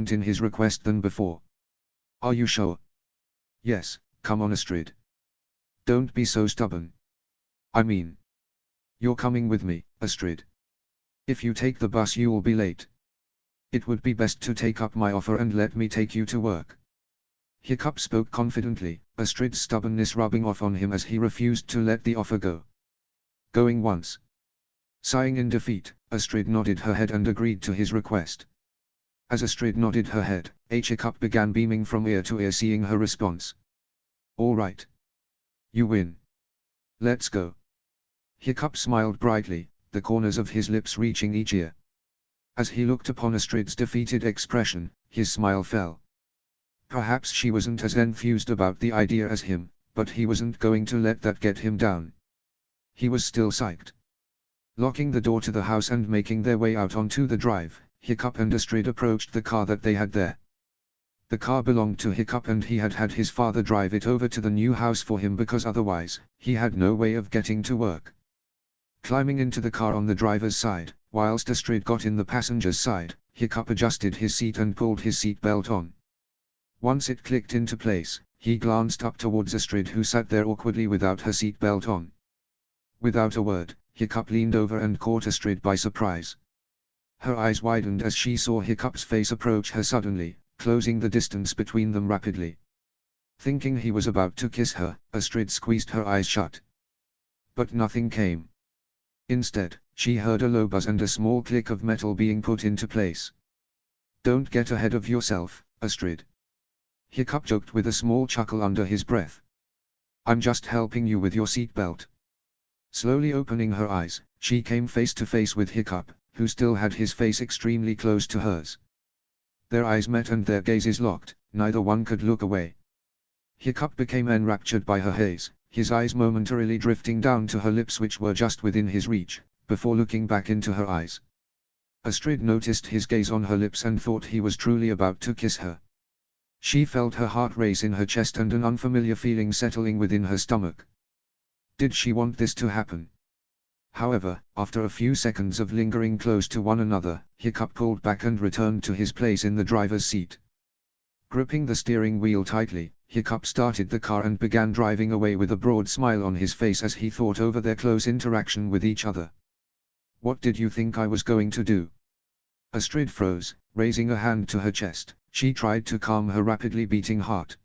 confident in his request than before. "Are you sure?" "Yes, come on Astrid. Don't be so stubborn. I mean, you're coming with me, Astrid. If you take the bus you'll be late. It would be best to take up my offer and let me take you to work." Hiccup spoke confidently, Astrid's stubbornness rubbing off on him as he refused to let the offer go. "Going once." Sighing in defeat, Astrid nodded her head and agreed to his request. As Astrid nodded her head, Hiccup began beaming from ear to ear seeing her response. "All right. You win. Let's go." Hiccup smiled brightly, the corners of his lips reaching each ear. As he looked upon Astrid's defeated expression, his smile fell. Perhaps she wasn't as enthused about the idea as him, but he wasn't going to let that get him down. He was still psyched. Locking the door to the house and making their way out onto the drive, Hiccup and Astrid approached the car that they had there. The car belonged to Hiccup and he had had his father drive it over to the new house for him because otherwise, he had no way of getting to work. Climbing into the car on the driver's side, whilst Astrid got in the passenger's side, Hiccup adjusted his seat and pulled his seat belt on. Once it clicked into place, he glanced up towards Astrid who sat there awkwardly without her seat belt on. Without a word, Hiccup leaned over and caught Astrid by surprise. Her eyes widened as she saw Hiccup's face approach her suddenly, closing the distance between them rapidly. Thinking he was about to kiss her, Astrid squeezed her eyes shut. But nothing came. Instead, she heard a low buzz and a small click of metal being put into place. "Don't get ahead of yourself, Astrid." Hiccup joked with a small chuckle under his breath. "I'm just helping you with your seatbelt." Slowly opening her eyes, she came face to face with Hiccup, who still had his face extremely close to hers. Their eyes met and their gazes locked, neither one could look away. Hiccup became enraptured by her haze, his eyes momentarily drifting down to her lips which were just within his reach, before looking back into her eyes. Astrid noticed his gaze on her lips and thought he was truly about to kiss her. She felt her heart race in her chest and an unfamiliar feeling settling within her stomach. Did she want this to happen? However, after a few seconds of lingering close to one another, Hiccup pulled back and returned to his place in the driver's seat. Gripping the steering wheel tightly, Hiccup started the car and began driving away with a broad smile on his face as he thought over their close interaction with each other. "What did you think I was going to do?" Astrid froze, raising a hand to her chest. She tried to calm her rapidly beating heart.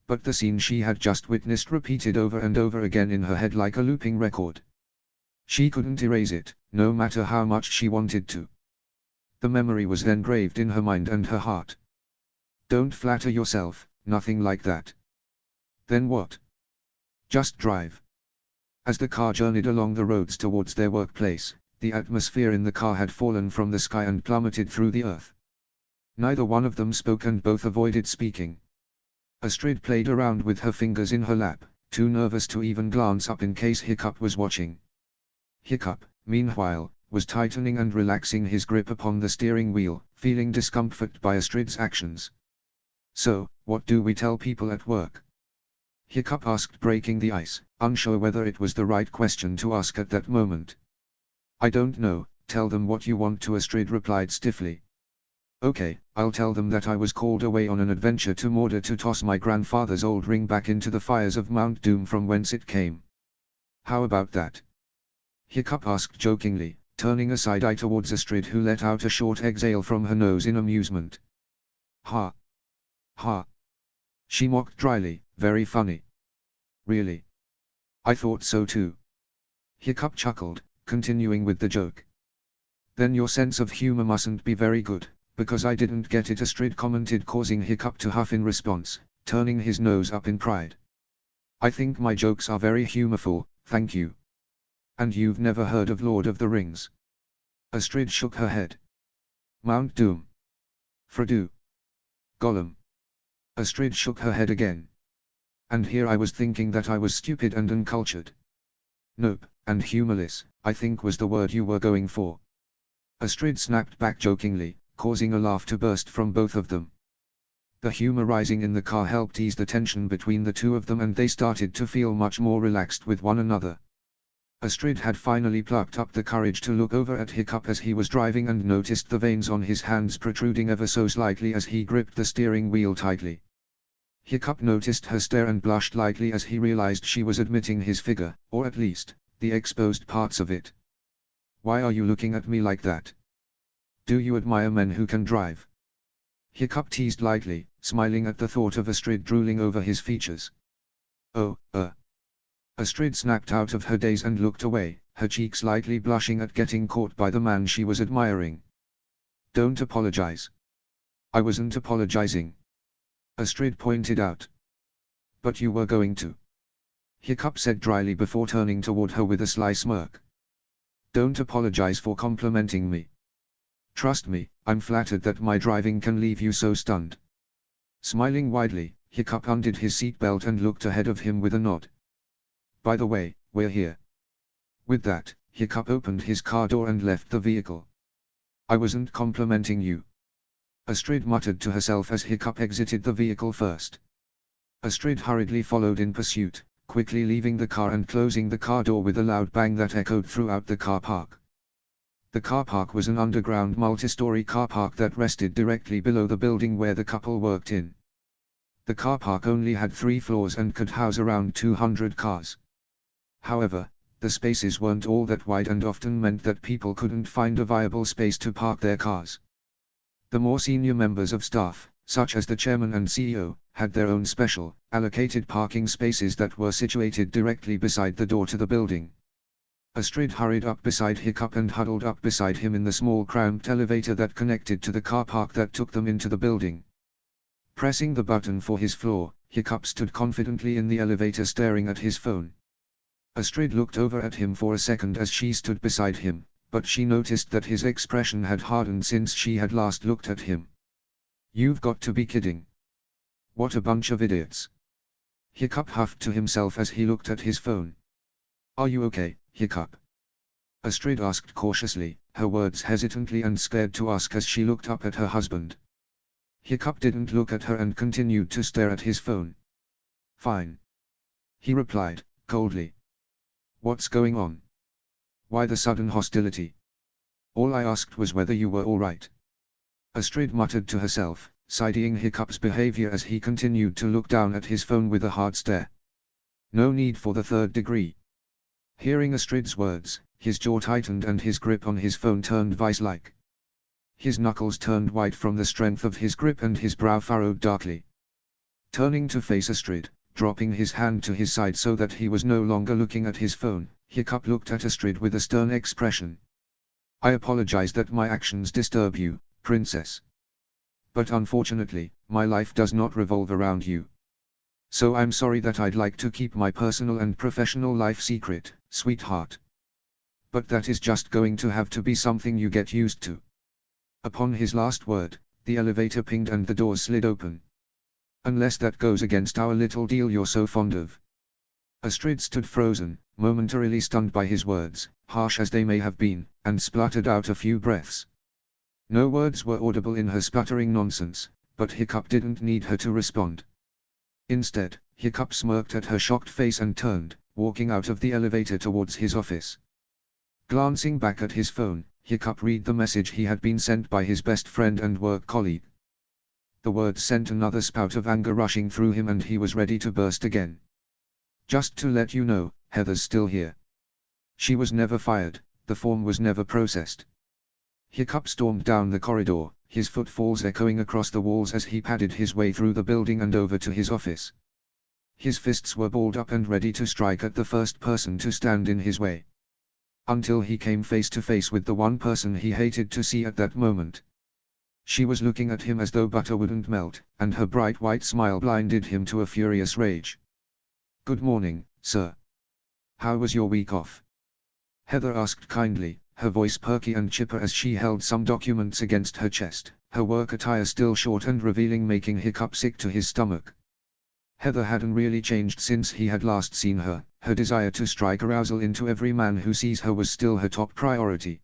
But the scene she had just witnessed repeated over and over again in her head like a looping record. She couldn't erase it, no matter how much she wanted to. The memory was engraved in her mind and her heart. "Don't flatter yourself, nothing like that." "Then what?" "Just drive." As the car journeyed along the roads towards their workplace, the atmosphere in the car had fallen from the sky and plummeted through the earth. Neither one of them spoke and both avoided speaking. Astrid played around with her fingers in her lap, too nervous to even glance up in case Hiccup was watching. Hiccup, meanwhile, was tightening and relaxing his grip upon the steering wheel, feeling discomfort by Astrid's actions. "So, what do we tell people at work?" Hiccup asked, breaking the ice, unsure whether it was the right question to ask at that moment. "I don't know, tell them what you want to," Astrid replied stiffly. "Okay, I'll tell them that I was called away on an adventure to Mordor to toss my grandfather's old ring back into the fires of Mount Doom from whence it came. How about that?" Hiccup asked jokingly, turning a side eye towards Astrid who let out a short exhale from her nose in amusement. "Ha! Ha!" She mocked dryly, "Very funny." "Really? I thought so too." Hiccup chuckled, continuing with the joke. "Then your sense of humor mustn't be very good, because I didn't get it," Astrid commented, causing Hiccup to huff in response, turning his nose up in pride. "I think my jokes are very humorful, thank you." "And you've never heard of Lord of the Rings?" Astrid shook her head. "Mount Doom? Frodo? Gollum?" Astrid shook her head again. "And here I was thinking that I was stupid and uncultured." "Nope, and humorless, I think was the word you were going for." Astrid snapped back jokingly, causing a laugh to burst from both of them. The humor rising in the car helped ease the tension between the two of them and they started to feel much more relaxed with one another. Astrid had finally plucked up the courage to look over at Hiccup as he was driving and noticed the veins on his hands protruding ever so slightly as he gripped the steering wheel tightly. Hiccup noticed her stare and blushed lightly as he realized she was admitting his figure, or at least, the exposed parts of it. "Why are you looking at me like that? Do you admire men who can drive?" Hiccup teased lightly, smiling at the thought of Astrid drooling over his features. "Oh, Astrid snapped out of her daze and looked away, her cheeks slightly blushing at getting caught by the man she was admiring. "Don't apologize." "I wasn't apologizing," Astrid pointed out. "But you were going to," Hiccup said dryly before turning toward her with a sly smirk. "Don't apologize for complimenting me. Trust me, I'm flattered that my driving can leave you so stunned." Smiling widely, Hiccup undid his seatbelt and looked ahead of him with a nod. "By the way, we're here." With that, Hiccup opened his car door and left the vehicle. "I wasn't complimenting you," Astrid muttered to herself as Hiccup exited the vehicle first. Astrid hurriedly followed in pursuit, quickly leaving the car and closing the car door with a loud bang that echoed throughout the car park. The car park was an underground multi-story car park that rested directly below the building where the couple worked in. The car park only had 3 floors and could house around 200 cars. However, the spaces weren't all that wide and often meant that people couldn't find a viable space to park their cars. The more senior members of staff, such as the chairman and CEO, had their own special, allocated parking spaces that were situated directly beside the door to the building. Astrid hurried up beside Hiccup and huddled up beside him in the small cramped elevator that connected to the car park that took them into the building. Pressing the button for his floor, Hiccup stood confidently in the elevator staring at his phone. Astrid looked over at him for a second as she stood beside him, but she noticed that his expression had hardened since she had last looked at him. "You've got to be kidding. What a bunch of idiots." Hiccup huffed to himself as he looked at his phone. "Are you okay, Hiccup?" Astrid asked cautiously, her words hesitantly and scared to ask as she looked up at her husband. Hiccup didn't look at her and continued to stare at his phone. "Fine," he replied, coldly. "What's going on? Why the sudden hostility? All I asked was whether you were all right." Astrid muttered to herself, siding Hiccup's behavior as he continued to look down at his phone with a hard stare. "No need for the 3rd degree." Hearing Astrid's words, his jaw tightened and his grip on his phone turned vice-like. His knuckles turned white from the strength of his grip and his brow furrowed darkly. Turning to face Astrid, dropping his hand to his side so that he was no longer looking at his phone, Hiccup looked at Astrid with a stern expression. "I apologize that my actions disturb you, Princess. But unfortunately, my life does not revolve around you. So I'm sorry that I'd like to keep my personal and professional life secret, sweetheart. But that is just going to have to be something you get used to." Upon his last word, the elevator pinged and the doors slid open. "Unless that goes against our little deal you're so fond of." Astrid stood frozen, momentarily stunned by his words, harsh as they may have been, and spluttered out a few breaths. No words were audible in her sputtering nonsense, but Hiccup didn't need her to respond. Instead, Hiccup smirked at her shocked face and turned, walking out of the elevator towards his office. Glancing back at his phone, Hiccup read the message he had been sent by his best friend and work colleague. The words sent another spout of anger rushing through him and he was ready to burst again. "Just to let you know, Heather's still here. She was never fired, the form was never processed." Hiccup stormed down the corridor, his footfalls echoing across the walls as he padded his way through the building and over to his office. His fists were balled up and ready to strike at the first person to stand in his way. Until he came face to face with the one person he hated to see at that moment. She was looking at him as though butter wouldn't melt, and her bright white smile blinded him to a furious rage. "Good morning, sir. How was your week off?" Heather asked kindly, her voice perky and chipper as she held some documents against her chest, her work attire still short and revealing making Hiccup sick to his stomach. Heather hadn't really changed since he had last seen her, her desire to strike arousal into every man who sees her was still her top priority.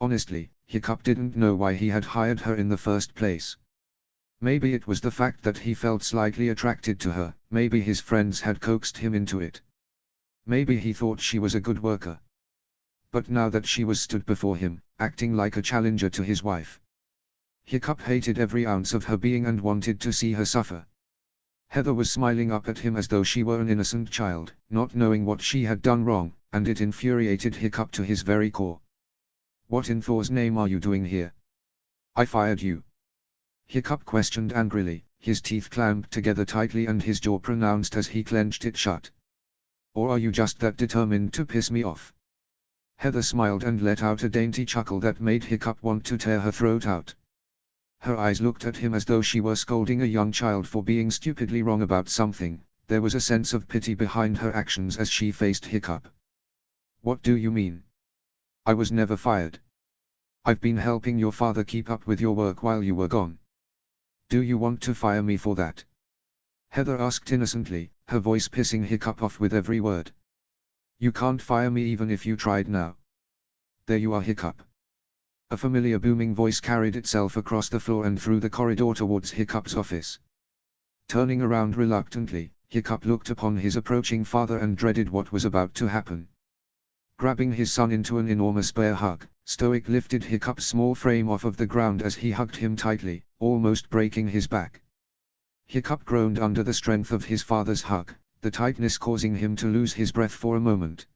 Honestly, Hiccup didn't know why he had hired her in the first place. Maybe it was the fact that he felt slightly attracted to her, maybe his friends had coaxed him into it. Maybe he thought she was a good worker. But now that she was stood before him, acting like a challenger to his wife, Hiccup hated every ounce of her being and wanted to see her suffer. Heather was smiling up at him as though she were an innocent child, not knowing what she had done wrong, and it infuriated Hiccup to his very core. "What in Thor's name are you doing here? I fired you," Hiccup questioned angrily, his teeth clamped together tightly and his jaw pronounced as he clenched it shut. "Or are you just that determined to piss me off?" Heather smiled and let out a dainty chuckle that made Hiccup want to tear her throat out. Her eyes looked at him as though she were scolding a young child for being stupidly wrong about something. There was a sense of pity behind her actions as she faced Hiccup. "What do you mean? I was never fired. I've been helping your father keep up with your work while you were gone. Do you want to fire me for that?" Heather asked innocently, her voice pissing Hiccup off with every word. "You can't fire me even if you tried now. There you are, Hiccup." A familiar booming voice carried itself across the floor and through the corridor towards Hiccup's office. Turning around reluctantly, Hiccup looked upon his approaching father and dreaded what was about to happen. Grabbing his son into an enormous bear hug, Stoic lifted Hiccup's small frame off of the ground as he hugged him tightly, almost breaking his back. Hiccup groaned under the strength of his father's hug, the tightness causing him to lose his breath for a moment.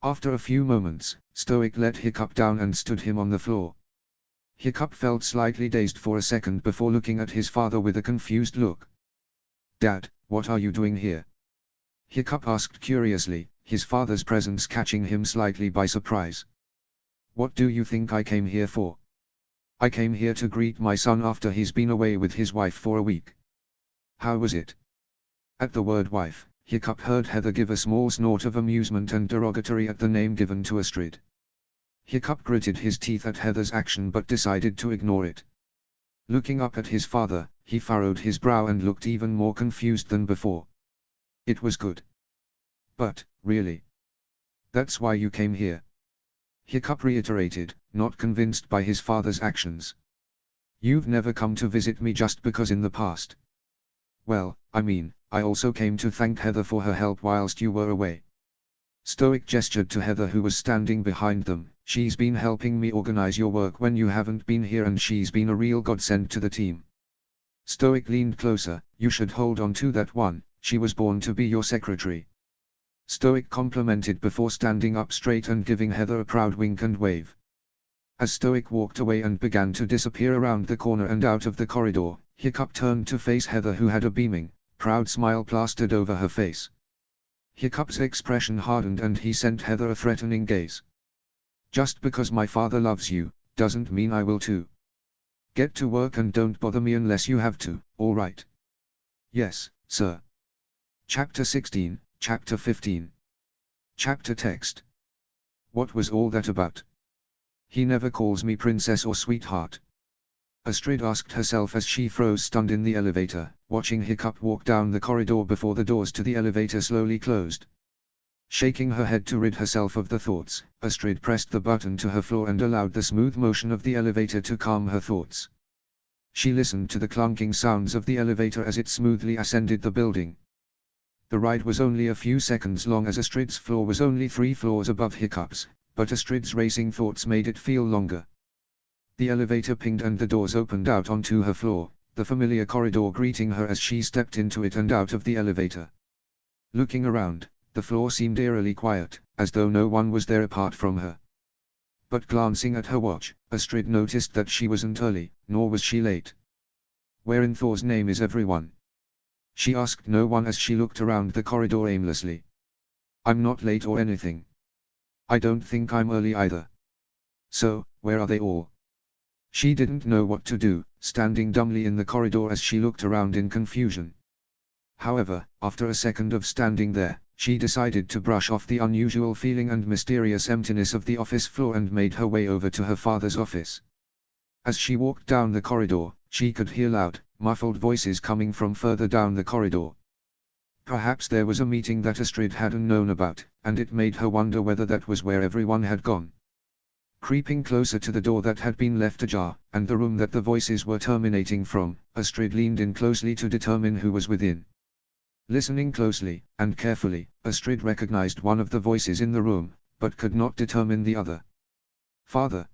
After a few moments, Stoic let Hiccup down and stood him on the floor. Hiccup felt slightly dazed for a second before looking at his father with a confused look. "Dad, what are you doing here?" Hiccup asked curiously, his father's presence catching him slightly by surprise. "What do you think I came here for?" "I came here to greet my son after he's been away with his wife for a week." "How was it?" At the word wife, Hiccup heard Heather give a small snort of amusement and derogatory at the name given to Astrid. Hiccup gritted his teeth at Heather's action but decided to ignore it. Looking up at his father, he furrowed his brow and looked even more confused than before. "It was good. But, really? That's why you came here?" Hiccup reiterated, not convinced by his father's actions. "You've never come to visit me just because in the past." "Well, I mean, I also came to thank Heather for her help whilst you were away." Stoic gestured to Heather who was standing behind them. "She's been helping me organize your work when you haven't been here and she's been a real godsend to the team." Stoic leaned closer. "You should hold on to that one, she was born to be your secretary." Stoic complimented before standing up straight and giving Heather a proud wink and wave. As Stoic walked away and began to disappear around the corner and out of the corridor, Hiccup turned to face Heather who had a beaming, proud smile plastered over her face. Hiccup's expression hardened and he sent Heather a threatening gaze. "Just because my father loves you, doesn't mean I will too. Get to work and don't bother me unless you have to, all right?" "Yes, sir." Chapter 16, Chapter 15. Chapter text. What was all that about? "He never calls me princess or sweetheart," Astrid asked herself as she froze stunned in the elevator, watching Hiccup walk down the corridor before the doors to the elevator slowly closed. Shaking her head to rid herself of the thoughts, Astrid pressed the button to her floor and allowed the smooth motion of the elevator to calm her thoughts. She listened to the clunking sounds of the elevator as it smoothly ascended the building. The ride was only a few seconds long as Astrid's floor was only 3 floors above Hiccup's, but Astrid's racing thoughts made it feel longer. The elevator pinged and the doors opened out onto her floor, the familiar corridor greeting her as she stepped into it and out of the elevator. Looking around, the floor seemed eerily quiet, as though no one was there apart from her. But glancing at her watch, Astrid noticed that she wasn't early, nor was she late. "Where in Thor's name is everyone?" she asked no one as she looked around the corridor aimlessly. "I'm not late or anything. I don't think I'm early either. So, where are they all?" She didn't know what to do, standing dumbly in the corridor as she looked around in confusion. However, after a second of standing there, she decided to brush off the unusual feeling and mysterious emptiness of the office floor and made her way over to her father's office. As she walked down the corridor, she could hear loud, muffled voices coming from further down the corridor. Perhaps there was a meeting that Astrid hadn't known about, and it made her wonder whether that was where everyone had gone. Creeping closer to the door that had been left ajar, and the room that the voices were terminating from, Astrid leaned in closely to determine who was within. Listening closely and carefully, Astrid recognized one of the voices in the room, but could not determine the other. "Father?"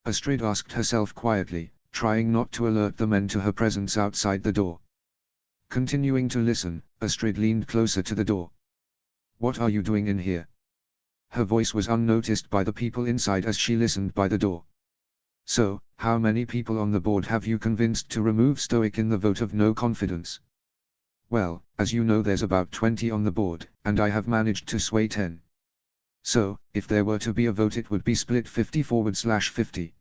Astrid asked herself quietly, trying not to alert the men to her presence outside the door. Continuing to listen, Astrid leaned closer to the door. "What are you doing in here?" Her voice was unnoticed by the people inside as she listened by the door. "So, how many people on the board have you convinced to remove Stoic in the vote of no confidence?" "Well, as you know, there's about 20 on the board, and I have managed to sway 10. So, if there were to be a vote, it would be split 50/50.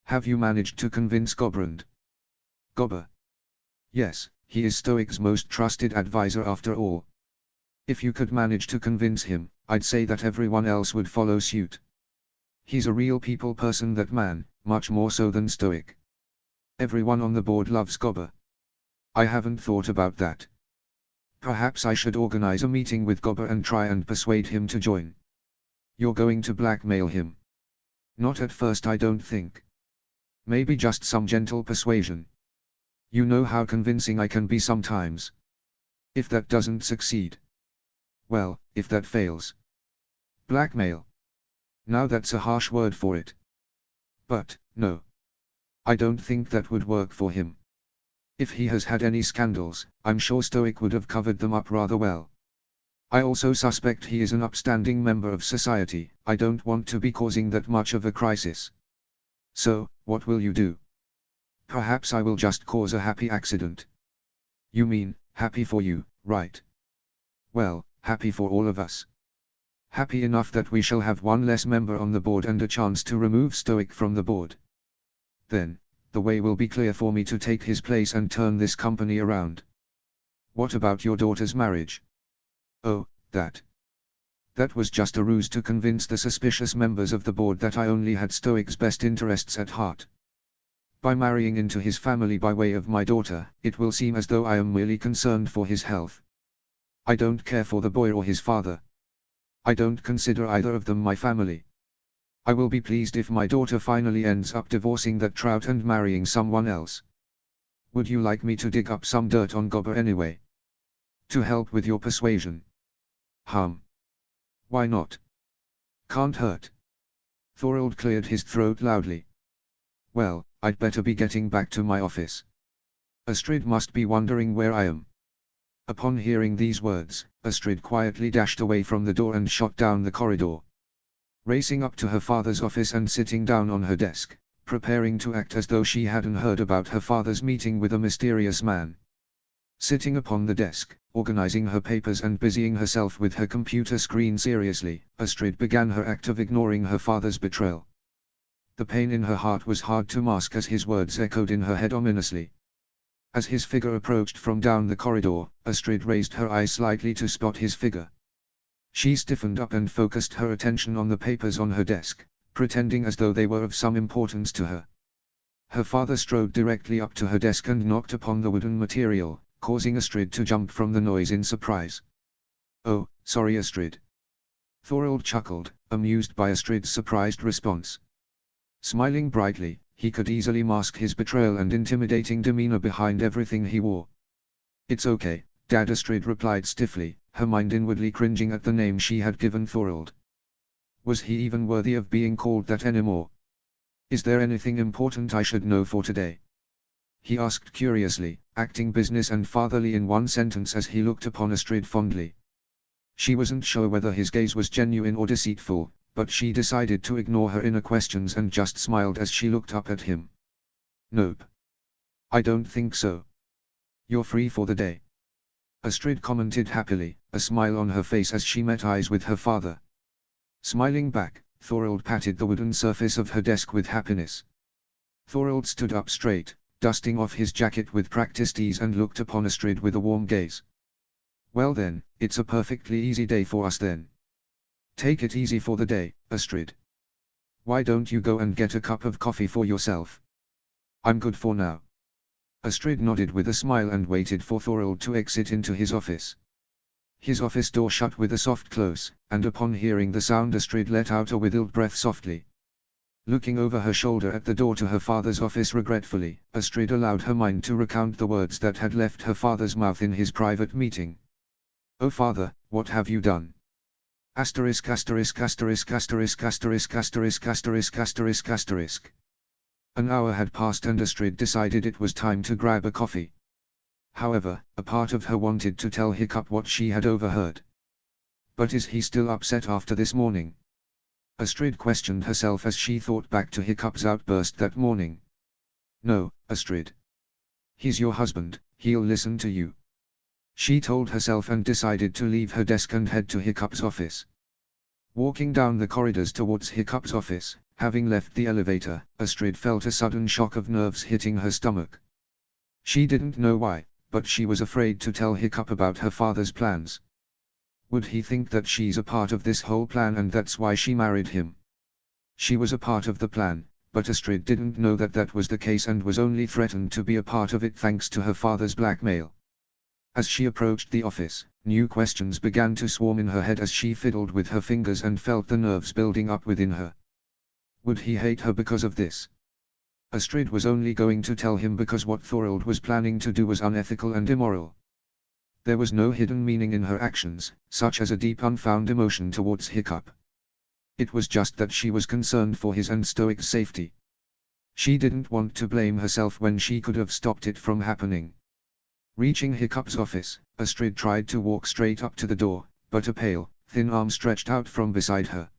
Have you managed to convince Gobrand?" "Gobber?" "Yes, he is Stoic's most trusted advisor after all. If you could manage to convince him, I'd say that everyone else would follow suit. He's a real people person, that man, much more so than Stoic. Everyone on the board loves Gobber." "I haven't thought about that. Perhaps I should organize a meeting with Gobber and try and persuade him to join." "You're going to blackmail him?" "Not at first, I don't think. Maybe just some gentle persuasion. You know how convincing I can be sometimes. If that doesn't succeed, well, if that fails." "Blackmail? Now that's a harsh word for it. But, no. I don't think that would work for him. If he has had any scandals, I'm sure Stoic would have covered them up rather well. I also suspect he is an upstanding member of society. I don't want to be causing that much of a crisis." "So, what will you do?" "Perhaps I will just cause a happy accident." "You mean, happy for you, right?" "Well, happy for all of us. Happy enough that we shall have one less member on the board and a chance to remove Stoic from the board. Then, the way will be clear for me to take his place and turn this company around." "What about your daughter's marriage?" "Oh, that was just a ruse to convince the suspicious members of the board that I only had Stoic's best interests at heart. By marrying into his family by way of my daughter, it will seem as though I am merely concerned for his health. I don't care for the boy or his father. I don't consider either of them my family. I will be pleased if my daughter finally ends up divorcing that Trout and marrying someone else. Would you like me to dig up some dirt on Gobber anyway? To help with your persuasion?" Why not? Can't hurt." Thorold cleared his throat loudly. "Well, I'd better be getting back to my office. Astrid must be wondering where I am." Upon hearing these words, Astrid quietly dashed away from the door and shot down the corridor. Racing up to her father's office and sitting down on her desk, preparing to act as though she hadn't heard about her father's meeting with a mysterious man. Sitting upon the desk, organizing her papers and busying herself with her computer screen seriously, Astrid began her act of ignoring her father's betrayal. The pain in her heart was hard to mask as his words echoed in her head ominously. As his figure approached from down the corridor, Astrid raised her eyes slightly to spot his figure. She stiffened up and focused her attention on the papers on her desk, pretending as though they were of some importance to her. Her father strode directly up to her desk and knocked upon the wooden material, causing Astrid to jump from the noise in surprise. "Oh, sorry Astrid." Thorold chuckled, amused by Astrid's surprised response. Smiling brightly, he could easily mask his betrayal and intimidating demeanor behind everything he wore. "It's okay, Dad," Astrid replied stiffly, her mind inwardly cringing at the name she had given Thorold. Was he even worthy of being called that anymore? "Is there anything important I should know for today?" he asked curiously, acting business and fatherly in one sentence as he looked upon Astrid fondly. She wasn't sure whether his gaze was genuine or deceitful, but she decided to ignore her inner questions and just smiled as she looked up at him. "Nope. I don't think so. You're free for the day," Astrid commented happily, a smile on her face as she met eyes with her father. Smiling back, Thorold patted the wooden surface of her desk with happiness. Thorold stood up straight, dusting off his jacket with practiced ease and looked upon Astrid with a warm gaze. "Well then, it's a perfectly easy day for us then. Take it easy for the day, Astrid. Why don't you go and get a cup of coffee for yourself? I'm good for now." Astrid nodded with a smile and waited for Thorold to exit into his office. His office door shut with a soft close, and upon hearing the sound Astrid let out a whistled breath softly. Looking over her shoulder at the door to her father's office regretfully, Astrid allowed her mind to recount the words that had left her father's mouth in his private meeting. "Oh father, what have you done?" Asterisk asterisk asterisk asterisk asterisk asterisk asterisk asterisk asterisk. An hour had passed and Astrid decided it was time to grab a coffee. However, a part of her wanted to tell Hiccup what she had overheard. But is he still upset after this morning? Astrid questioned herself as she thought back to Hiccup's outburst that morning. No, Astrid. He's your husband, he'll listen to you. She told herself and decided to leave her desk and head to Hiccup's office. Walking down the corridors towards Hiccup's office, having left the elevator, Astrid felt a sudden shock of nerves hitting her stomach. She didn't know why, but she was afraid to tell Hiccup about her father's plans. Would he think that she's a part of this whole plan and that's why she married him? She was a part of the plan, but Astrid didn't know that that was the case and was only threatened to be a part of it thanks to her father's blackmail. As she approached the office, new questions began to swarm in her head as she fiddled with her fingers and felt the nerves building up within her. Would he hate her because of this? Astrid was only going to tell him because what Thorold was planning to do was unethical and immoral. There was no hidden meaning in her actions, such as a deep unfound emotion towards Hiccup. It was just that she was concerned for his and Stoic's safety. She didn't want to blame herself when she could have stopped it from happening. Reaching Hiccup's office, Astrid tried to walk straight up to the door, but a pale, thin arm stretched out from beside her.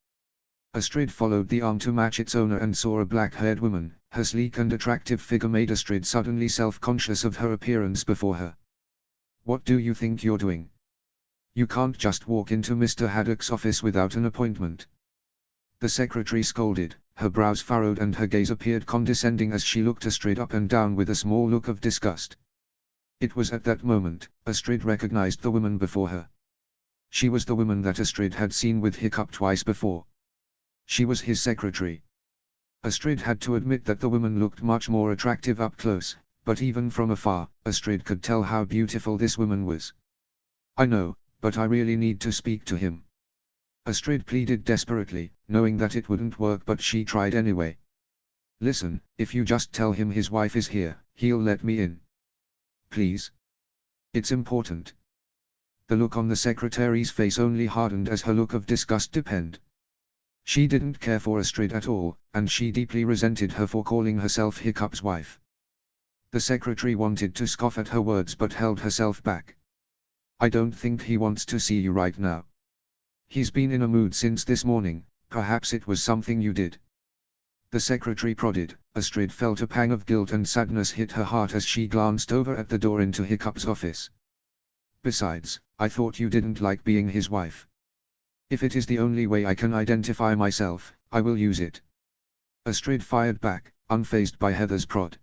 Astrid followed the arm to match its owner and saw a black-haired woman. Her sleek and attractive figure made Astrid suddenly self-conscious of her appearance before her. "What do you think you're doing? You can't just walk into Mr. Haddock's office without an appointment." The secretary scolded, her brows furrowed and her gaze appeared condescending as she looked Astrid up and down with a small look of disgust. It was at that moment, Astrid recognized the woman before her. She was the woman that Astrid had seen with Hiccup twice before. She was his secretary. Astrid had to admit that the woman looked much more attractive up close, but even from afar, Astrid could tell how beautiful this woman was. "I know, but I really need to speak to him." Astrid pleaded desperately, knowing that it wouldn't work but she tried anyway. "Listen, if you just tell him his wife is here, he'll let me in. Please. It's important." The look on the secretary's face only hardened as her look of disgust deepened. She didn't care for Astrid at all, and she deeply resented her for calling herself Hiccup's wife. The secretary wanted to scoff at her words but held herself back. "I don't think he wants to see you right now. He's been in a mood since this morning, perhaps it was something you did." The secretary prodded. Astrid felt a pang of guilt and sadness hit her heart as she glanced over at the door into Hiccup's office. "Besides, I thought you didn't like being his wife. If it is the only way I can identify myself, I will use it." Astrid fired back, unfazed by Heather's prod.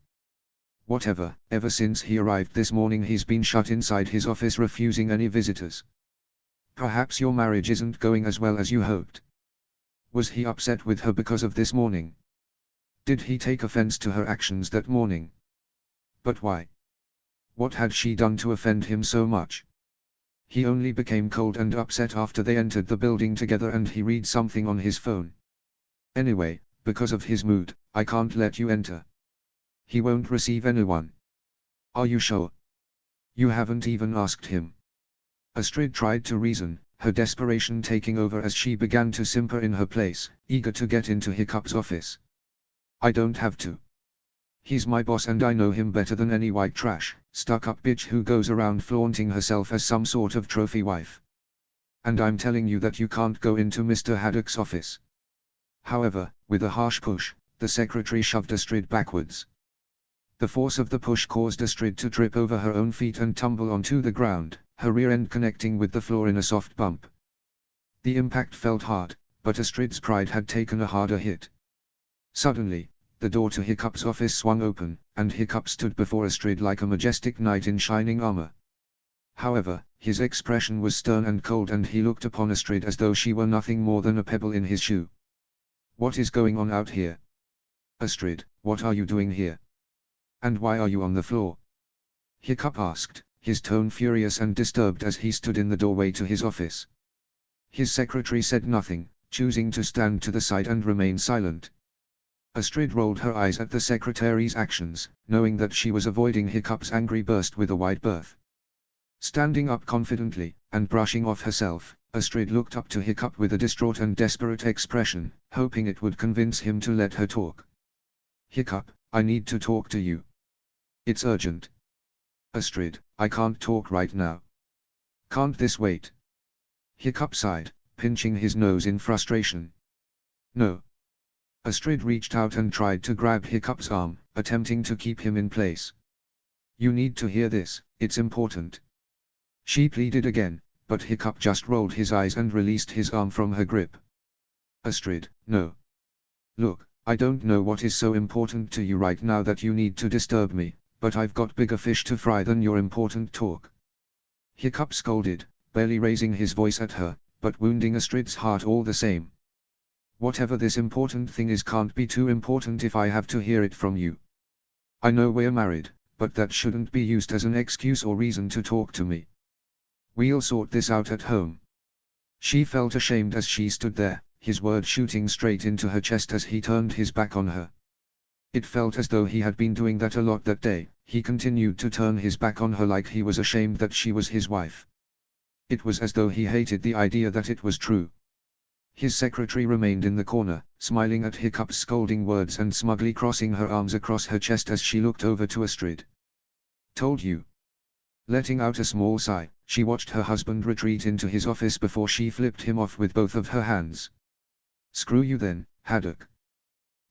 "Whatever, ever since he arrived this morning he's been shut inside his office refusing any visitors. Perhaps your marriage isn't going as well as you hoped. Was he upset with her because of this morning? Did he take offense to her actions that morning? But why? What had she done to offend him so much? He only became cold and upset after they entered the building together and he read something on his phone. Anyway, because of his mood, I can't let you enter. He won't receive anyone." "Are you sure? You haven't even asked him." Astrid tried to reason, her desperation taking over as she began to simper in her place, eager to get into Hiccup's office. "I don't have to. He's my boss and I know him better than any white trash, stuck-up bitch who goes around flaunting herself as some sort of trophy wife. And I'm telling you that you can't go into Mr. Haddock's office." However, with a harsh push, the secretary shoved Astrid backwards. The force of the push caused Astrid to trip over her own feet and tumble onto the ground, her rear end connecting with the floor in a soft bump. The impact felt hard, but Astrid's pride had taken a harder hit. Suddenly, the door to Hiccup's office swung open, and Hiccup stood before Astrid like a majestic knight in shining armor. However, his expression was stern and cold and he looked upon Astrid as though she were nothing more than a pebble in his shoe. "What is going on out here? Astrid, what are you doing here? And why are you on the floor?" Hiccup asked, his tone furious and disturbed as he stood in the doorway to his office. His secretary said nothing, choosing to stand to the side and remain silent. Astrid rolled her eyes at the secretary's actions, knowing that she was avoiding Hiccup's angry burst with a wide berth. Standing up confidently, and brushing off herself, Astrid looked up to Hiccup with a distraught and desperate expression, hoping it would convince him to let her talk. Hiccup, I need to talk to you. It's urgent. Astrid, I can't talk right now. Can't this wait? Hiccup sighed, pinching his nose in frustration. No. Astrid reached out and tried to grab Hiccup's arm, attempting to keep him in place. You need to hear this, it's important. She pleaded again, but Hiccup just rolled his eyes and released his arm from her grip. Astrid, no. Look, I don't know what is so important to you right now that you need to disturb me, but I've got bigger fish to fry than your important talk. Hiccup scolded, barely raising his voice at her, but wounding Astrid's heart all the same. Whatever this important thing is can't be too important if I have to hear it from you. I know we're married, but that shouldn't be used as an excuse or reason to talk to me. We'll sort this out at home. She felt ashamed as she stood there, his words shooting straight into her chest as he turned his back on her. It felt as though he had been doing that a lot that day. He continued to turn his back on her like he was ashamed that she was his wife. It was as though he hated the idea that it was true. His secretary remained in the corner, smiling at Hiccup's scolding words and smugly crossing her arms across her chest as she looked over to Astrid. Told you. Letting out a small sigh, she watched her husband retreat into his office before she flipped him off with both of her hands. Screw you then, Haddock.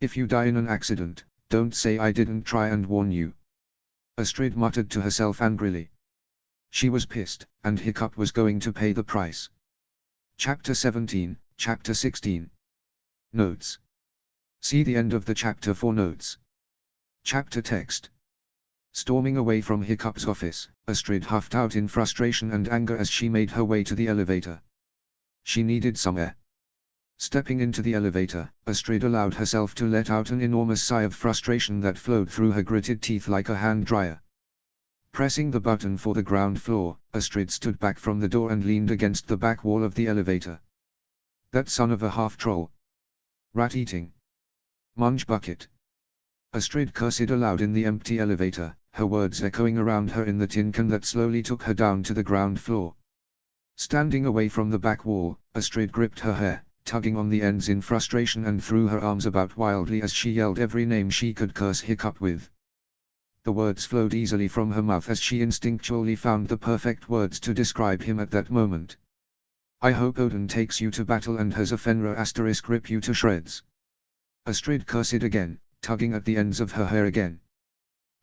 If you die in an accident, don't say I didn't try and warn you. Astrid muttered to herself angrily. She was pissed, and Hiccup was going to pay the price. Chapter 17, Chapter 16. Notes. See the end of the chapter for notes. Chapter text. Storming away from Hiccup's office, Astrid huffed out in frustration and anger as she made her way to the elevator. She needed some air. Stepping into the elevator, Astrid allowed herself to let out an enormous sigh of frustration that flowed through her gritted teeth like a hand dryer. Pressing the button for the ground floor, Astrid stood back from the door and leaned against the back wall of the elevator. That son of a half-troll. Rat-eating. Munch bucket. Astrid cursed aloud in the empty elevator, her words echoing around her in the tin can that slowly took her down to the ground floor. Standing away from the back wall, Astrid gripped her hair, tugging on the ends in frustration and threw her arms about wildly as she yelled every name she could curse Hiccup with. The words flowed easily from her mouth as she instinctually found the perfect words to describe him at that moment. I hope Odin takes you to battle and has a Fenrir * rip you to shreds. Astrid cursed again, tugging at the ends of her hair again.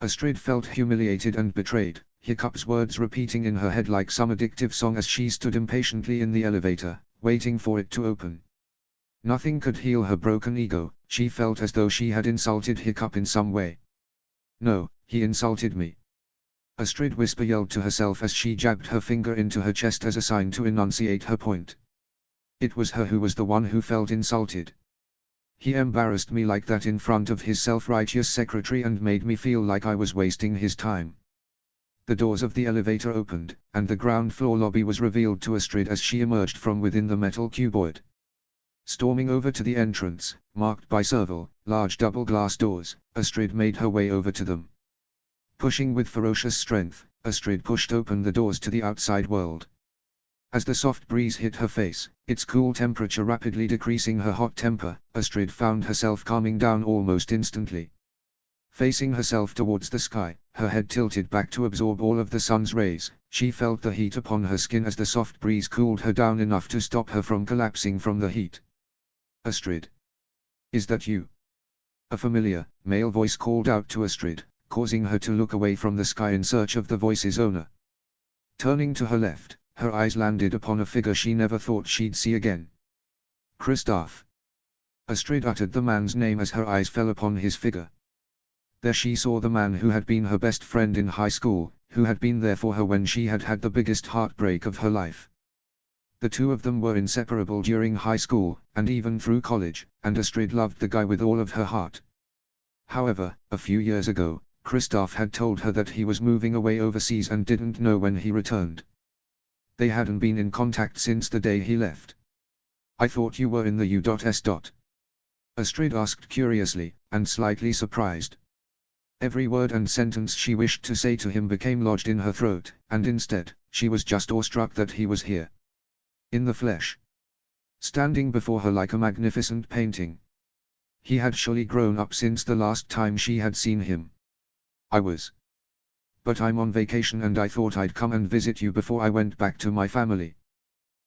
Astrid felt humiliated and betrayed, Hiccup's words repeating in her head like some addictive song as she stood impatiently in the elevator, waiting for it to open. Nothing could heal her broken ego. She felt as though she had insulted Hiccup in some way. No, he insulted me. Astrid whisper yelled to herself as she jabbed her finger into her chest as a sign to enunciate her point. It was her who was the one who felt insulted. He embarrassed me like that in front of his self-righteous secretary and made me feel like I was wasting his time. The doors of the elevator opened, and the ground floor lobby was revealed to Astrid as she emerged from within the metal cuboid. Storming over to the entrance, marked by several large double glass doors, Astrid made her way over to them. Pushing with ferocious strength, Astrid pushed open the doors to the outside world. As the soft breeze hit her face, its cool temperature rapidly decreasing her hot temper, Astrid found herself calming down almost instantly. Facing herself towards the sky, her head tilted back to absorb all of the sun's rays, she felt the heat upon her skin as the soft breeze cooled her down enough to stop her from collapsing from the heat. Astrid. Is that you? A familiar, male voice called out to Astrid, causing her to look away from the sky in search of the voice's owner. Turning to her left, her eyes landed upon a figure she never thought she'd see again. Kristoff. Astrid uttered the man's name as her eyes fell upon his figure. There she saw the man who had been her best friend in high school, who had been there for her when she had had the biggest heartbreak of her life. The two of them were inseparable during high school, and even through college, and Astrid loved the guy with all of her heart. However, a few years ago, Kristoff had told her that he was moving away overseas and didn't know when he returned. They hadn't been in contact since the day he left. I thought you were in the U.S. Astrid asked curiously, and slightly surprised. Every word and sentence she wished to say to him became lodged in her throat, and instead, she was just awestruck that he was here. In the flesh. Standing before her like a magnificent painting. He had surely grown up since the last time she had seen him. I was. But I'm on vacation and I thought I'd come and visit you before I went back to my family.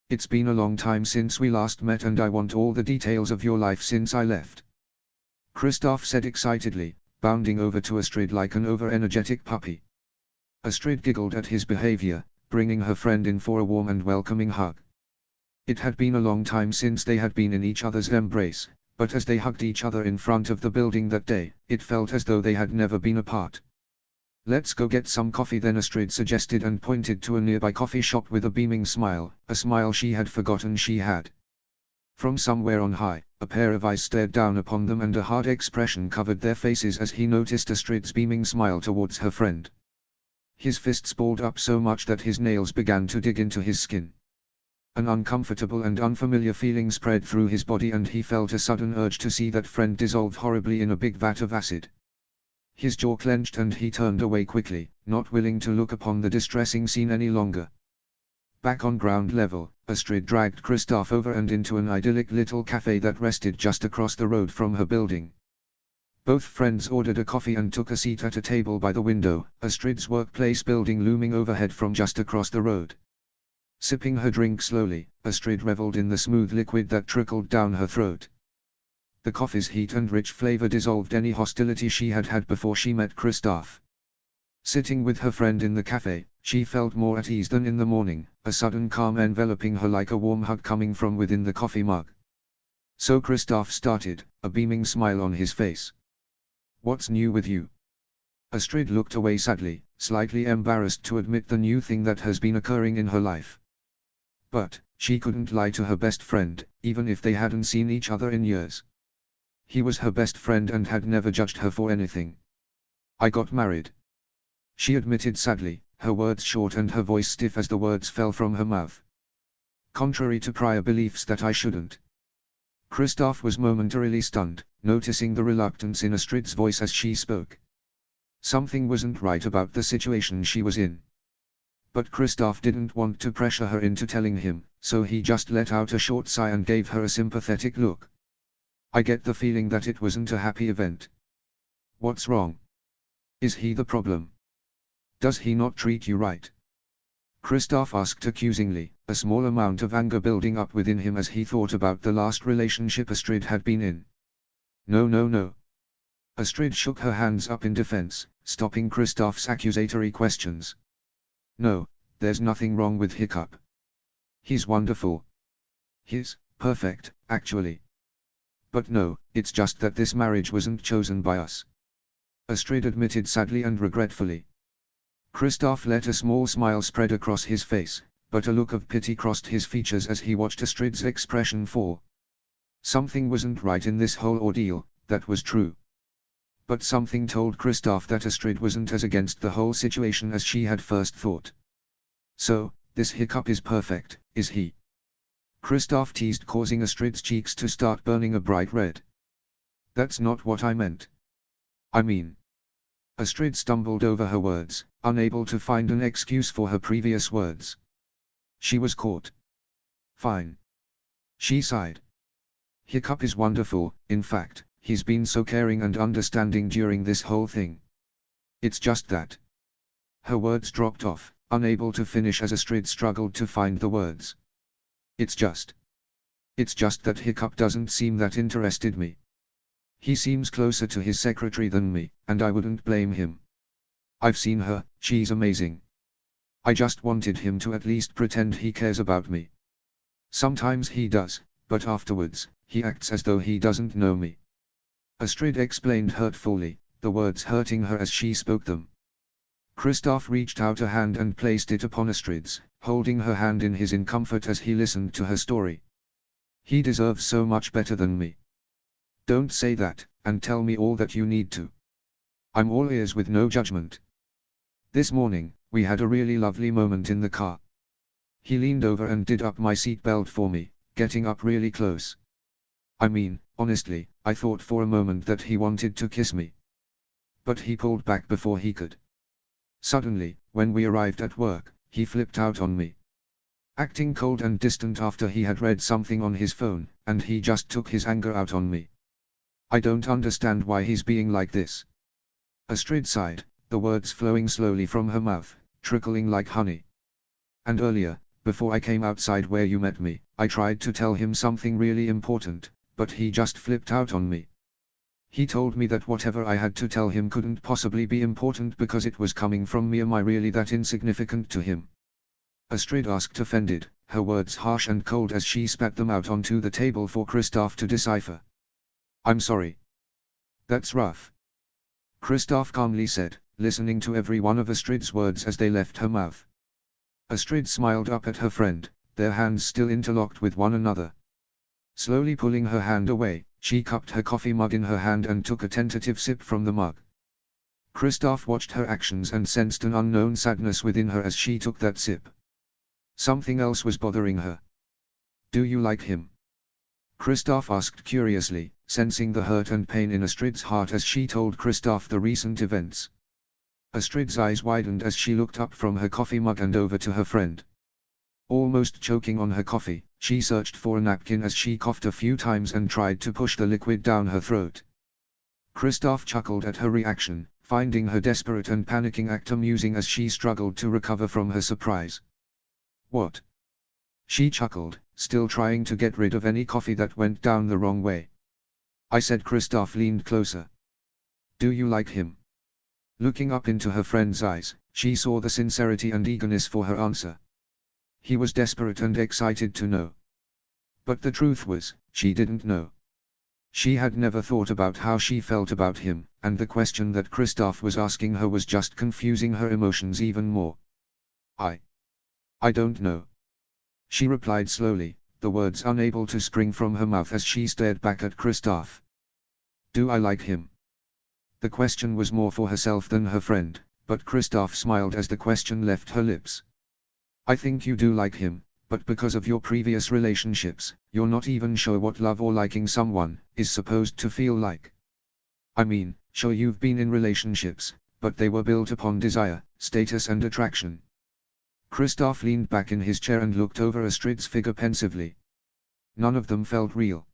It's been a long time since we last met and I want all the details of your life since I left. Kristoff said excitedly, bounding over to Astrid like an over-energetic puppy. Astrid giggled at his behavior, bringing her friend in for a warm and welcoming hug. It had been a long time since they had been in each other's embrace, but as they hugged each other in front of the building that day, it felt as though they had never been apart. Let's go get some coffee then, Astrid suggested and pointed to a nearby coffee shop with a beaming smile, a smile she had forgotten she had. From somewhere on high, a pair of eyes stared down upon them and a hard expression covered their faces as he noticed Astrid's beaming smile towards her friend. His fists balled up so much that his nails began to dig into his skin. An uncomfortable and unfamiliar feeling spread through his body and he felt a sudden urge to see that friend dissolve horribly in a big vat of acid. His jaw clenched and he turned away quickly, not willing to look upon the distressing scene any longer. Back on ground level, Astrid dragged Kristoff over and into an idyllic little cafe that rested just across the road from her building. Both friends ordered a coffee and took a seat at a table by the window, Astrid's workplace building looming overhead from just across the road. Sipping her drink slowly, Astrid reveled in the smooth liquid that trickled down her throat. The coffee's heat and rich flavor dissolved any hostility she had had before she met Kristoff. Sitting with her friend in the cafe, she felt more at ease than in the morning, a sudden calm enveloping her like a warm hug coming from within the coffee mug. So Kristoff started, a beaming smile on his face. What's new with you? Astrid looked away sadly, slightly embarrassed to admit the new thing that has been occurring in her life. But, she couldn't lie to her best friend, even if they hadn't seen each other in years. He was her best friend and had never judged her for anything. I got married. She admitted sadly, her words short and her voice stiff as the words fell from her mouth. Contrary to prior beliefs that I shouldn't. Kristoff was momentarily stunned, noticing the reluctance in Astrid's voice as she spoke. Something wasn't right about the situation she was in. But Kristoff didn't want to pressure her into telling him, so he just let out a short sigh and gave her a sympathetic look. I get the feeling that it wasn't a happy event. What's wrong? Is he the problem? Does he not treat you right? Kristoff asked accusingly, a small amount of anger building up within him as he thought about the last relationship Astrid had been in. No, no, no. Astrid shook her hands up in defense, stopping Kristoff's accusatory questions. No, there's nothing wrong with Hiccup. He's wonderful. He's perfect, actually. But no, it's just that this marriage wasn't chosen by us. Astrid admitted sadly and regretfully. Kristoff let a small smile spread across his face, but a look of pity crossed his features as he watched Astrid's expression fall. Something wasn't right in this whole ordeal, that was true. But something told Kristoff that Astrid wasn't as against the whole situation as she had first thought. So, this Hiccup is perfect, is he? Kristoff teased, causing Astrid's cheeks to start burning a bright red. That's not what I meant. I mean. Astrid stumbled over her words, unable to find an excuse for her previous words. She was caught. Fine. She sighed. Hiccup is wonderful, in fact, he's been so caring and understanding during this whole thing. It's just that. Her words dropped off, unable to finish as Astrid struggled to find the words. It's just that Hiccup doesn't seem that interested me. He seems closer to his secretary than me, and I wouldn't blame him. I've seen her, she's amazing. I just wanted him to at least pretend he cares about me. Sometimes he does, but afterwards, he acts as though he doesn't know me. Astrid explained hurtfully, the words hurting her as she spoke them. Kristoff reached out a hand and placed it upon Astrid's, holding her hand in his in comfort as he listened to her story. He deserves so much better than me. Don't say that, and tell me all that you need to. I'm all ears with no judgment. This morning, we had a really lovely moment in the car. He leaned over and did up my seatbelt for me, getting up really close. I mean, honestly, I thought for a moment that he wanted to kiss me. But he pulled back before he could. Suddenly, when we arrived at work, he flipped out on me. Acting cold and distant after he had read something on his phone, and he just took his anger out on me. I don't understand why he's being like this. Astrid sighed, the words flowing slowly from her mouth, trickling like honey. And earlier, before I came outside where you met me, I tried to tell him something really important, but he just flipped out on me. He told me that whatever I had to tell him couldn't possibly be important because it was coming from me. Am I really that insignificant to him? Astrid asked, offended, her words harsh and cold as she spat them out onto the table for Kristoff to decipher. I'm sorry. That's rough. Kristoff calmly said, listening to every one of Astrid's words as they left her mouth. Astrid smiled up at her friend, their hands still interlocked with one another. Slowly pulling her hand away, she cupped her coffee mug in her hand and took a tentative sip from the mug. Kristoff watched her actions and sensed an unknown sadness within her as she took that sip. Something else was bothering her. Do you like him? Kristoff asked curiously, sensing the hurt and pain in Astrid's heart as she told Kristoff the recent events. Astrid's eyes widened as she looked up from her coffee mug and over to her friend. Almost choking on her coffee, she searched for a napkin as she coughed a few times and tried to push the liquid down her throat. Kristoff chuckled at her reaction, finding her desperate and panicking act amusing as she struggled to recover from her surprise. What? She chuckled, still trying to get rid of any coffee that went down the wrong way. I said. Kristoff leaned closer. Do you like him? Looking up into her friend's eyes, she saw the sincerity and eagerness for her answer. He was desperate and excited to know. But the truth was, she didn't know. She had never thought about how she felt about him, and the question that Kristoff was asking her was just confusing her emotions even more. I don't know. She replied slowly, the words unable to spring from her mouth as she stared back at Kristoff. Do I like him? The question was more for herself than her friend, but Kristoff smiled as the question left her lips. I think you do like him, but because of your previous relationships, you're not even sure what love or liking someone is supposed to feel like. I mean, sure, you've been in relationships, but they were built upon desire, status and attraction. Kristoff leaned back in his chair and looked over Astrid's figure pensively. None of them felt real.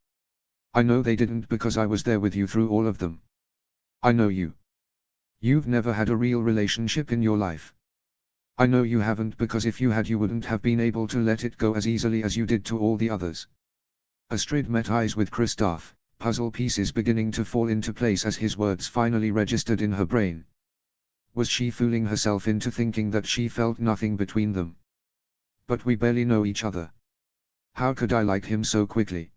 I know they didn't because I was there with you through all of them. I know you. You've never had a real relationship in your life. I know you haven't because if you had you wouldn't have been able to let it go as easily as you did to all the others. Astrid met eyes with Kristoff, puzzle pieces beginning to fall into place as his words finally registered in her brain. Was she fooling herself into thinking that she felt nothing between them? But we barely know each other. How could I like him so quickly?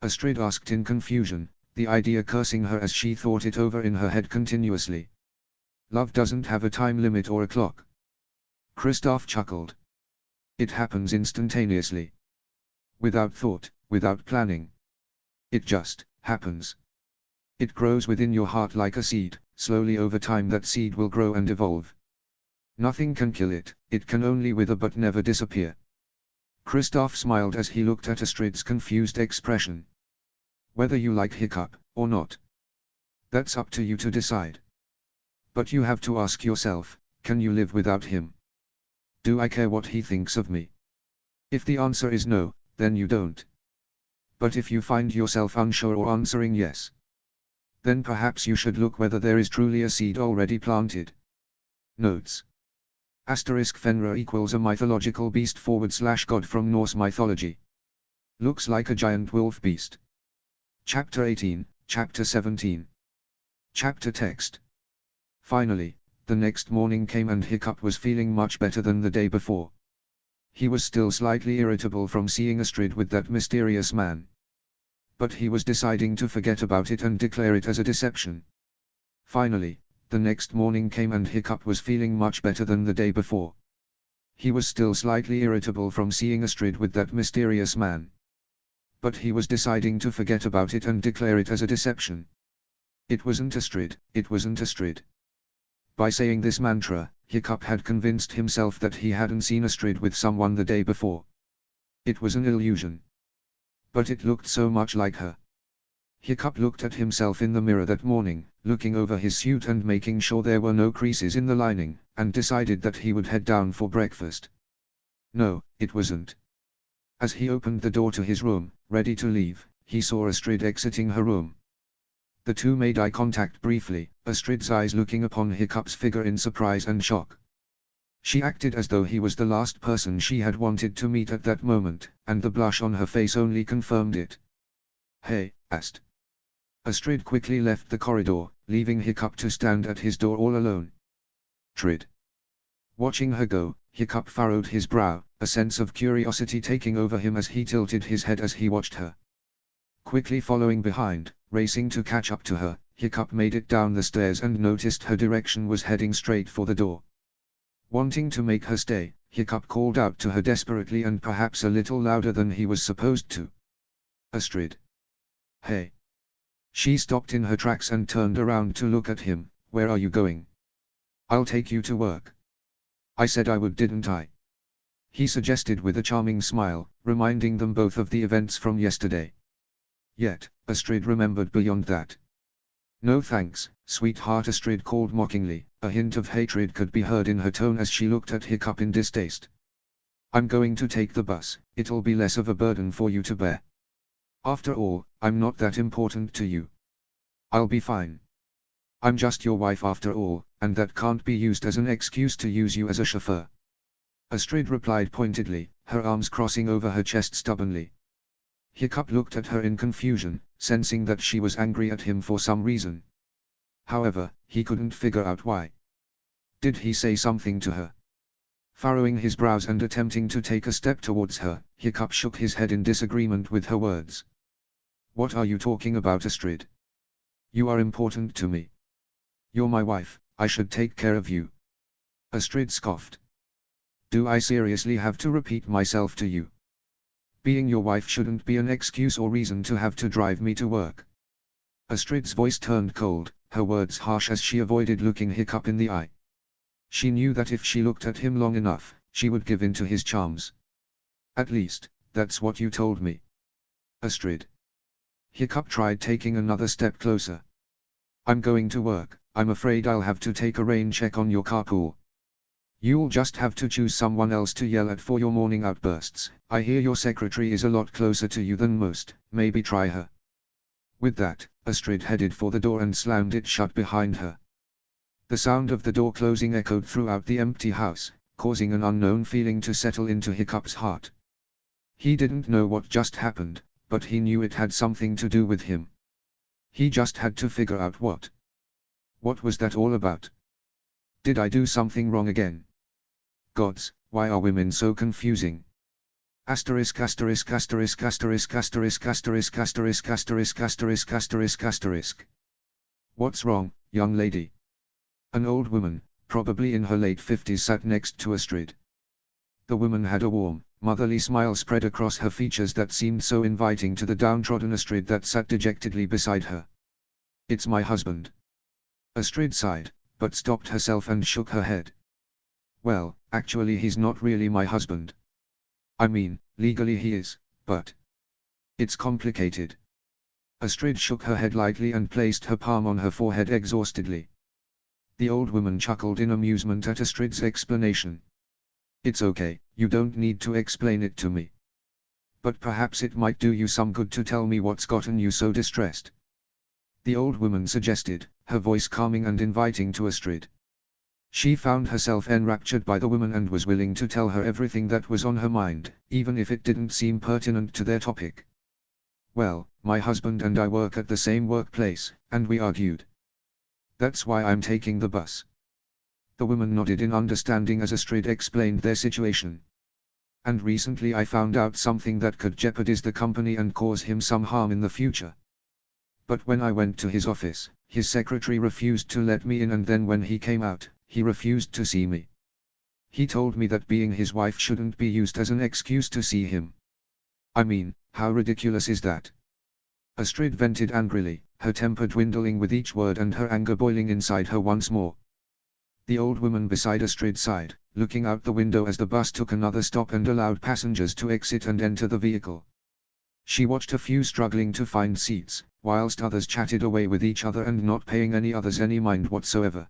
Astrid asked in confusion, the idea cursing her as she thought it over in her head continuously. Love doesn't have a time limit or a clock. Kristoff chuckled. It happens instantaneously. Without thought, without planning. It just happens. It grows within your heart like a seed, slowly over time that seed will grow and evolve. Nothing can kill it, it can only wither but never disappear. Kristoff smiled as he looked at Astrid's confused expression. Whether you like Hiccup, or not. That's up to you to decide. But you have to ask yourself, can you live without him? Do I care what he thinks of me? If the answer is no, then you don't. But if you find yourself unsure or answering yes, then perhaps you should look whether there is truly a seed already planted. Notes. Asterisk Fenrir equals a mythological beast / god from Norse mythology. Looks like a giant wolf beast. Chapter 18, Chapter 17. Chapter text. Finally, the next morning came and Hiccup was feeling much better than the day before. He was still slightly irritable from seeing Astrid with that mysterious man. But he was deciding to forget about it and declare it as a deception. Finally, the next morning came and Hiccup was feeling much better than the day before. He was still slightly irritable from seeing Astrid with that mysterious man. But he was deciding to forget about it and declare it as a deception. It wasn't Astrid, it wasn't Astrid. By saying this mantra, Hiccup had convinced himself that he hadn't seen Astrid with someone the day before. It was an illusion. But it looked so much like her. Hiccup looked at himself in the mirror that morning, looking over his suit and making sure there were no creases in the lining, and decided that he would head down for breakfast. No, it wasn't. As he opened the door to his room, ready to leave, he saw Astrid exiting her room. The two made eye contact briefly, Astrid's eyes looking upon Hiccup's figure in surprise and shock. She acted as though he was the last person she had wanted to meet at that moment, and the blush on her face only confirmed it. "Hey, Ast." Astrid quickly left the corridor, leaving Hiccup to stand at his door all alone. "Trid." Watching her go, Hiccup furrowed his brow, a sense of curiosity taking over him as he tilted his head as he watched her. Quickly following behind, racing to catch up to her, Hiccup made it down the stairs and noticed her direction was heading straight for the door. Wanting to make her stay, Hiccup called out to her desperately and perhaps a little louder than he was supposed to. "Astrid." "Hey." She stopped in her tracks and turned around to look at him. "Where are you going?" "I'll take you to work." "I said I would, didn't I?" he suggested with a charming smile, reminding them both of the events from yesterday. Yet, Astrid remembered beyond that. "No thanks, sweetheart," Astrid called mockingly, a hint of hatred could be heard in her tone as she looked at Hiccup in distaste. "I'm going to take the bus, it'll be less of a burden for you to bear. After all, I'm not that important to you. I'll be fine. I'm just your wife after all, and that can't be used as an excuse to use you as a chauffeur." Astrid replied pointedly, her arms crossing over her chest stubbornly. Hiccup looked at her in confusion, sensing that she was angry at him for some reason. However, he couldn't figure out why. Did he say something to her? Furrowing his brows and attempting to take a step towards her, Hiccup shook his head in disagreement with her words. "What are you talking about, Astrid? You are important to me. You're my wife, I should take care of you." Astrid scoffed. "Do I seriously have to repeat myself to you? Being your wife shouldn't be an excuse or reason to have to drive me to work." Astrid's voice turned cold, her words harsh as she avoided looking Hiccup in the eye. She knew that if she looked at him long enough, she would give in to his charms. "At least, that's what you told me." "Astrid." Hiccup tried taking another step closer. "I'm going to work, I'm afraid I'll have to take a rain check on your carpool. You'll just have to choose someone else to yell at for your morning outbursts. I hear your secretary is a lot closer to you than most, maybe try her." With that, Astrid headed for the door and slammed it shut behind her. The sound of the door closing echoed throughout the empty house, causing an unknown feeling to settle into Hiccup's heart. He didn't know what just happened, but he knew it had something to do with him. He just had to figure out what. What was that all about? Did I do something wrong again? Gods, why are women so confusing? Asterisk asterisk asterisk asterisk asterisk asterisk asterisk asterisk asterisk asterisk asterisk. "What's wrong, young lady?" An old woman, probably in her late 50s, sat next to Astrid. The woman had a warm, motherly smile spread across her features that seemed so inviting to the downtrodden Astrid that sat dejectedly beside her. "It's my husband." Astrid sighed, but stopped herself and shook her head. "Well, actually he's not really my husband. I mean, legally he is, but it's complicated." Astrid shook her head lightly and placed her palm on her forehead exhaustedly. The old woman chuckled in amusement at Astrid's explanation. "It's okay, you don't need to explain it to me. But perhaps it might do you some good to tell me what's gotten you so distressed," the old woman suggested, her voice calming and inviting to Astrid. She found herself enraptured by the woman and was willing to tell her everything that was on her mind, even if it didn't seem pertinent to their topic. "Well, my husband and I work at the same workplace, and we argued. That's why I'm taking the bus." The woman nodded in understanding as Astrid explained their situation. "And recently I found out something that could jeopardize the company and cause him some harm in the future. But when I went to his office, his secretary refused to let me in, and then when he came out, he refused to see me. He told me that being his wife shouldn't be used as an excuse to see him. I mean, how ridiculous is that?" Astrid vented angrily, her temper dwindling with each word and her anger boiling inside her once more. The old woman beside Astrid sighed, looking out the window as the bus took another stop and allowed passengers to exit and enter the vehicle. She watched a few struggling to find seats, whilst others chatted away with each other and not paying any others any mind whatsoever.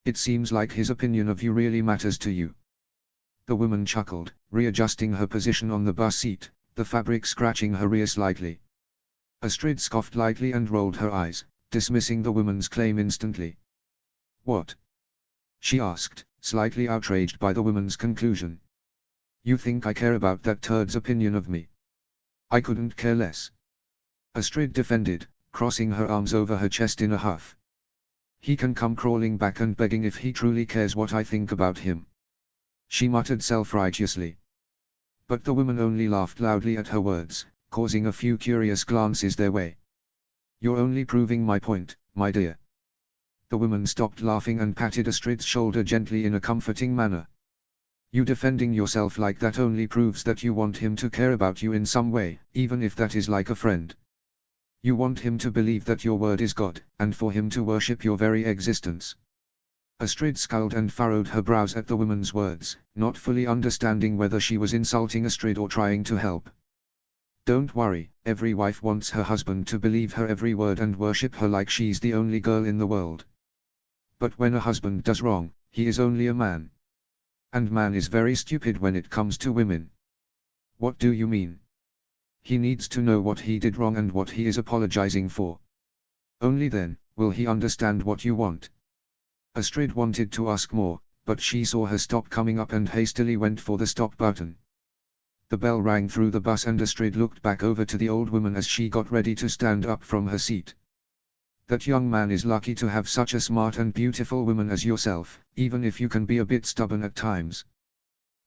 It seems like his opinion of you really matters to you. The woman chuckled, readjusting her position on the bus seat, the fabric scratching her ear slightly. Astrid scoffed lightly and rolled her eyes, dismissing the woman's claim instantly. What? She asked, slightly outraged by the woman's conclusion. You think I care about that turd's opinion of me? I couldn't care less. Astrid defended, crossing her arms over her chest in a huff. He can come crawling back and begging if he truly cares what I think about him. She muttered self-righteously. But the woman only laughed loudly at her words, causing a few curious glances their way. You're only proving my point, my dear. The woman stopped laughing and patted Astrid's shoulder gently in a comforting manner. You defending yourself like that only proves that you want him to care about you in some way, even if that is like a friend. You want him to believe that your word is God, and for him to worship your very existence. Astrid scowled and furrowed her brows at the woman's words, not fully understanding whether she was insulting Astrid or trying to help. Don't worry, every wife wants her husband to believe her every word and worship her like she's the only girl in the world. But when a husband does wrong, he is only a man. And man is very stupid when it comes to women. What do you mean? He needs to know what he did wrong and what he is apologizing for. Only then, will he understand what you want. Astrid wanted to ask more, but she saw her stop coming up and hastily went for the stop button. The bell rang through the bus and Astrid looked back over to the old woman as she got ready to stand up from her seat. That young man is lucky to have such a smart and beautiful woman as yourself, even if you can be a bit stubborn at times.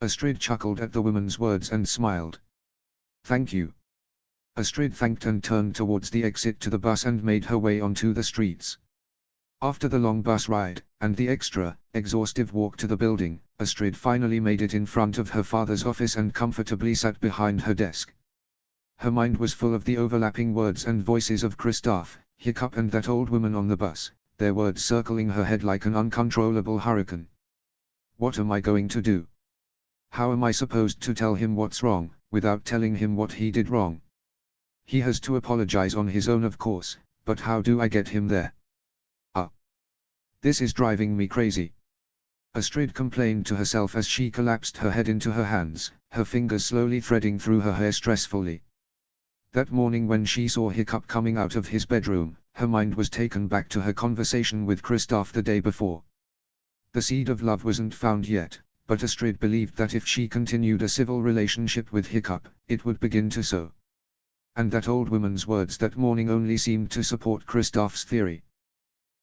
Astrid chuckled at the woman's words and smiled. Thank you. Astrid thanked and turned towards the exit to the bus and made her way onto the streets. After the long bus ride, and the exhaustive walk to the building, Astrid finally made it in front of her father's office and comfortably sat behind her desk. Her mind was full of the overlapping words and voices of Kristoff, Hiccup and that old woman on the bus, their words circling her head like an uncontrollable hurricane. What am I going to do? How am I supposed to tell him what's wrong, without telling him what he did wrong? He has to apologize on his own of course, but how do I get him there? This is driving me crazy. Astrid complained to herself as she collapsed her head into her hands, her fingers slowly threading through her hair stressfully. That morning when she saw Hiccup coming out of his bedroom, her mind was taken back to her conversation with Kristoff the day before. The seed of love wasn't found yet, but Astrid believed that if she continued a civil relationship with Hiccup, it would begin to sow. And that old woman's words that morning only seemed to support Kristoff's theory.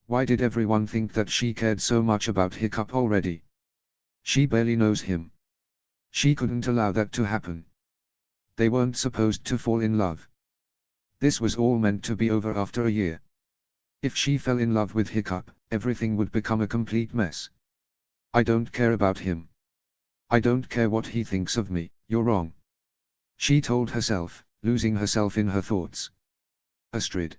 Why did everyone think that she cared so much about Hiccup already? She barely knows him. She couldn't allow that to happen. They weren't supposed to fall in love. This was all meant to be over after a year. If she fell in love with Hiccup, everything would become a complete mess. I don't care about him. I don't care what he thinks of me, you're wrong. She told herself, losing herself in her thoughts. Astrid.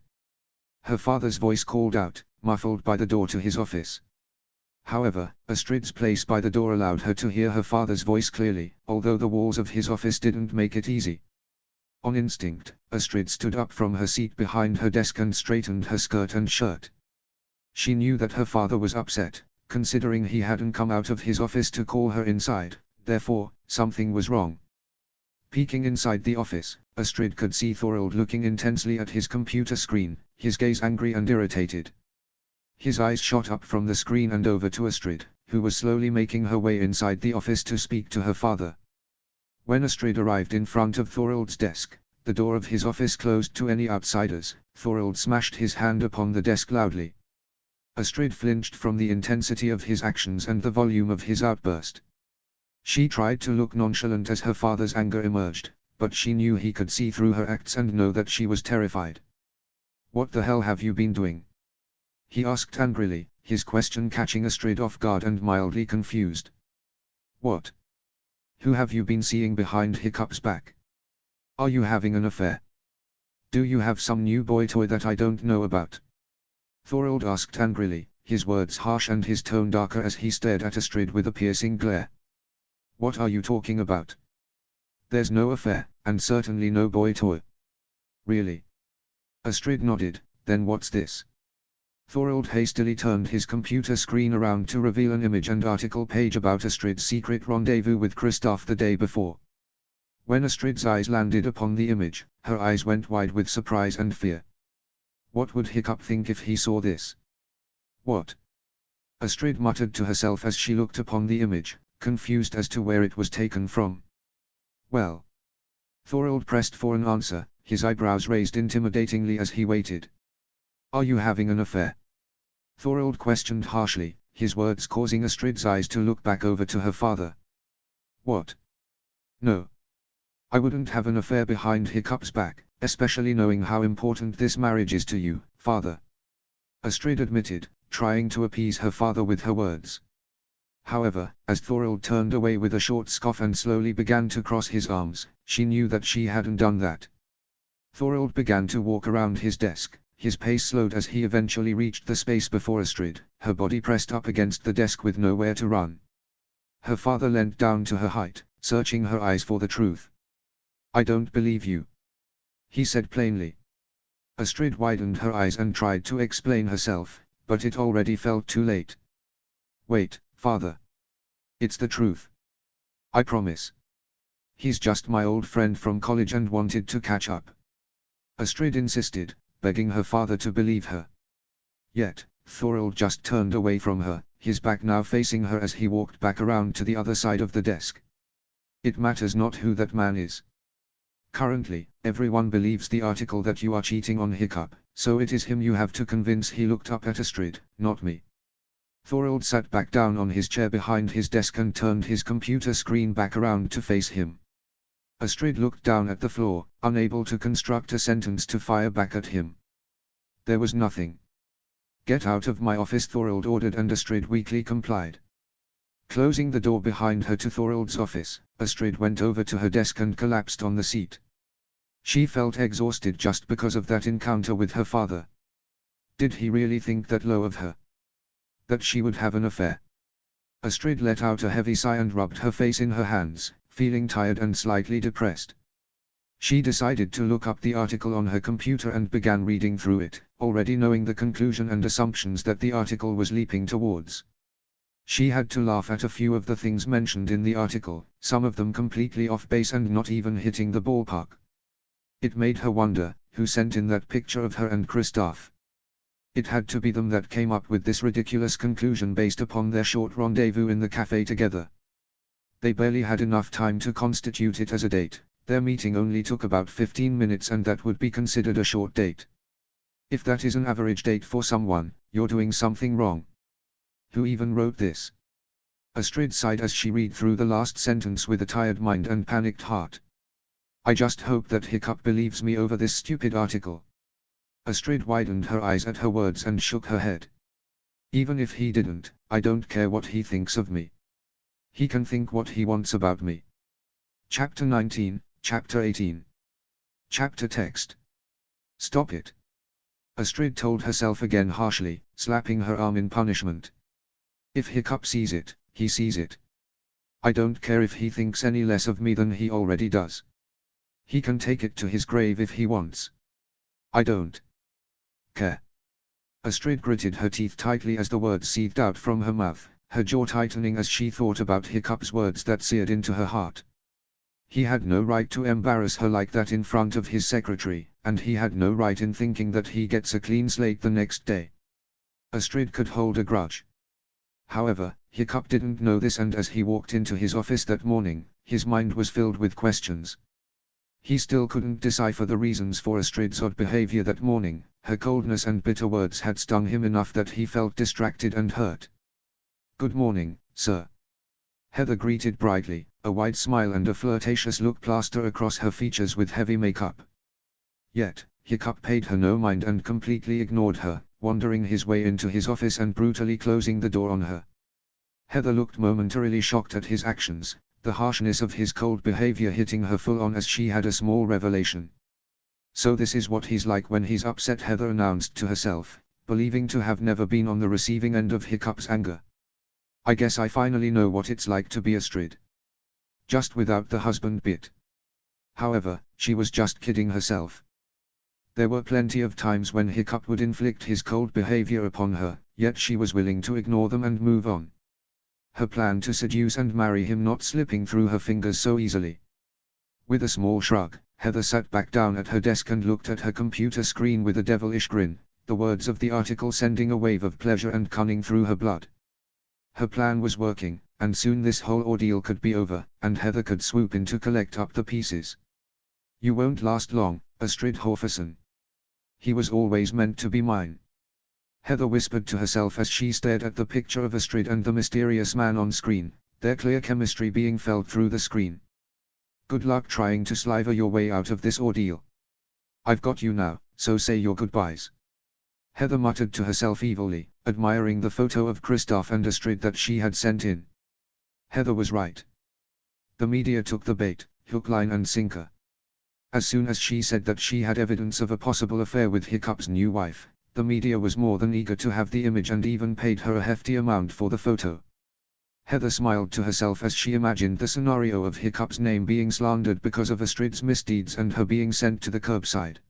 Her father's voice called out, muffled by the door to his office. However, Astrid's place by the door allowed her to hear her father's voice clearly, although the walls of his office didn't make it easy. On instinct, Astrid stood up from her seat behind her desk and straightened her skirt and shirt. She knew that her father was upset, considering he hadn't come out of his office to call her inside, therefore, something was wrong. Peeking inside the office, Astrid could see Thorold looking intensely at his computer screen, his gaze angry and irritated. His eyes shot up from the screen and over to Astrid, who was slowly making her way inside the office to speak to her father. When Astrid arrived in front of Thorold's desk, the door of his office closed to any outsiders. Thorold smashed his hand upon the desk loudly. Astrid flinched from the intensity of his actions and the volume of his outburst. She tried to look nonchalant as her father's anger emerged, but she knew he could see through her acts and know that she was terrified. What the hell have you been doing? He asked angrily, his question catching Astrid off guard and mildly confused. What? Who have you been seeing behind Hiccup's back? Are you having an affair? Do you have some new boy toy that I don't know about? Thorold asked angrily, his words harsh and his tone darker as he stared at Astrid with a piercing glare. What are you talking about? There's no affair, and certainly no boy toy. Really? Astrid nodded. Then what's this? Thorold hastily turned his computer screen around to reveal an image and article page about Astrid's secret rendezvous with Kristoff the day before. When Astrid's eyes landed upon the image, her eyes went wide with surprise and fear. What would Hiccup think if he saw this? What? Astrid muttered to herself as she looked upon the image, confused as to where it was taken from. Well? Thorold pressed for an answer, his eyebrows raised intimidatingly as he waited. Are you having an affair? Thorold questioned harshly, his words causing Astrid's eyes to look back over to her father. What? No. I wouldn't have an affair behind Hiccup's back, especially knowing how important this marriage is to you, father. Astrid admitted, trying to appease her father with her words. However, as Thorold turned away with a short scoff and slowly began to cross his arms, she knew that she hadn't done that. Thorold began to walk around his desk. His pace slowed as he eventually reached the space before Astrid, her body pressed up against the desk with nowhere to run. Her father leant down to her height, searching her eyes for the truth. I don't believe you, he said plainly. Astrid widened her eyes and tried to explain herself, but it already felt too late. Wait, father. It's the truth. I promise. He's just my old friend from college and wanted to catch up. Astrid insisted, begging her father to believe her. Yet, Thorold just turned away from her, his back now facing her as he walked back around to the other side of the desk. It matters not who that man is. Currently, everyone believes the article that you are cheating on Hiccup, so it is him you have to convince. He looked up at Astrid, not me. Thorold sat back down on his chair behind his desk and turned his computer screen back around to face him. Astrid looked down at the floor, unable to construct a sentence to fire back at him. There was nothing. Get out of my office, Thorold ordered, and Astrid weakly complied. Closing the door behind her to Thorold's office, Astrid went over to her desk and collapsed on the seat. She felt exhausted just because of that encounter with her father. Did he really think that low of her? That she would have an affair? Astrid let out a heavy sigh and rubbed her face in her hands, feeling tired and slightly depressed. She decided to look up the article on her computer and began reading through it, already knowing the conclusion and assumptions that the article was leaping towards. She had to laugh at a few of the things mentioned in the article, some of them completely off base and not even hitting the ballpark. It made her wonder, who sent in that picture of her and Kristoff? It had to be them that came up with this ridiculous conclusion based upon their short rendezvous in the cafe together. They barely had enough time to constitute it as a date. Their meeting only took about 15 minutes, and that would be considered a short date. If that is an average date for someone, you're doing something wrong. Who even wrote this? Astrid sighed as she read through the last sentence with a tired mind and panicked heart. I just hope that Hiccup believes me over this stupid article. Astrid widened her eyes at her words and shook her head. Even if he didn't, I don't care what he thinks of me. He can think what he wants about me. Chapter 19, Chapter 18. Chapter text. Stop it. Astrid told herself again harshly, slapping her arm in punishment. If Hiccup sees it, he sees it. I don't care if he thinks any less of me than he already does. He can take it to his grave if he wants. I don't care. Astrid gritted her teeth tightly as the words seethed out from her mouth, her jaw tightening as she thought about Hiccup's words that seared into her heart. He had no right to embarrass her like that in front of his secretary, and he had no right in thinking that he gets a clean slate the next day. Astrid could hold a grudge. However, Hiccup didn't know this, and as he walked into his office that morning, his mind was filled with questions. He still couldn't decipher the reasons for Astrid's odd behavior that morning. Her coldness and bitter words had stung him enough that he felt distracted and hurt. Good morning, sir. Heather greeted brightly, a wide smile and a flirtatious look plastered across her features with heavy makeup. Yet, Hiccup paid her no mind and completely ignored her, wandering his way into his office and brutally closing the door on her. Heather looked momentarily shocked at his actions, the harshness of his cold behavior hitting her full on as she had a small revelation. So this is what he's like when he's upset, Heather announced to herself, believing to have never been on the receiving end of Hiccup's anger. I guess I finally know what it's like to be Astrid. Just without the husband bit. However, she was just kidding herself. There were plenty of times when Hiccup would inflict his cold behavior upon her, yet she was willing to ignore them and move on. Her plan to seduce and marry him not slipping through her fingers so easily. With a small shrug, Heather sat back down at her desk and looked at her computer screen with a devilish grin, the words of the article sending a wave of pleasure and cunning through her blood. Her plan was working, and soon this whole ordeal could be over, and Heather could swoop in to collect up the pieces. "You won't last long, Astrid Horferson. He was always meant to be mine," Heather whispered to herself as she stared at the picture of Astrid and the mysterious man on screen, their clear chemistry being felt through the screen. "Good luck trying to sliver your way out of this ordeal. I've got you now, so say your goodbyes," Heather muttered to herself evilly, admiring the photo of Christoph and Astrid that she had sent in. Heather was right. The media took the bait, hook, line and sinker. As soon as she said that she had evidence of a possible affair with Hiccup's new wife, the media was more than eager to have the image and even paid her a hefty amount for the photo. Heather smiled to herself as she imagined the scenario of Hiccup's name being slandered because of Astrid's misdeeds and her being sent to the curbside.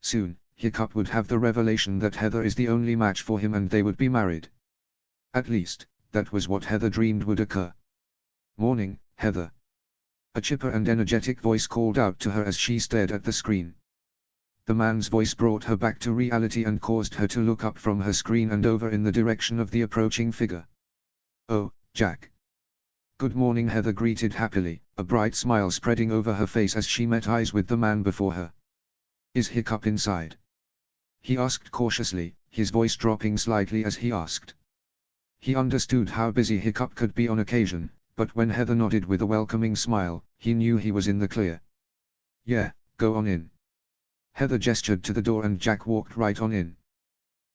Soon, Hiccup would have the revelation that Heather is the only match for him and they would be married. At least, that was what Heather dreamed would occur. "Morning, Heather." A chipper and energetic voice called out to her as she stared at the screen. The man's voice brought her back to reality and caused her to look up from her screen and over in the direction of the approaching figure. "Oh, Jack." "Good morning," Heather greeted happily, a bright smile spreading over her face as she met eyes with the man before her. "Is Hiccup inside?" he asked cautiously, his voice dropping slightly as he asked. He understood how busy Hiccup could be on occasion, but when Heather nodded with a welcoming smile, he knew he was in the clear. "Yeah, go on in." Heather gestured to the door and Jack walked right on in.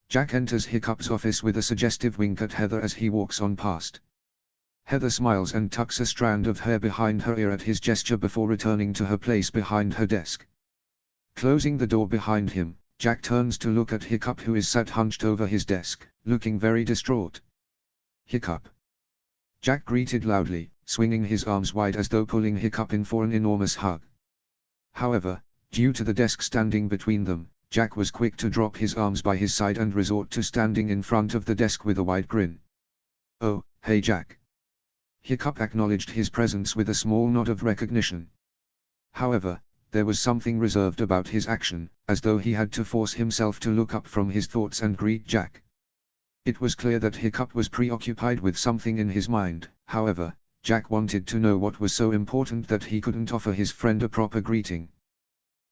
Jack enters Hiccup's office with a suggestive wink at Heather as he walks on past. Heather smiles and tucks a strand of hair behind her ear at his gesture before returning to her place behind her desk. Closing the door behind him, Jack turns to look at Hiccup, who is sat hunched over his desk, looking very distraught. "Hiccup." Jack greeted loudly, swinging his arms wide as though pulling Hiccup in for an enormous hug. However, due to the desk standing between them, Jack was quick to drop his arms by his side and resort to standing in front of the desk with a wide grin. "Oh, hey Jack." Hiccup acknowledged his presence with a small nod of recognition. However, there was something reserved about his action, as though he had to force himself to look up from his thoughts and greet Jack. It was clear that Hiccup was preoccupied with something in his mind. However, Jack wanted to know what was so important that he couldn't offer his friend a proper greeting.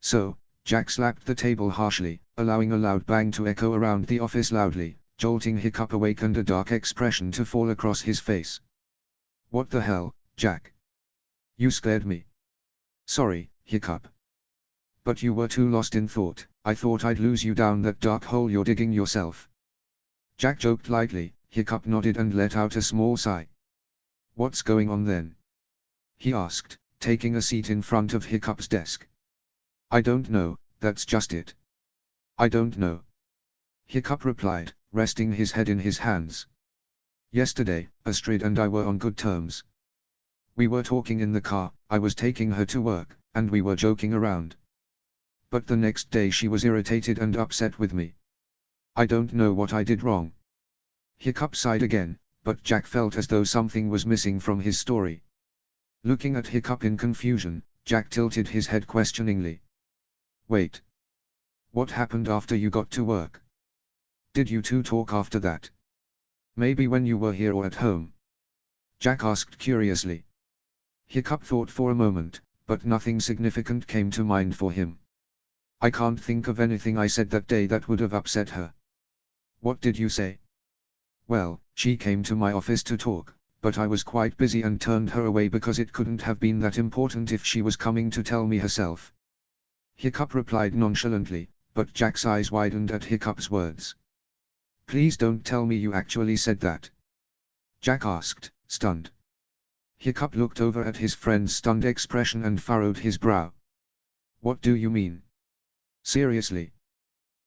So, Jack slapped the table harshly, allowing a loud bang to echo around the office loudly, jolting Hiccup awake and a dark expression to fall across his face. "What the hell, Jack? You scared me." "Sorry, Hiccup. But you were too lost in thought. I thought I'd lose you down that dark hole you're digging yourself." Jack joked lightly. Hiccup nodded and let out a small sigh. "What's going on then?" he asked, taking a seat in front of Hiccup's desk. "I don't know, that's just it. I don't know," Hiccup replied, resting his head in his hands. "Yesterday, Astrid and I were on good terms. We were talking in the car, I was taking her to work, and we were joking around. But the next day she was irritated and upset with me. I don't know what I did wrong." Hiccup sighed again, but Jack felt as though something was missing from his story. Looking at Hiccup in confusion, Jack tilted his head questioningly. "Wait. What happened after you got to work? Did you two talk after that? Maybe when you were here or at home?" Jack asked curiously. Hiccup thought for a moment, but nothing significant came to mind for him. "I can't think of anything I said that day that would have upset her." "What did you say?" "Well, she came to my office to talk, but I was quite busy and turned her away because it couldn't have been that important if she was coming to tell me herself," Hiccup replied nonchalantly, but Jack's eyes widened at Hiccup's words. "Please don't tell me you actually said that," Jack asked, stunned. Hiccup looked over at his friend's stunned expression and furrowed his brow. "What do you mean? Seriously?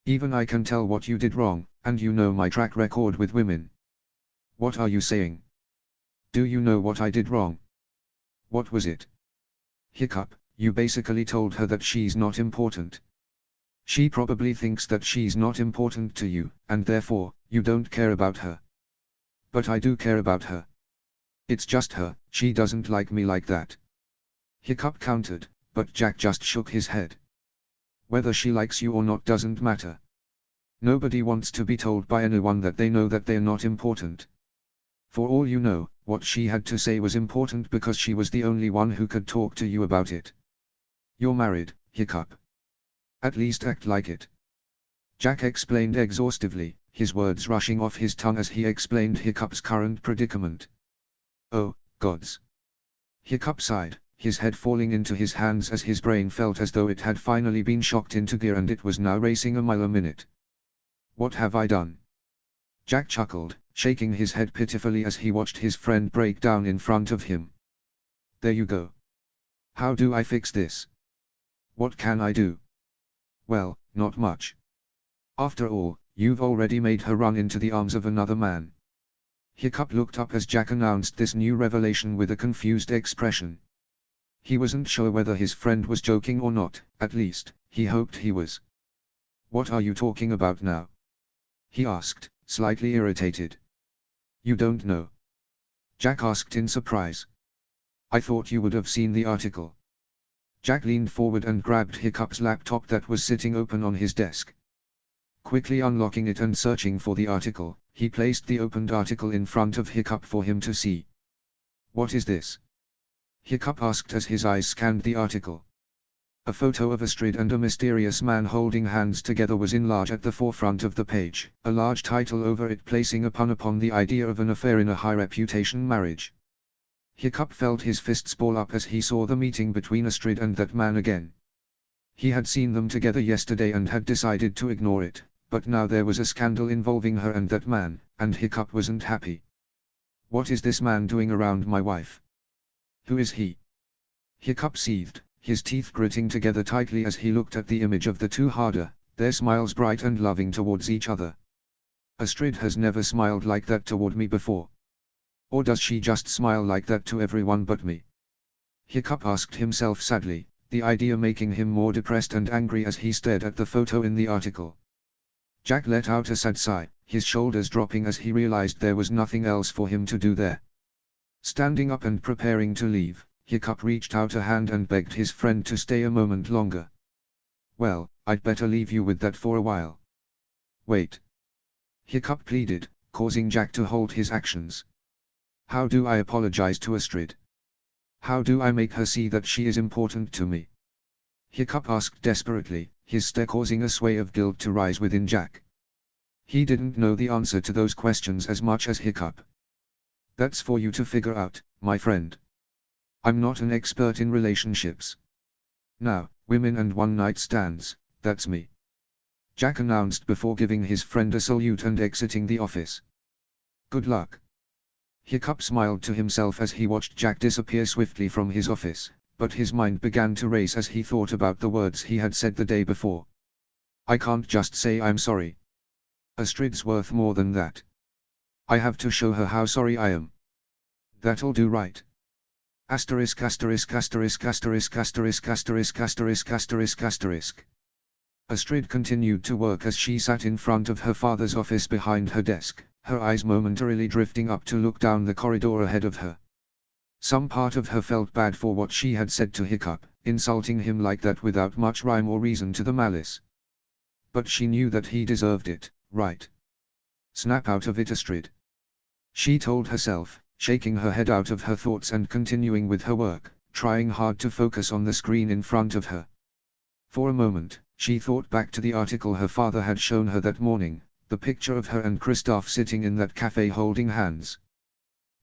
Even I can tell what you did wrong, and you know my track record with women. What are you saying? Do you know what I did wrong?" "What was it?" "Hiccup, you basically told her that she's not important." She probably thinks that she's not important to you, and therefore, you don't care about her. But I do care about her. It's just her, she doesn't like me like that. Hiccup countered, but Jack just shook his head. Whether she likes you or not doesn't matter. Nobody wants to be told by anyone that they know that they're not important. For all you know, what she had to say was important because she was the only one who could talk to you about it. You're married, Hiccup. At least act like it. Jack explained exhaustively, his words rushing off his tongue as he explained Hiccup's current predicament. Oh, gods. Hiccup sighed, his head falling into his hands as his brain felt as though it had finally been shocked into gear and it was now racing a mile a minute. What have I done? Jack chuckled, shaking his head pitifully as he watched his friend break down in front of him. There you go. How do I fix this? What can I do? Well, not much. After all, you've already made her run into the arms of another man. Hiccup looked up as Jack announced this new revelation with a confused expression. He wasn't sure whether his friend was joking or not, at least, he hoped he was. What are you talking about now? He asked, slightly irritated. You don't know? Jack asked in surprise. I thought you would have seen the article. Jack leaned forward and grabbed Hiccup's laptop that was sitting open on his desk. Quickly unlocking it and searching for the article, he placed the opened article in front of Hiccup for him to see. What is this? Hiccup asked as his eyes scanned the article. A photo of Astrid and a mysterious man holding hands together was in large at the forefront of the page, a large title over it placing a pun upon the idea of an affair in a high-reputation marriage. Hiccup felt his fists ball up as he saw the meeting between Astrid and that man again. He had seen them together yesterday and had decided to ignore it, but now there was a scandal involving her and that man, and Hiccup wasn't happy. What is this man doing around my wife? Who is he? Hiccup seethed, his teeth gritting together tightly as he looked at the image of the two harder, their smiles bright and loving towards each other. Astrid has never smiled like that toward me before. Or does she just smile like that to everyone but me? Hiccup asked himself sadly, the idea making him more depressed and angry as he stared at the photo in the article. Jack let out a sad sigh, his shoulders dropping as he realized there was nothing else for him to do there. Standing up and preparing to leave, Hiccup reached out a hand and begged his friend to stay a moment longer. Well, I'd better leave you with that for a while. Wait. Hiccup pleaded, causing Jack to hold his actions. How do I apologize to Astrid? How do I make her see that she is important to me? Hiccup asked desperately, his stare causing a sway of guilt to rise within Jack. He didn't know the answer to those questions as much as Hiccup. That's for you to figure out, my friend. I'm not an expert in relationships. Now, women and one-night stands, that's me. Jack announced before giving his friend a salute and exiting the office. Good luck. Hiccup smiled to himself as he watched Jack disappear swiftly from his office, but his mind began to race as he thought about the words he had said the day before. I can't just say I'm sorry. Astrid's worth more than that. I have to show her how sorry I am. That'll do, right? Asterisk asterisk asterisk asterisk asterisk asterisk asterisk asterisk asterisk. Astrid continued to work as she sat in front of her father's office behind her desk, her eyes momentarily drifting up to look down the corridor ahead of her. Some part of her felt bad for what she had said to Hiccup, insulting him like that without much rhyme or reason to the malice. But she knew that he deserved it, right? Snap out of it, Astrid. She told herself, shaking her head out of her thoughts and continuing with her work, trying hard to focus on the screen in front of her. For a moment, she thought back to the article her father had shown her that morning, the picture of her and Kristoff sitting in that cafe holding hands.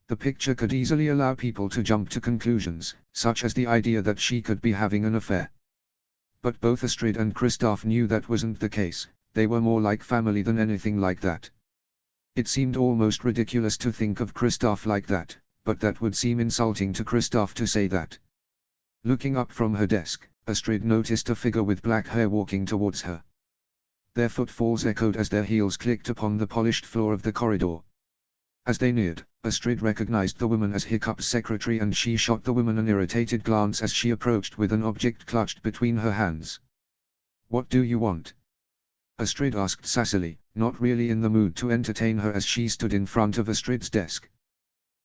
The picture could easily allow people to jump to conclusions, such as the idea that she could be having an affair. But both Astrid and Kristoff knew that wasn't the case, they were more like family than anything like that. It seemed almost ridiculous to think of Kristoff like that, but that would seem insulting to Kristoff to say that. Looking up from her desk, Astrid noticed a figure with black hair walking towards her. Their footfalls echoed as their heels clicked upon the polished floor of the corridor. As they neared, Astrid recognized the woman as Hiccup's secretary and she shot the woman an irritated glance as she approached with an object clutched between her hands. What do you want? Astrid asked sassily, not really in the mood to entertain her as she stood in front of Astrid's desk.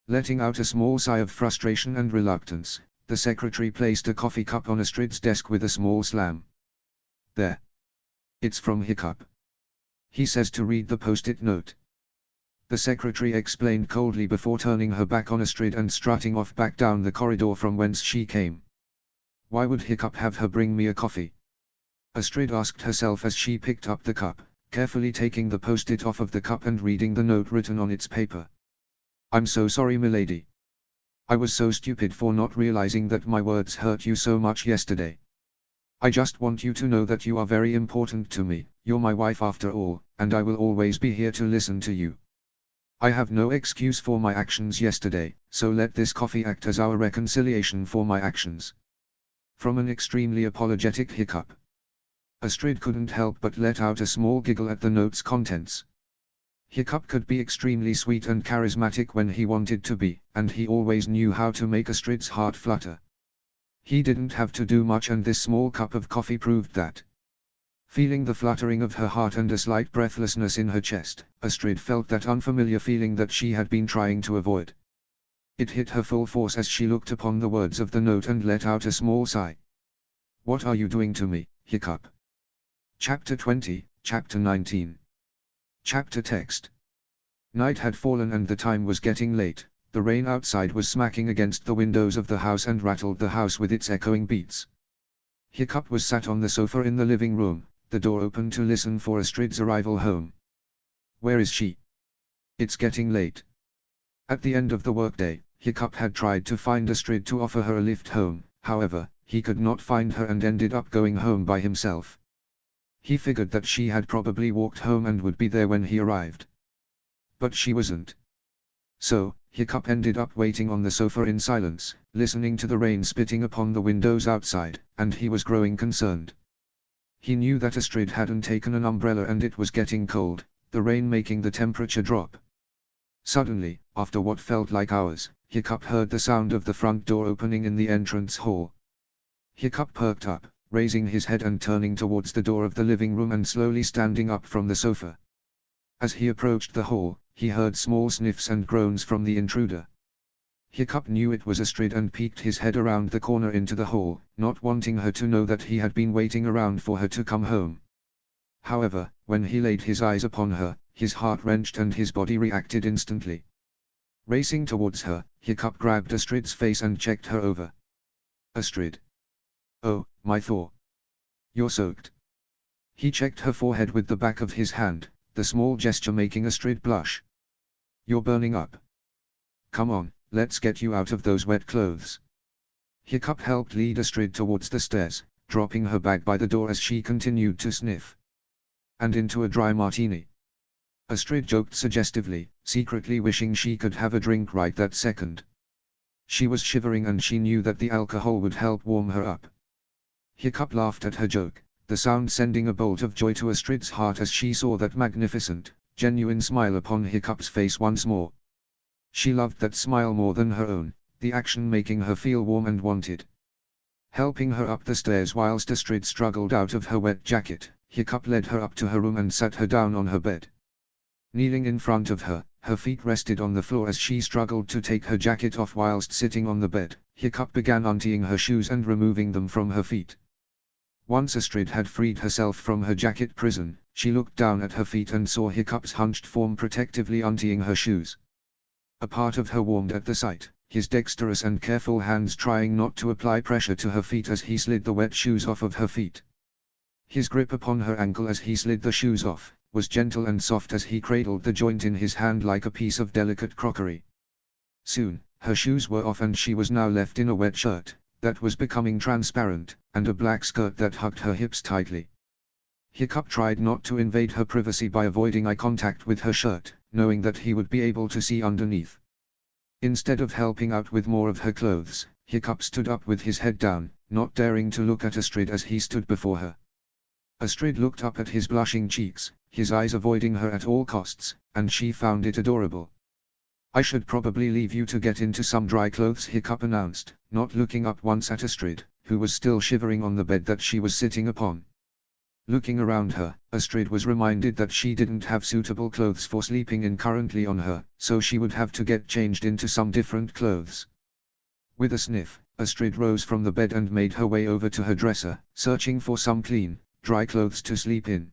Letting out a small sigh of frustration and reluctance, the secretary placed a coffee cup on Astrid's desk with a small slam. There. It's from Hiccup. He says to read the post-it note. The secretary explained coldly before turning her back on Astrid and strutting off back down the corridor from whence she came. Why would Hiccup have her bring me a coffee? Astrid asked herself as she picked up the cup, carefully taking the post-it off of the cup and reading the note written on its paper. I'm so sorry, milady. I was so stupid for not realizing that my words hurt you so much yesterday. I just want you to know that you are very important to me, you're my wife after all, and I will always be here to listen to you. I have no excuse for my actions yesterday, so let this coffee act as our reconciliation for my actions. From an extremely apologetic Hiccup. Astrid couldn't help but let out a small giggle at the note's contents. Hiccup could be extremely sweet and charismatic when he wanted to be, and he always knew how to make Astrid's heart flutter. He didn't have to do much, and this small cup of coffee proved that. Feeling the fluttering of her heart and a slight breathlessness in her chest, Astrid felt that unfamiliar feeling that she had been trying to avoid. It hit her full force as she looked upon the words of the note and let out a small sigh. What are you doing to me, Hiccup? Chapter 20, Chapter 19. Chapter text. Night had fallen and the time was getting late. The rain outside was smacking against the windows of the house and rattled the house with its echoing beats. Hiccup was sat on the sofa in the living room, the door open to listen for Astrid's arrival home. Where is she? It's getting late. At the end of the workday, Hiccup had tried to find Astrid to offer her a lift home, however, he could not find her and ended up going home by himself. He figured that she had probably walked home and would be there when he arrived. But she wasn't. So, Hiccup ended up waiting on the sofa in silence, listening to the rain spitting upon the windows outside, and he was growing concerned. He knew that Astrid hadn't taken an umbrella and it was getting cold, the rain making the temperature drop. Suddenly, after what felt like hours, Hiccup heard the sound of the front door opening in the entrance hall. Hiccup perked up, raising his head and turning towards the door of the living room and slowly standing up from the sofa. As he approached the hall, he heard small sniffs and groans from the intruder. Hiccup knew it was Astrid and peeked his head around the corner into the hall, not wanting her to know that he had been waiting around for her to come home. However, when he laid his eyes upon her, his heart wrenched and his body reacted instantly. Racing towards her, Hiccup grabbed Astrid's face and checked her over. Astrid. Oh, my Thor. You're soaked. He checked her forehead with the back of his hand, the small gesture making Astrid blush. You're burning up. Come on, let's get you out of those wet clothes. Hiccup helped lead Astrid towards the stairs, dropping her bag by the door as she continued to sniff. And into a dry martini. Astrid joked suggestively, secretly wishing she could have a drink right that second. She was shivering and she knew that the alcohol would help warm her up. Hiccup laughed at her joke, the sound sending a bolt of joy to Astrid's heart as she saw that magnificent, genuine smile upon Hiccup's face once more. She loved that smile more than her own, the action making her feel warm and wanted. Helping her up the stairs whilst Astrid struggled out of her wet jacket, Hiccup led her up to her room and sat her down on her bed. Kneeling in front of her, her feet rested on the floor as she struggled to take her jacket off whilst sitting on the bed. Hiccup began untying her shoes and removing them from her feet. Once Astrid had freed herself from her jacket prison, she looked down at her feet and saw Hiccup's hunched form protectively untying her shoes. A part of her warmed at the sight, his dexterous and careful hands trying not to apply pressure to her feet as he slid the wet shoes off of her feet. His grip upon her ankle as he slid the shoes off, was gentle and soft as he cradled the joint in his hand like a piece of delicate crockery. Soon, her shoes were off and she was now left in a wet shirt, that was becoming transparent, and a black skirt that hugged her hips tightly. Hiccup tried not to invade her privacy by avoiding eye contact with her shirt, knowing that he would be able to see underneath. Instead of helping out with more of her clothes, Hiccup stood up with his head down, not daring to look at Astrid as he stood before her. Astrid looked up at his blushing cheeks, his eyes avoiding her at all costs, and she found it adorable. I should probably leave you to get into some dry clothes, Hiccup announced, not looking up once at Astrid, who was still shivering on the bed that she was sitting upon. Looking around her, Astrid was reminded that she didn't have suitable clothes for sleeping in currently on her, so she would have to get changed into some different clothes. With a sniff, Astrid rose from the bed and made her way over to her dresser, searching for some clean, dry clothes to sleep in.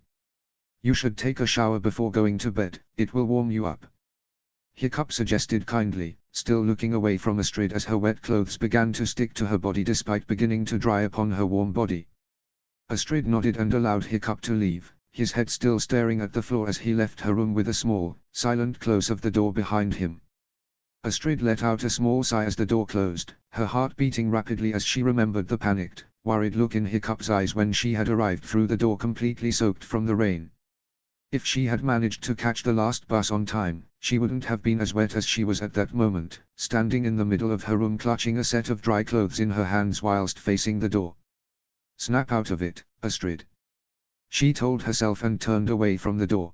"You should take a shower before going to bed, it will warm you up," Hiccup suggested kindly, still looking away from Astrid as her wet clothes began to stick to her body despite beginning to dry upon her warm body. Astrid nodded and allowed Hiccup to leave, his head still staring at the floor as he left her room with a small, silent close of the door behind him. Astrid let out a small sigh as the door closed, her heart beating rapidly as she remembered the panicked, worried look in Hiccup's eyes when she had arrived through the door completely soaked from the rain. If she had managed to catch the last bus on time, she wouldn't have been as wet as she was at that moment, standing in the middle of her room clutching a set of dry clothes in her hands whilst facing the door. "Snap out of it, Astrid," she told herself and turned away from the door.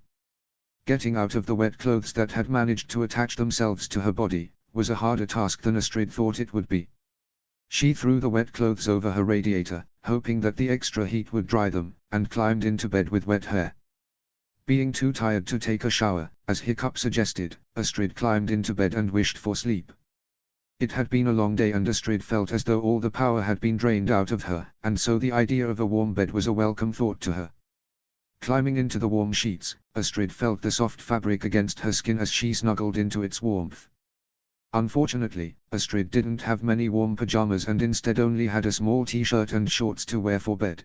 Getting out of the wet clothes that had managed to attach themselves to her body was a harder task than Astrid thought it would be. She threw the wet clothes over her radiator, hoping that the extra heat would dry them, and climbed into bed with wet hair. Being too tired to take a shower, as Hiccup suggested, Astrid climbed into bed and wished for sleep. It had been a long day and Astrid felt as though all the power had been drained out of her, and so the idea of a warm bed was a welcome thought to her. Climbing into the warm sheets, Astrid felt the soft fabric against her skin as she snuggled into its warmth. Unfortunately, Astrid didn't have many warm pajamas and instead only had a small t-shirt and shorts to wear for bed.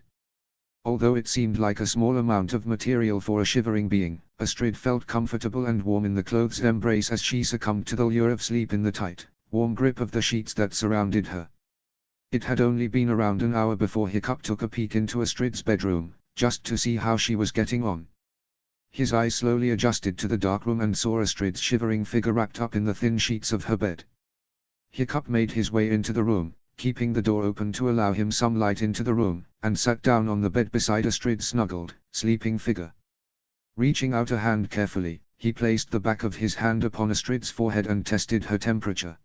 Although it seemed like a small amount of material for a shivering being, Astrid felt comfortable and warm in the clothes' embrace as she succumbed to the lure of sleep in the tight, warm grip of the sheets that surrounded her. It had only been around an hour before Hiccup took a peek into Astrid's bedroom, just to see how she was getting on. His eyes slowly adjusted to the dark room and saw Astrid's shivering figure wrapped up in the thin sheets of her bed. Hiccup made his way into the room, keeping the door open to allow him some light into the room, and sat down on the bed beside Astrid's snuggled, sleeping figure. Reaching out a hand carefully, he placed the back of his hand upon Astrid's forehead and tested her temperature.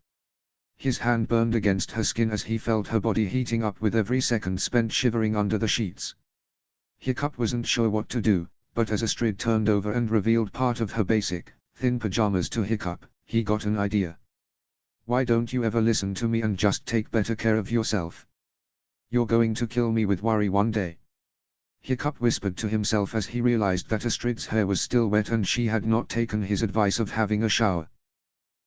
His hand burned against her skin as he felt her body heating up with every second spent shivering under the sheets. Hiccup wasn't sure what to do, but as Astrid turned over and revealed part of her basic, thin pajamas to Hiccup, he got an idea. "Why don't you ever listen to me and just take better care of yourself? You're going to kill me with worry one day," Hiccup whispered to himself as he realized that Astrid's hair was still wet and she had not taken his advice of having a shower.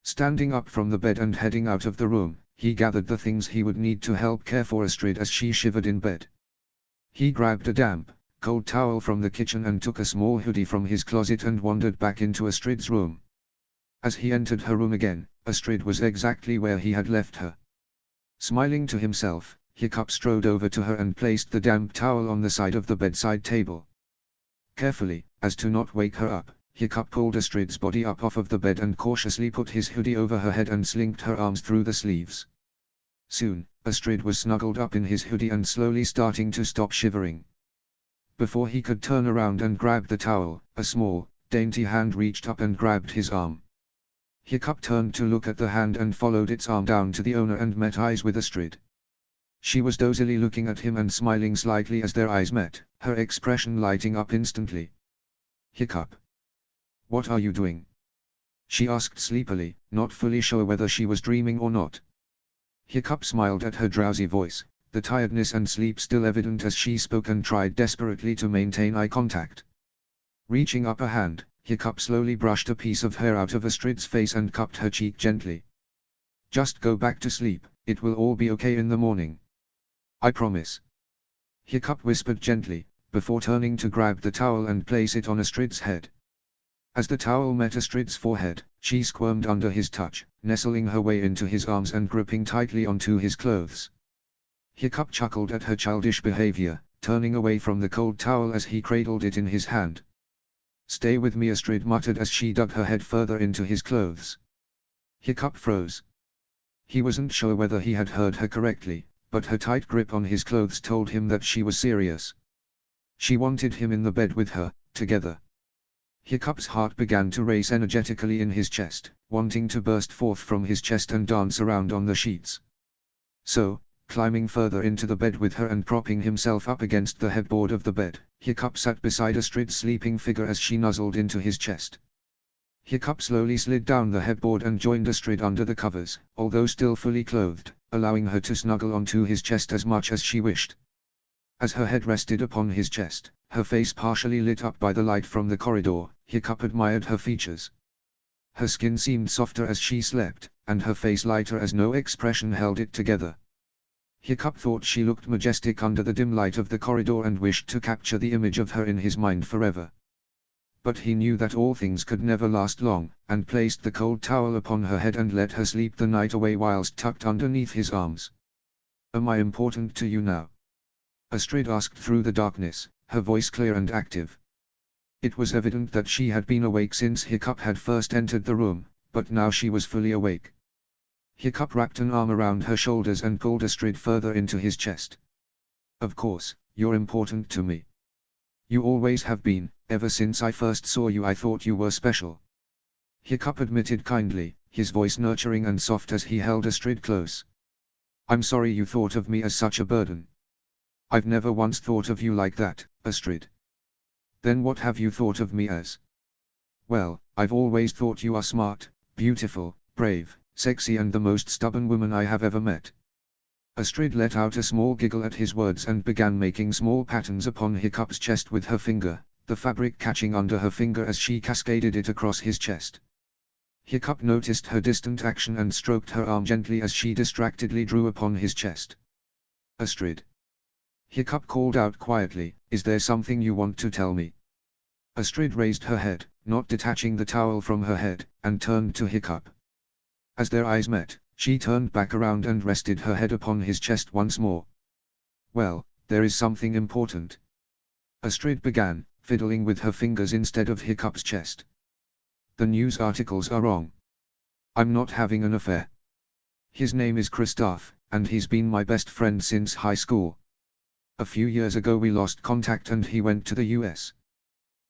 Standing up from the bed and heading out of the room, he gathered the things he would need to help care for Astrid as she shivered in bed. He grabbed a damp, cold towel from the kitchen and took a small hoodie from his closet and wandered back into Astrid's room. As he entered her room again, Astrid was exactly where he had left her. Smiling to himself, Hiccup strode over to her and placed the damp towel on the side of the bedside table. Carefully, as to not wake her up, Hiccup pulled Astrid's body up off of the bed and cautiously put his hoodie over her head and slinked her arms through the sleeves. Soon, Astrid was snuggled up in his hoodie and slowly starting to stop shivering. Before he could turn around and grab the towel, a small, dainty hand reached up and grabbed his arm. Hiccup turned to look at the hand and followed its arm down to the owner and met eyes with Astrid. She was dozily looking at him and smiling slightly as their eyes met, her expression lighting up instantly. "Hiccup. What are you doing?" she asked sleepily, not fully sure whether she was dreaming or not. Hiccup smiled at her drowsy voice, the tiredness and sleep still evident as she spoke and tried desperately to maintain eye contact. Reaching up a hand, Hiccup slowly brushed a piece of hair out of Astrid's face and cupped her cheek gently. "Just go back to sleep, it will all be okay in the morning. I promise," Hiccup whispered gently, before turning to grab the towel and place it on Astrid's head. As the towel met Astrid's forehead, she squirmed under his touch, nestling her way into his arms and gripping tightly onto his clothes. Hiccup chuckled at her childish behavior, turning away from the cold towel as he cradled it in his hand. "Stay with me," Astrid muttered as she dug her head further into his clothes. Hiccup froze. He wasn't sure whether he had heard her correctly, but her tight grip on his clothes told him that she was serious. She wanted him in the bed with her, together. Hiccup's heart began to race energetically in his chest, wanting to burst forth from his chest and dance around on the sheets. So, climbing further into the bed with her and propping himself up against the headboard of the bed. Hiccup sat beside Astrid's sleeping figure as she nuzzled into his chest. Hiccup slowly slid down the headboard and joined Astrid under the covers, although still fully clothed, allowing her to snuggle onto his chest as much as she wished. As her head rested upon his chest, her face partially lit up by the light from the corridor, Hiccup admired her features. Her skin seemed softer as she slept, and her face lighter as no expression held it together. Hiccup thought she looked majestic under the dim light of the corridor and wished to capture the image of her in his mind forever. But he knew that all things could never last long, and placed the cold towel upon her head and let her sleep the night away whilst tucked underneath his arms. "Am I important to you now?" Astrid asked through the darkness, her voice clear and active. It was evident that she had been awake since Hiccup had first entered the room, but now she was fully awake. Hiccup wrapped an arm around her shoulders and pulled Astrid further into his chest. "Of course, you're important to me. You always have been, ever since I first saw you I thought you were special." Hiccup admitted kindly, his voice nurturing and soft as he held Astrid close. "I'm sorry you thought of me as such a burden. I've never once thought of you like that, Astrid." "Then what have you thought of me as?" "Well, I've always thought you are smart, beautiful, brave, sexy and the most stubborn woman I have ever met." Astrid let out a small giggle at his words and began making small patterns upon Hiccup's chest with her finger, the fabric catching under her finger as she cascaded it across his chest. Hiccup noticed her distant action and stroked her arm gently as she distractedly drew upon his chest. "Astrid," Hiccup called out quietly, "is there something you want to tell me?" Astrid raised her head, not detaching the towel from her head, and turned to Hiccup. As their eyes met, she turned back around and rested her head upon his chest once more. "Well, there is something important," Astrid began, fiddling with her fingers instead of Hiccup's chest. "The news articles are wrong. I'm not having an affair. His name is Kristoff, and he's been my best friend since high school. A few years ago we lost contact and he went to the US.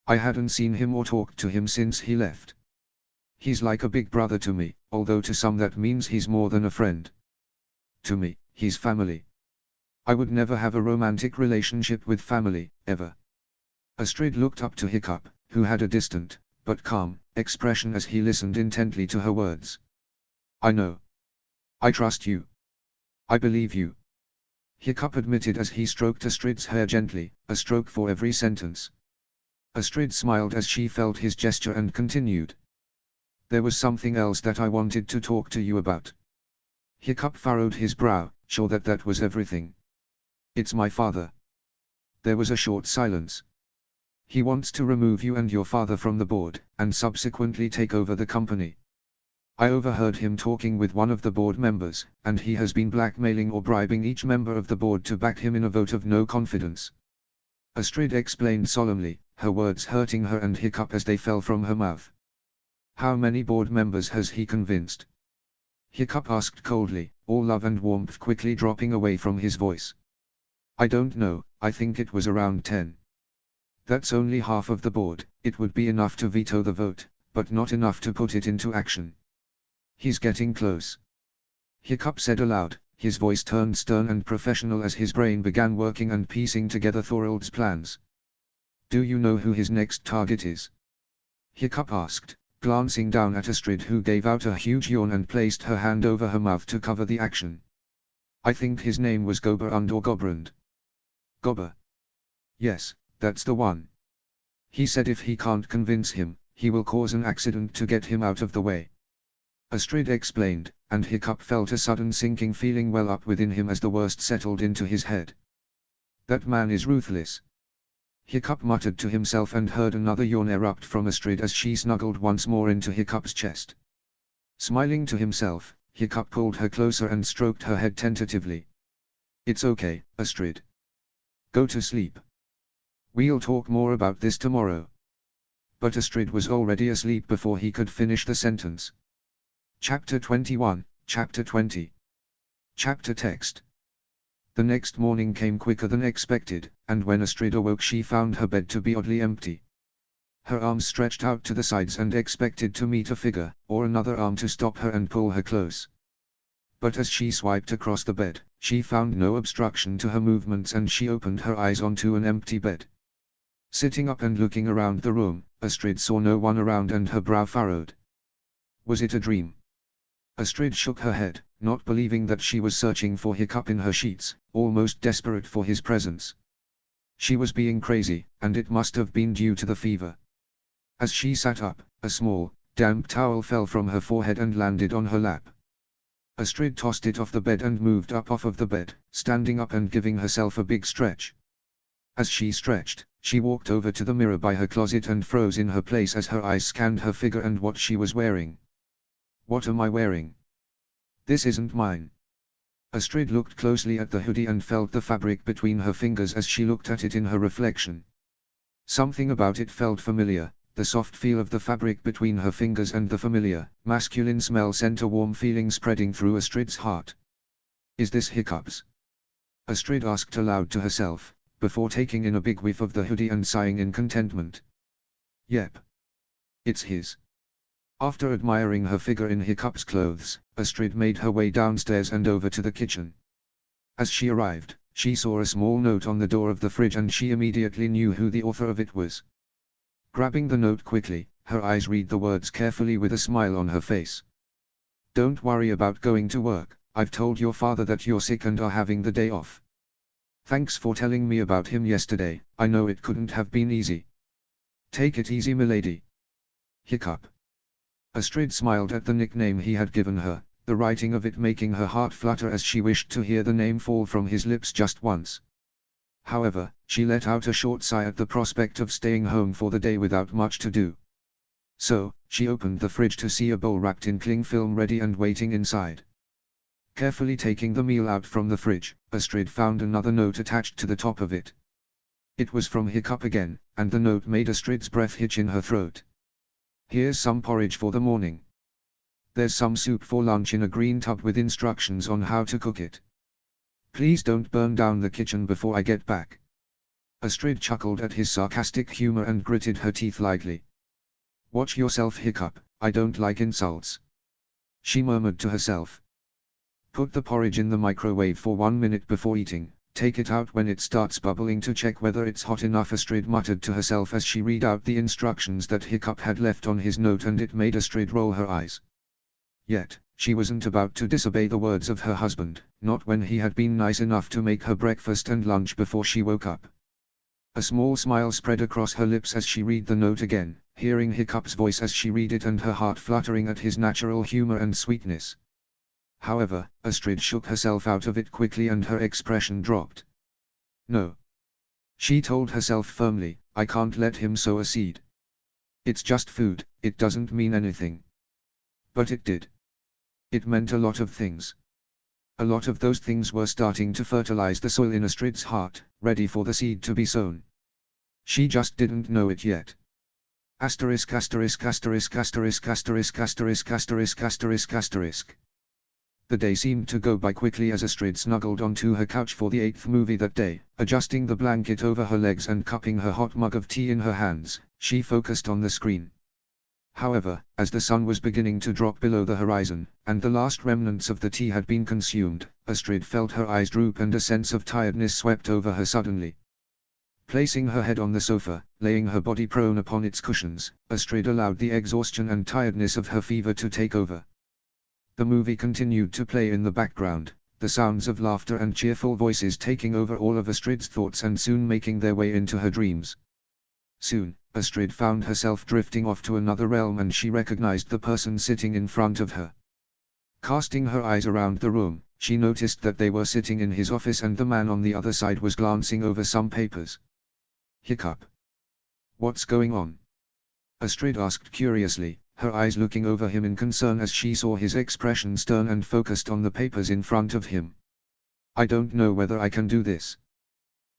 I hadn't seen him or talked to him since he left. He's like a big brother to me, although to some that means he's more than a friend. To me, he's family. I would never have a romantic relationship with family, ever." Astrid looked up to Hiccup, who had a distant, but calm, expression as he listened intently to her words. "I know. I trust you. I believe you," Hiccup admitted as he stroked Astrid's hair gently, a stroke for every sentence. Astrid smiled as she felt his gesture and continued. "There was something else that I wanted to talk to you about." Hiccup furrowed his brow, sure that that was everything. "It's my father." There was a short silence. "He wants to remove you and your father from the board, and subsequently take over the company. I overheard him talking with one of the board members, and he has been blackmailing or bribing each member of the board to back him in a vote of no confidence." Astrid explained solemnly, her words hurting her and Hiccup as they fell from her mouth. "How many board members has he convinced?" Hiccup asked coldly, all love and warmth quickly dropping away from his voice. "I don't know, I think it was around 10. That's only half of the board. It would be enough to veto the vote, but not enough to put it into action. He's getting close," Hiccup said aloud, his voice turned stern and professional as his brain began working and piecing together Thorald's plans. "Do you know who his next target is?" Hiccup asked, glancing down at Astrid, who gave out a huge yawn and placed her hand over her mouth to cover the action. "I think his name was Goberund or Gobrand." "Gobber? Yes, that's the one. He said if he can't convince him, he will cause an accident to get him out of the way," Astrid explained, and Hiccup felt a sudden sinking feeling well up within him as the worst settled into his head. "That man is ruthless," Hiccup muttered to himself and heard another yawn erupt from Astrid as she snuggled once more into Hiccup's chest. Smiling to himself, Hiccup pulled her closer and stroked her head tentatively. "It's okay, Astrid. Go to sleep. We'll talk more about this tomorrow." But Astrid was already asleep before he could finish the sentence. Chapter 21, Chapter 20. Chapter text. The next morning came quicker than expected, and when Astrid awoke she found her bed to be oddly empty. Her arms stretched out to the sides and expected to meet a figure, or another arm to stop her and pull her close. But as she swiped across the bed, she found no obstruction to her movements and she opened her eyes onto an empty bed. Sitting up and looking around the room, Astrid saw no one around and her brow furrowed. Was it a dream? Astrid shook her head, not believing that she was searching for Hiccup in her sheets, almost desperate for his presence. She was being crazy, and it must have been due to the fever. As she sat up, a small, damp towel fell from her forehead and landed on her lap. Astrid tossed it off the bed and moved up off of the bed, standing up and giving herself a big stretch. As she stretched, she walked over to the mirror by her closet and froze in her place as her eyes scanned her figure and what she was wearing. What am I wearing? This isn't mine. Astrid looked closely at the hoodie and felt the fabric between her fingers as she looked at it in her reflection. Something about it felt familiar, the soft feel of the fabric between her fingers and the familiar, masculine smell sent a warm feeling spreading through Astrid's heart. Is this Hiccup's? Astrid asked aloud to herself, before taking in a big whiff of the hoodie and sighing in contentment. Yep. It's his. After admiring her figure in Hiccup's clothes, Astrid made her way downstairs and over to the kitchen. As she arrived, she saw a small note on the door of the fridge and she immediately knew who the author of it was. Grabbing the note quickly, her eyes read the words carefully with a smile on her face. Don't worry about going to work, I've told your father that you're sick and are having the day off. Thanks for telling me about him yesterday, I know it couldn't have been easy. Take it easy milady. Hiccup. Astrid smiled at the nickname he had given her, the writing of it making her heart flutter as she wished to hear the name fall from his lips just once. However, she let out a short sigh at the prospect of staying home for the day without much to do. So, she opened the fridge to see a bowl wrapped in cling film ready and waiting inside. Carefully taking the meal out from the fridge, Astrid found another note attached to the top of it. It was from Hiccup again, and the note made Astrid's breath hitch in her throat. Here's some porridge for the morning. There's some soup for lunch in a green tub with instructions on how to cook it. Please don't burn down the kitchen before I get back. Astrid chuckled at his sarcastic humor and gritted her teeth lightly. Watch yourself Hiccup, I don't like insults. She murmured to herself. Put the porridge in the microwave for 1 minute before eating, take it out when it starts bubbling to check whether it's hot enough. Astrid muttered to herself as she read out the instructions that Hiccup had left on his note and it made Astrid roll her eyes. Yet, she wasn't about to disobey the words of her husband, not when he had been nice enough to make her breakfast and lunch before she woke up. A small smile spread across her lips as she read the note again, hearing Hiccup's voice as she read it and her heart fluttering at his natural humor and sweetness. However, Astrid shook herself out of it quickly and her expression dropped. No. She told herself firmly, I can't let him sow a seed. It's just food, it doesn't mean anything. But it did. It meant a lot of things. A lot of those things were starting to fertilize the soil in Astrid's heart, ready for the seed to be sown. She just didn't know it yet. Asterisk asterisk asterisk asterisk asterisk asterisk asterisk asterisk asterisk. The day seemed to go by quickly as Astrid snuggled onto her couch for the 8th movie that day, adjusting the blanket over her legs and cupping her hot mug of tea in her hands, she focused on the screen. However, as the sun was beginning to drop below the horizon, and the last remnants of the tea had been consumed, Astrid felt her eyes droop and a sense of tiredness swept over her suddenly. Placing her head on the sofa, laying her body prone upon its cushions, Astrid allowed the exhaustion and tiredness of her fever to take over. The movie continued to play in the background, the sounds of laughter and cheerful voices taking over all of Astrid's thoughts and soon making their way into her dreams. Soon, Astrid found herself drifting off to another realm and she recognized the person sitting in front of her. Casting her eyes around the room, she noticed that they were sitting in his office and the man on the other side was glancing over some papers. Hiccup. What's going on? Astrid asked curiously, her eyes looking over him in concern as she saw his expression stern and focused on the papers in front of him. I don't know whether I can do this.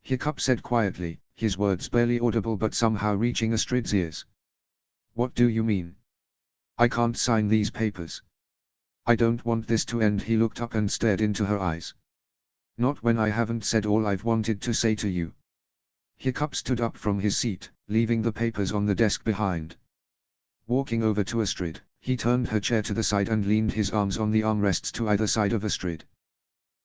Hiccup said quietly, his words barely audible but somehow reaching Astrid's ears. What do you mean? I can't sign these papers. I don't want this to end. He looked up and stared into her eyes. Not when I haven't said all I've wanted to say to you. Hiccup stood up from his seat, leaving the papers on the desk behind. Walking over to Astrid, he turned her chair to the side and leaned his arms on the armrests to either side of Astrid.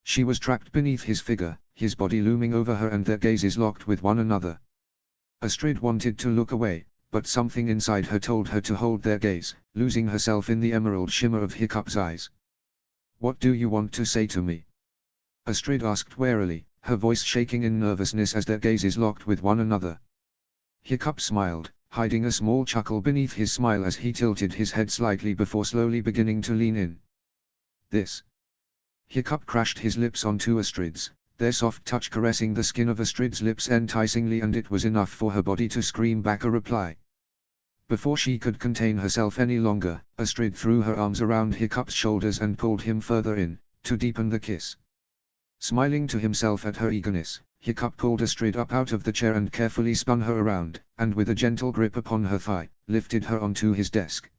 She was trapped beneath his figure, his body looming over her, and their gazes locked with one another. Astrid wanted to look away, but something inside her told her to hold their gaze, losing herself in the emerald shimmer of Hiccup's eyes. "What do you want to say to me?" Astrid asked warily, her voice shaking in nervousness as their gazes locked with one another. Hiccup smiled, hiding a small chuckle beneath his smile as he tilted his head slightly before slowly beginning to lean in. "This." Hiccup crashed his lips onto Astrid's, their soft touch caressing the skin of Astrid's lips enticingly, and it was enough for her body to scream back a reply. Before she could contain herself any longer, Astrid threw her arms around Hiccup's shoulders and pulled him further in, to deepen the kiss. Smiling to himself at her eagerness, Hiccup pulled Astrid up out of the chair and carefully spun her around, and with a gentle grip upon her thigh, lifted her onto his desk.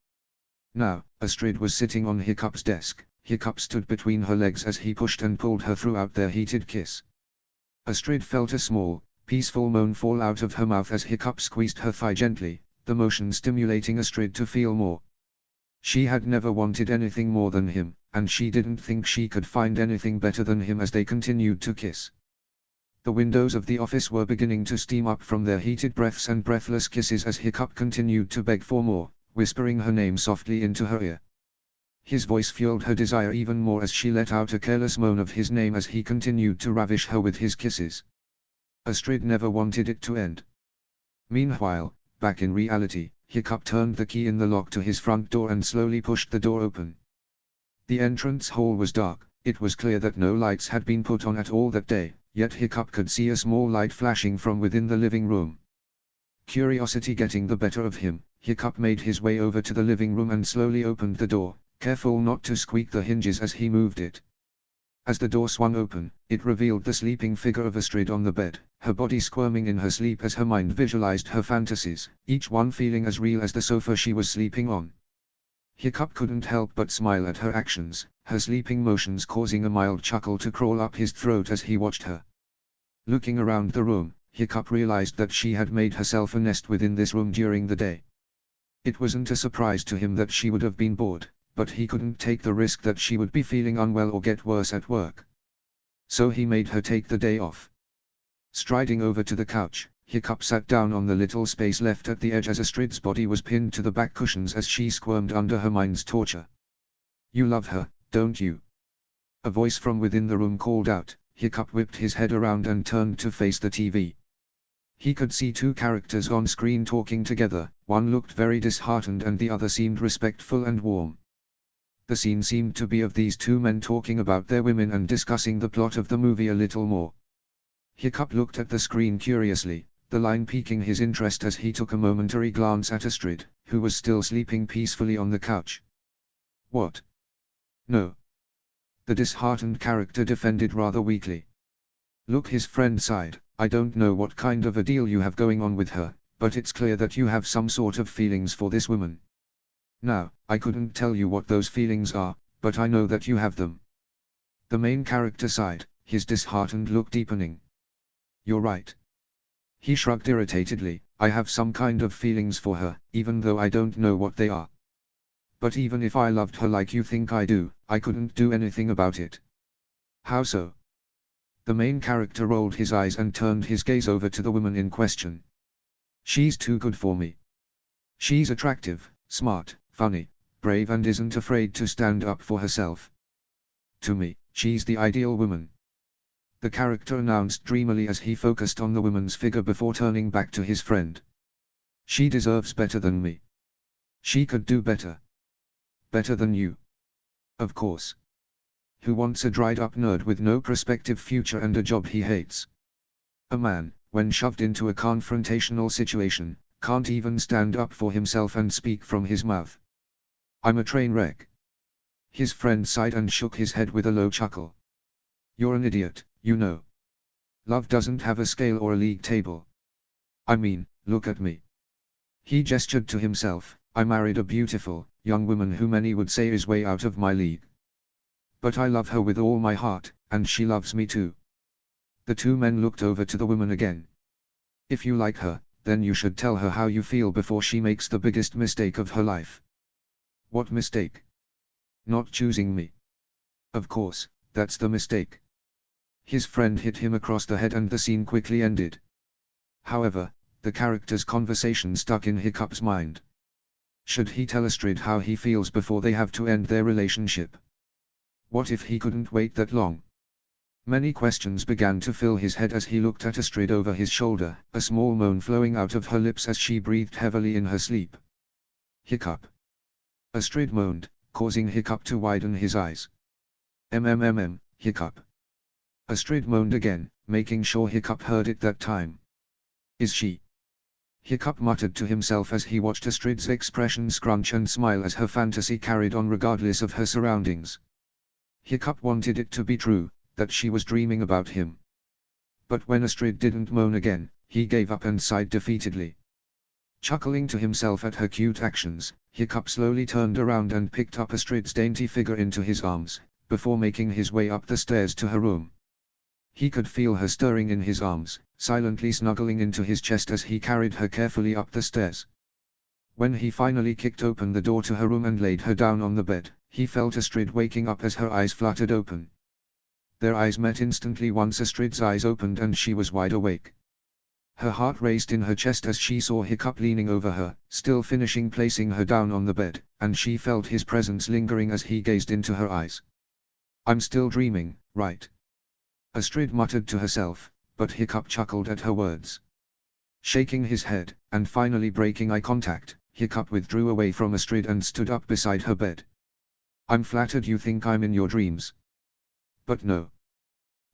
Now, Astrid was sitting on Hiccup's desk. Hiccup stood between her legs as he pushed and pulled her throughout their heated kiss. Astrid felt a small, peaceful moan fall out of her mouth as Hiccup squeezed her thigh gently, the motion stimulating Astrid to feel more. She had never wanted anything more than him, and she didn't think she could find anything better than him as they continued to kiss. The windows of the office were beginning to steam up from their heated breaths and breathless kisses as Hiccup continued to beg for more, whispering her name softly into her ear. His voice fueled her desire even more as she let out a careless moan of his name as he continued to ravish her with his kisses. Astrid never wanted it to end. Meanwhile, back in reality, Hiccup turned the key in the lock to his front door and slowly pushed the door open. The entrance hall was dark. It was clear that no lights had been put on at all that day, yet Hiccup could see a small light flashing from within the living room. Curiosity getting the better of him, Hiccup made his way over to the living room and slowly opened the door, careful not to squeak the hinges as he moved it. As the door swung open, it revealed the sleeping figure of Astrid on the bed, her body squirming in her sleep as her mind visualized her fantasies, each one feeling as real as the sofa she was sleeping on. Hiccup couldn't help but smile at her actions, her sleeping motions causing a mild chuckle to crawl up his throat as he watched her. Looking around the room, Hiccup realized that she had made herself a nest within this room during the day. It wasn't a surprise to him that she would have been bored, but he couldn't take the risk that she would be feeling unwell or get worse at work. So he made her take the day off. Striding over to the couch, Hiccup sat down on the little space left at the edge as Astrid's body was pinned to the back cushions as she squirmed under her mind's torture. "You love her, don't you?" A voice from within the room called out. Hiccup whipped his head around and turned to face the TV. He could see two characters on screen talking together, one looked very disheartened and the other seemed respectful and warm. The scene seemed to be of these two men talking about their women and discussing the plot of the movie a little more. Hiccup looked at the screen curiously, the line piquing his interest as he took a momentary glance at Astrid, who was still sleeping peacefully on the couch. "What? No." The disheartened character defended rather weakly. "Look," his friend sighed, "I don't know what kind of a deal you have going on with her, but it's clear that you have some sort of feelings for this woman. Now, I couldn't tell you what those feelings are, but I know that you have them." The main character sighed, his disheartened look deepening. "You're right." He shrugged irritatedly, "I have some kind of feelings for her, even though I don't know what they are. But even if I loved her like you think I do, I couldn't do anything about it." "How so?" The main character rolled his eyes and turned his gaze over to the woman in question. "She's too good for me. She's attractive, smart, funny, brave and isn't afraid to stand up for herself. To me, she's the ideal woman," the character announced dreamily as he focused on the woman's figure before turning back to his friend. "She deserves better than me. She could do better. Better than you. Of course. Who wants a dried-up nerd with no prospective future and a job he hates? A man, when shoved into a confrontational situation, can't even stand up for himself and speak from his mouth. I'm a train wreck." His friend sighed and shook his head with a low chuckle. "You're an idiot, you know. Love doesn't have a scale or a league table. I mean, look at me." He gestured to himself. "I married a beautiful, young woman who many would say is way out of my league. But I love her with all my heart, and she loves me too." The two men looked over to the woman again. "If you like her, then you should tell her how you feel before she makes the biggest mistake of her life." "What mistake?" "Not choosing me." "Of course, that's the mistake. His friend hit him across the head and the scene quickly ended. However, the character's conversation stuck in Hiccup's mind. Should he tell Astrid how he feels before they have to end their relationship? What if he couldn't wait that long? Many questions began to fill his head as he looked at Astrid over his shoulder, a small moan flowing out of her lips as she breathed heavily in her sleep. Hiccup. Astrid moaned, causing Hiccup to widen his eyes. Hiccup. Astrid moaned again, making sure Hiccup heard it that time. Is she? Hiccup muttered to himself as he watched Astrid's expression scrunch and smile as her fantasy carried on regardless of her surroundings. Hiccup wanted it to be true, that she was dreaming about him. But when Astrid didn't moan again, he gave up and sighed defeatedly. Chuckling to himself at her cute actions, Hiccup slowly turned around and picked up Astrid's dainty figure into his arms, before making his way up the stairs to her room. He could feel her stirring in his arms, silently snuggling into his chest as he carried her carefully up the stairs. When he finally kicked open the door to her room and laid her down on the bed, he felt Astrid waking up as her eyes fluttered open. Their eyes met instantly once Astrid's eyes opened and she was wide awake. Her heart raced in her chest as she saw Hiccup leaning over her, still finishing placing her down on the bed, and she felt his presence lingering as he gazed into her eyes. I'm still dreaming, right? Astrid muttered to herself, but Hiccup chuckled at her words. Shaking his head, and finally breaking eye contact, Hiccup withdrew away from Astrid and stood up beside her bed. I'm flattered you think I'm in your dreams. But no.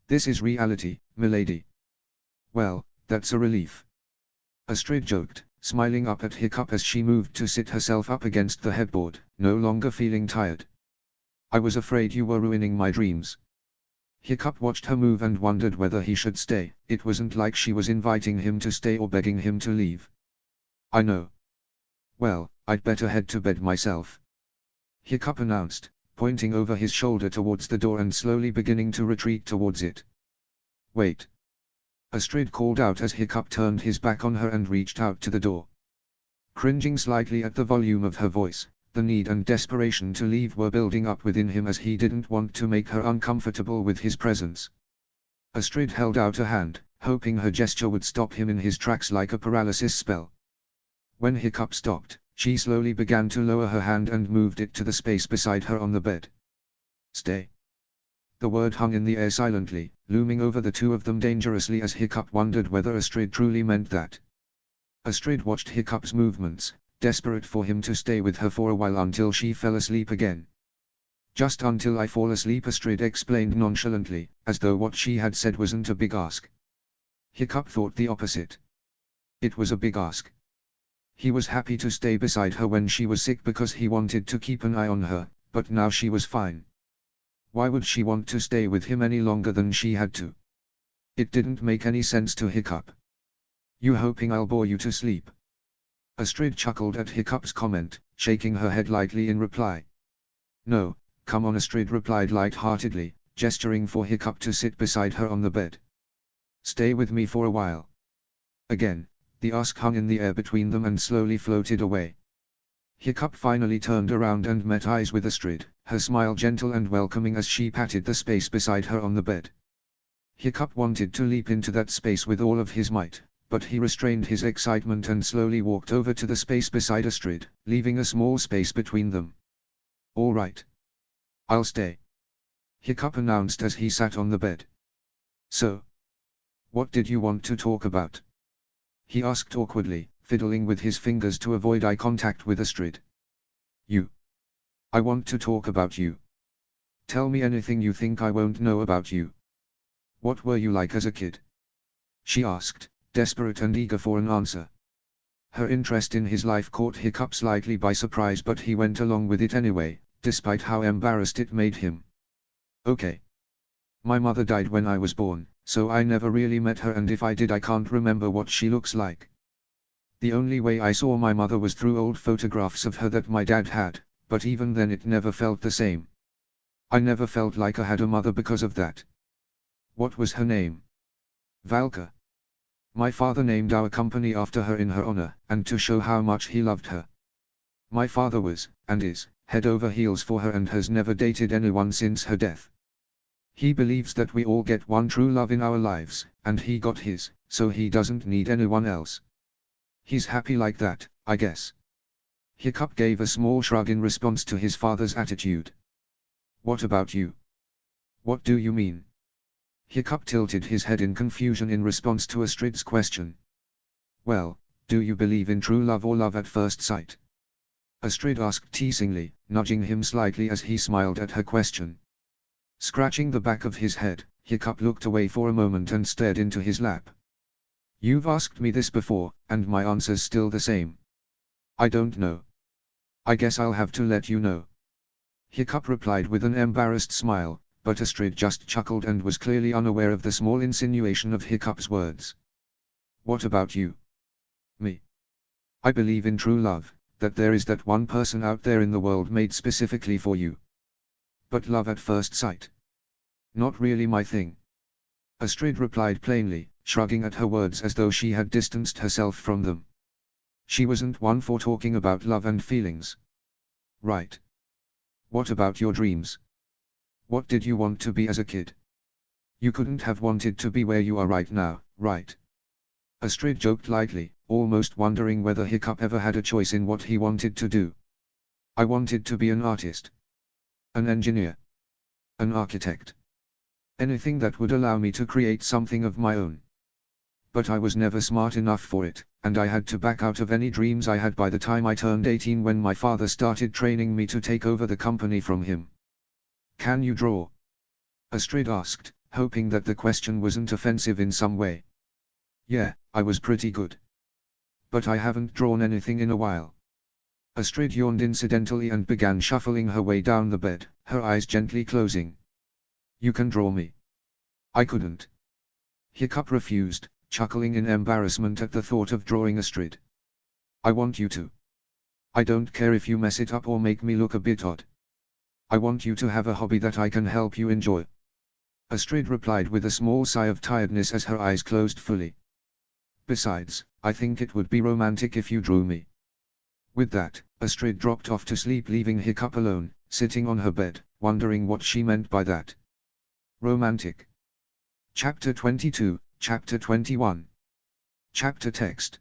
This is reality, milady. Well, that's a relief. Astrid joked, smiling up at Hiccup as she moved to sit herself up against the headboard, no longer feeling tired. I was afraid you were ruining my dreams. Hiccup watched her move and wondered whether he should stay. It wasn't like she was inviting him to stay or begging him to leave. I know. Well, I'd better head to bed myself. Hiccup announced, pointing over his shoulder towards the door and slowly beginning to retreat towards it. Wait. Astrid called out as Hiccup turned his back on her and reached out to the door. Cringing slightly at the volume of her voice, the need and desperation to leave were building up within him as he didn't want to make her uncomfortable with his presence. Astrid held out a hand, hoping her gesture would stop him in his tracks like a paralysis spell. When Hiccup stopped, she slowly began to lower her hand and moved it to the space beside her on the bed. Stay. The word hung in the air silently, looming over the two of them dangerously as Hiccup wondered whether Astrid truly meant that. Astrid watched Hiccup's movements, desperate for him to stay with her for a while until she fell asleep again. Just until I fall asleep, Astrid explained nonchalantly, as though what she had said wasn't a big ask. Hiccup thought the opposite. It was a big ask. He was happy to stay beside her when she was sick because he wanted to keep an eye on her, but now she was fine. Why would she want to stay with him any longer than she had to? It didn't make any sense to Hiccup. You hoping I'll bore you to sleep? Astrid chuckled at Hiccup's comment, shaking her head lightly in reply. No, come on, Astrid replied light-heartedly, gesturing for Hiccup to sit beside her on the bed. Stay with me for a while. Again, the ask hung in the air between them and slowly floated away. Hiccup finally turned around and met eyes with Astrid, her smile gentle and welcoming as she patted the space beside her on the bed. Hiccup wanted to leap into that space with all of his might, but he restrained his excitement and slowly walked over to the space beside Astrid, leaving a small space between them. All right. I'll stay. Hiccup announced as he sat on the bed. So? What did you want to talk about? He asked awkwardly, fiddling with his fingers to avoid eye contact with Astrid. You. I want to talk about you. Tell me anything you think I won't know about you. What were you like as a kid? She asked, desperate and eager for an answer. Her interest in his life caught Hiccup slightly by surprise, but he went along with it anyway, despite how embarrassed it made him. Okay. My mother died when I was born, so I never really met her, and if I did I can't remember what she looks like. The only way I saw my mother was through old photographs of her that my dad had, but even then it never felt the same. I never felt like I had a mother because of that. What was her name? Valka. My father named our company after her in her honor, and to show how much he loved her. My father was, and is, head over heels for her and has never dated anyone since her death. He believes that we all get one true love in our lives, and he got his, so he doesn't need anyone else. He's happy like that, I guess. Hiccup gave a small shrug in response to his father's attitude. What about you? What do you mean? Hiccup tilted his head in confusion in response to Astrid's question. Well, do you believe in true love or love at first sight? Astrid asked teasingly, nudging him slightly as he smiled at her question. Scratching the back of his head, Hiccup looked away for a moment and stared into his lap. You've asked me this before, and my answer's still the same. I don't know. I guess I'll have to let you know. Hiccup replied with an embarrassed smile, but Astrid just chuckled and was clearly unaware of the small insinuation of Hiccup's words. What about you? Me. I believe in true love, that there is that one person out there in the world made specifically for you. But love at first sight? Not really my thing. Astrid replied plainly, shrugging at her words as though she had distanced herself from them. She wasn't one for talking about love and feelings. Right. What about your dreams? What did you want to be as a kid? You couldn't have wanted to be where you are right now, right? Astrid joked lightly, almost wondering whether Hiccup ever had a choice in what he wanted to do. I wanted to be an artist. An engineer. An architect. Anything that would allow me to create something of my own. But I was never smart enough for it, and I had to back out of any dreams I had by the time I turned 18 when my father started training me to take over the company from him. Can you draw? Astrid asked, hoping that the question wasn't offensive in some way. Yeah, I was pretty good. But I haven't drawn anything in a while. Astrid yawned incidentally and began shuffling her way down the bed, her eyes gently closing. You can draw me. I couldn't. Hiccup refused, chuckling in embarrassment at the thought of drawing Astrid. I want you to. I don't care if you mess it up or make me look a bit odd. I want you to have a hobby that I can help you enjoy. Astrid replied with a small sigh of tiredness as her eyes closed fully. Besides, I think it would be romantic if you drew me. With that, Astrid dropped off to sleep, leaving Hiccup alone, sitting on her bed, wondering what she meant by that. Romantic. Chapter 22, Chapter 21. Chapter text.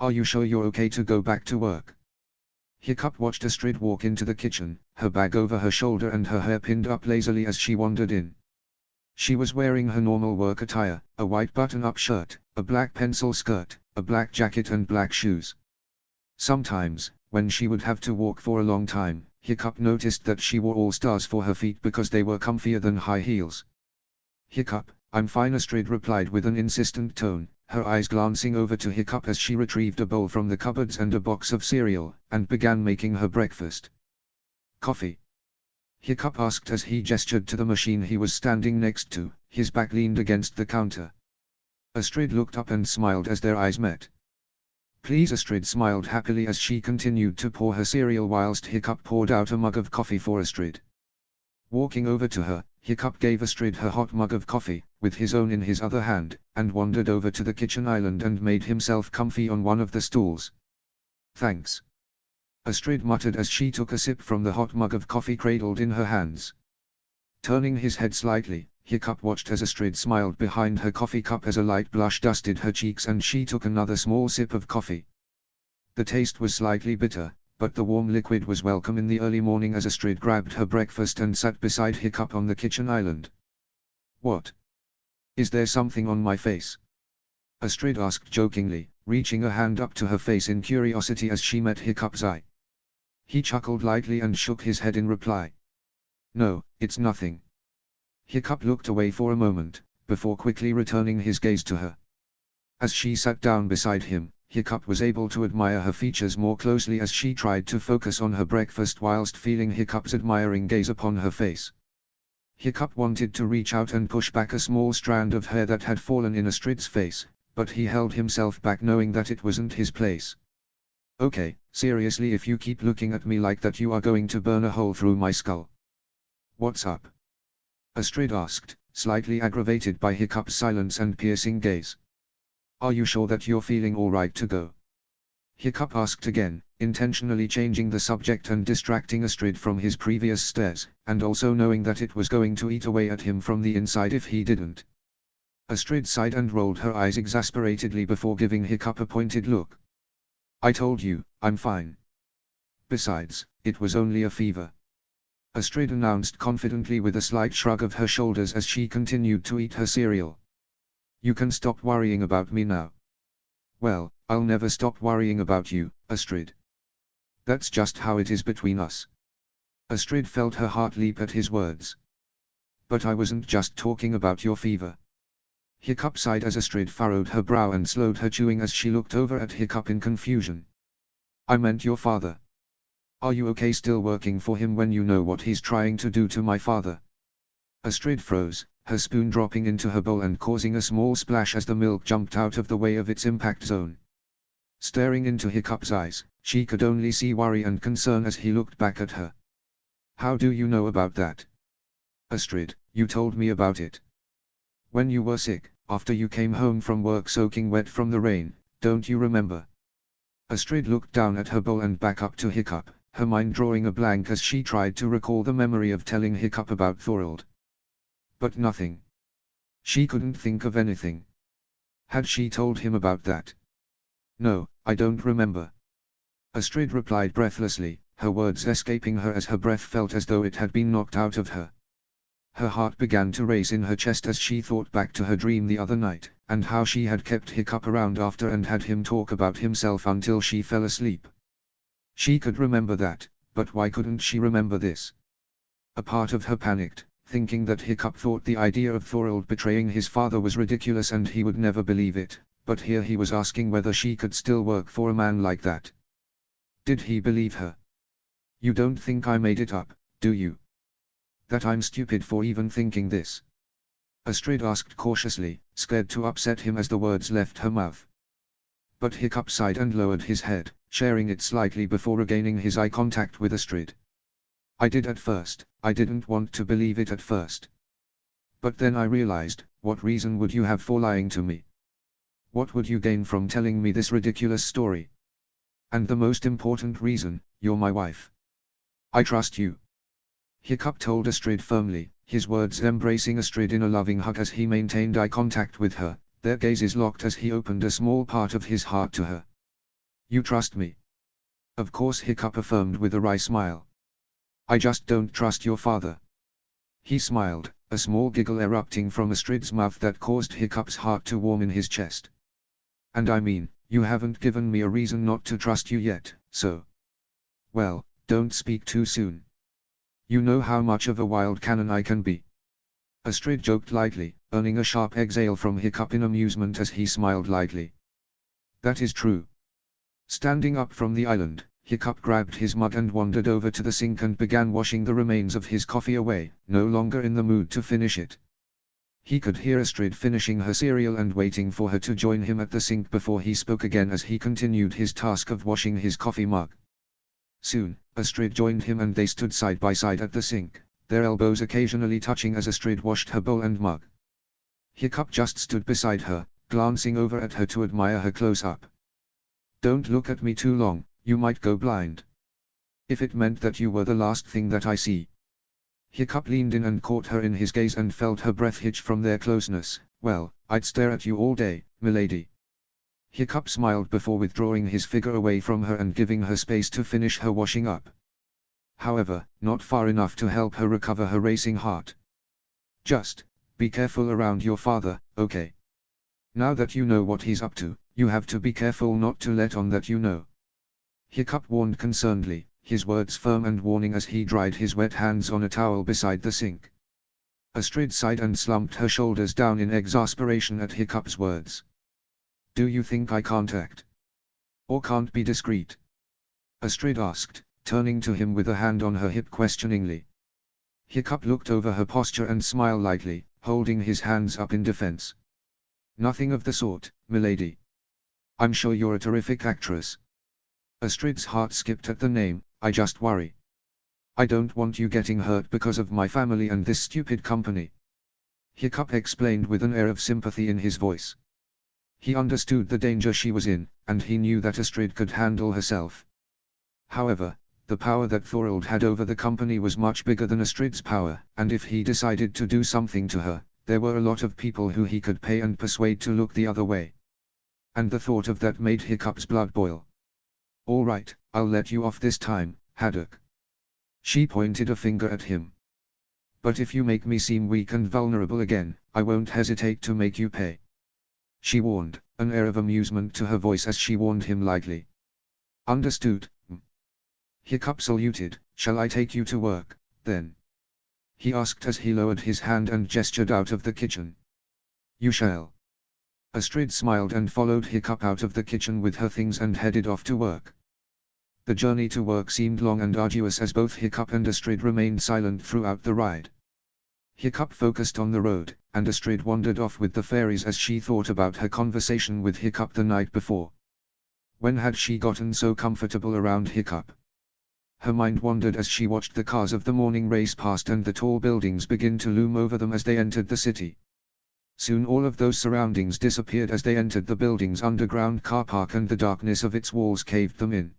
Are you sure you're okay to go back to work? Hiccup watched Astrid walk into the kitchen, her bag over her shoulder and her hair pinned up lazily as she wandered in. She was wearing her normal work attire, a white button-up shirt, a black pencil skirt, a black jacket and black shoes. Sometimes, when she would have to walk for a long time, Hiccup noticed that she wore all-stars for her feet because they were comfier than high heels. Hiccup, I'm fine, Astrid replied with an insistent tone, her eyes glancing over to Hiccup as she retrieved a bowl from the cupboards and a box of cereal, and began making her breakfast. Coffee? Hiccup asked as he gestured to the machine he was standing next to, his back leaned against the counter. Astrid looked up and smiled as their eyes met. Please, Astrid smiled happily as she continued to pour her cereal whilst Hiccup poured out a mug of coffee for Astrid. Walking over to her, Hiccup gave Astrid her hot mug of coffee, with his own in his other hand, and wandered over to the kitchen island and made himself comfy on one of the stools. Thanks. Astrid muttered as she took a sip from the hot mug of coffee cradled in her hands. Turning his head slightly, Hiccup watched as Astrid smiled behind her coffee cup as a light blush dusted her cheeks and she took another small sip of coffee. The taste was slightly bitter, but the warm liquid was welcome in the early morning as Astrid grabbed her breakfast and sat beside Hiccup on the kitchen island. What? Is there something on my face? Astrid asked jokingly, reaching a hand up to her face in curiosity as she met Hiccup's eye. He chuckled lightly and shook his head in reply. No, it's nothing. Hiccup looked away for a moment, before quickly returning his gaze to her. As she sat down beside him, Hiccup was able to admire her features more closely as she tried to focus on her breakfast whilst feeling Hiccup's admiring gaze upon her face. Hiccup wanted to reach out and push back a small strand of hair that had fallen in Astrid's face, but he held himself back knowing that it wasn't his place. Okay, seriously, if you keep looking at me like that you are going to burn a hole through my skull. What's up? Astrid asked, slightly aggravated by Hiccup's silence and piercing gaze. Are you sure that you're feeling alright to go? Hiccup asked again, intentionally changing the subject and distracting Astrid from his previous stares, and also knowing that it was going to eat away at him from the inside if he didn't. Astrid sighed and rolled her eyes exasperatedly before giving Hiccup a pointed look. I told you, I'm fine. Besides, it was only a fever. Astrid announced confidently with a slight shrug of her shoulders as she continued to eat her cereal. You can stop worrying about me now. Well, I'll never stop worrying about you, Astrid. That's just how it is between us. Astrid felt her heart leap at his words. But I wasn't just talking about your fever. Hiccup sighed as Astrid furrowed her brow and slowed her chewing as she looked over at Hiccup in confusion. I meant your father. Are you okay still working for him when you know what he's trying to do to my father? Astrid froze, her spoon dropping into her bowl and causing a small splash as the milk jumped out of the way of its impact zone. Staring into Hiccup's eyes, she could only see worry and concern as he looked back at her. How do you know about that? Astrid, you told me about it. When you were sick, after you came home from work soaking wet from the rain, don't you remember? Astrid looked down at her bowl and back up to Hiccup, her mind drawing a blank as she tried to recall the memory of telling Hiccup about Thorold. But nothing. She couldn't think of anything. Had she told him about that? No, I don't remember. Astrid replied breathlessly, her words escaping her as her breath felt as though it had been knocked out of her. Her heart began to race in her chest as she thought back to her dream the other night, and how she had kept Hiccup around after and had him talk about himself until she fell asleep. She could remember that, but why couldn't she remember this? A part of her panicked, thinking that Hiccup thought the idea of Thorold betraying his father was ridiculous and he would never believe it, but here he was asking whether she could still work for a man like that. Did he believe her? You don't think I made it up, do you? That I'm stupid for even thinking this? Astrid asked cautiously, scared to upset him as the words left her mouth. But Hiccup sighed and lowered his head, sharing it slightly before regaining his eye contact with Astrid. I did at first, I didn't want to believe it at first. But then I realized, what reason would you have for lying to me? What would you gain from telling me this ridiculous story? And the most important reason, you're my wife. I trust you. Hiccup told Astrid firmly, his words embracing Astrid in a loving hug as he maintained eye contact with her, their gazes locked as he opened a small part of his heart to her. You trust me? Of course, Hiccup affirmed with a wry smile. I just don't trust your father. He smiled, a small giggle erupting from Astrid's mouth that caused Hiccup's heart to warm in his chest. And I mean, you haven't given me a reason not to trust you yet, so. Well, don't speak too soon. You know how much of a wild cannon I can be. Astrid joked lightly, earning a sharp exhale from Hiccup in amusement as he smiled lightly. That is true. Standing up from the island, Hiccup grabbed his mug and wandered over to the sink and began washing the remains of his coffee away, no longer in the mood to finish it. He could hear Astrid finishing her cereal and waiting for her to join him at the sink before he spoke again as he continued his task of washing his coffee mug. Soon, Astrid joined him and they stood side by side at the sink, their elbows occasionally touching as Astrid washed her bowl and mug. Hiccup just stood beside her, glancing over at her to admire her close-up. Don't look at me too long, you might go blind. If it meant that you were the last thing that I see. Hiccup leaned in and caught her in his gaze and felt her breath hitch from their closeness. Well, I'd stare at you all day, milady. Hiccup smiled before withdrawing his figure away from her and giving her space to finish her washing up. However, not far enough to help her recover her racing heart. Just, be careful around your father, okay? Now that you know what he's up to, you have to be careful not to let on that you know. Hiccup warned concernedly, his words firm and warning as he dried his wet hands on a towel beside the sink. Astrid sighed and slumped her shoulders down in exasperation at Hiccup's words. Do you think I can't act? Or can't be discreet? Astrid asked, turning to him with a hand on her hip questioningly. Hiccup looked over her posture and smiled lightly, holding his hands up in defense. Nothing of the sort, milady. I'm sure you're a terrific actress. Astrid's heart skipped at the name. I just worry. I don't want you getting hurt because of my family and this stupid company. Hiccup explained with an air of sympathy in his voice. He understood the danger she was in, and he knew that Astrid could handle herself. However, the power that Thorold had over the company was much bigger than Astrid's power, and if he decided to do something to her, there were a lot of people who he could pay and persuade to look the other way. And the thought of that made Hiccup's blood boil. "All right, I'll let you off this time, Haddock." She pointed a finger at him. "But if you make me seem weak and vulnerable again, I won't hesitate to make you pay," she warned, an air of amusement to her voice as she warned him lightly. "Understood." Hiccup saluted. "Shall I take you to work, then?" he asked as he lowered his hand and gestured out of the kitchen. "You shall." Astrid smiled and followed Hiccup out of the kitchen with her things and headed off to work. The journey to work seemed long and arduous as both Hiccup and Astrid remained silent throughout the ride. Hiccup focused on the road, and Astrid wandered off with the fairies as she thought about her conversation with Hiccup the night before. When had she gotten so comfortable around Hiccup? Her mind wandered as she watched the cars of the morning race past and the tall buildings begin to loom over them as they entered the city. Soon all of those surroundings disappeared as they entered the building's underground car park and the darkness of its walls caved them in.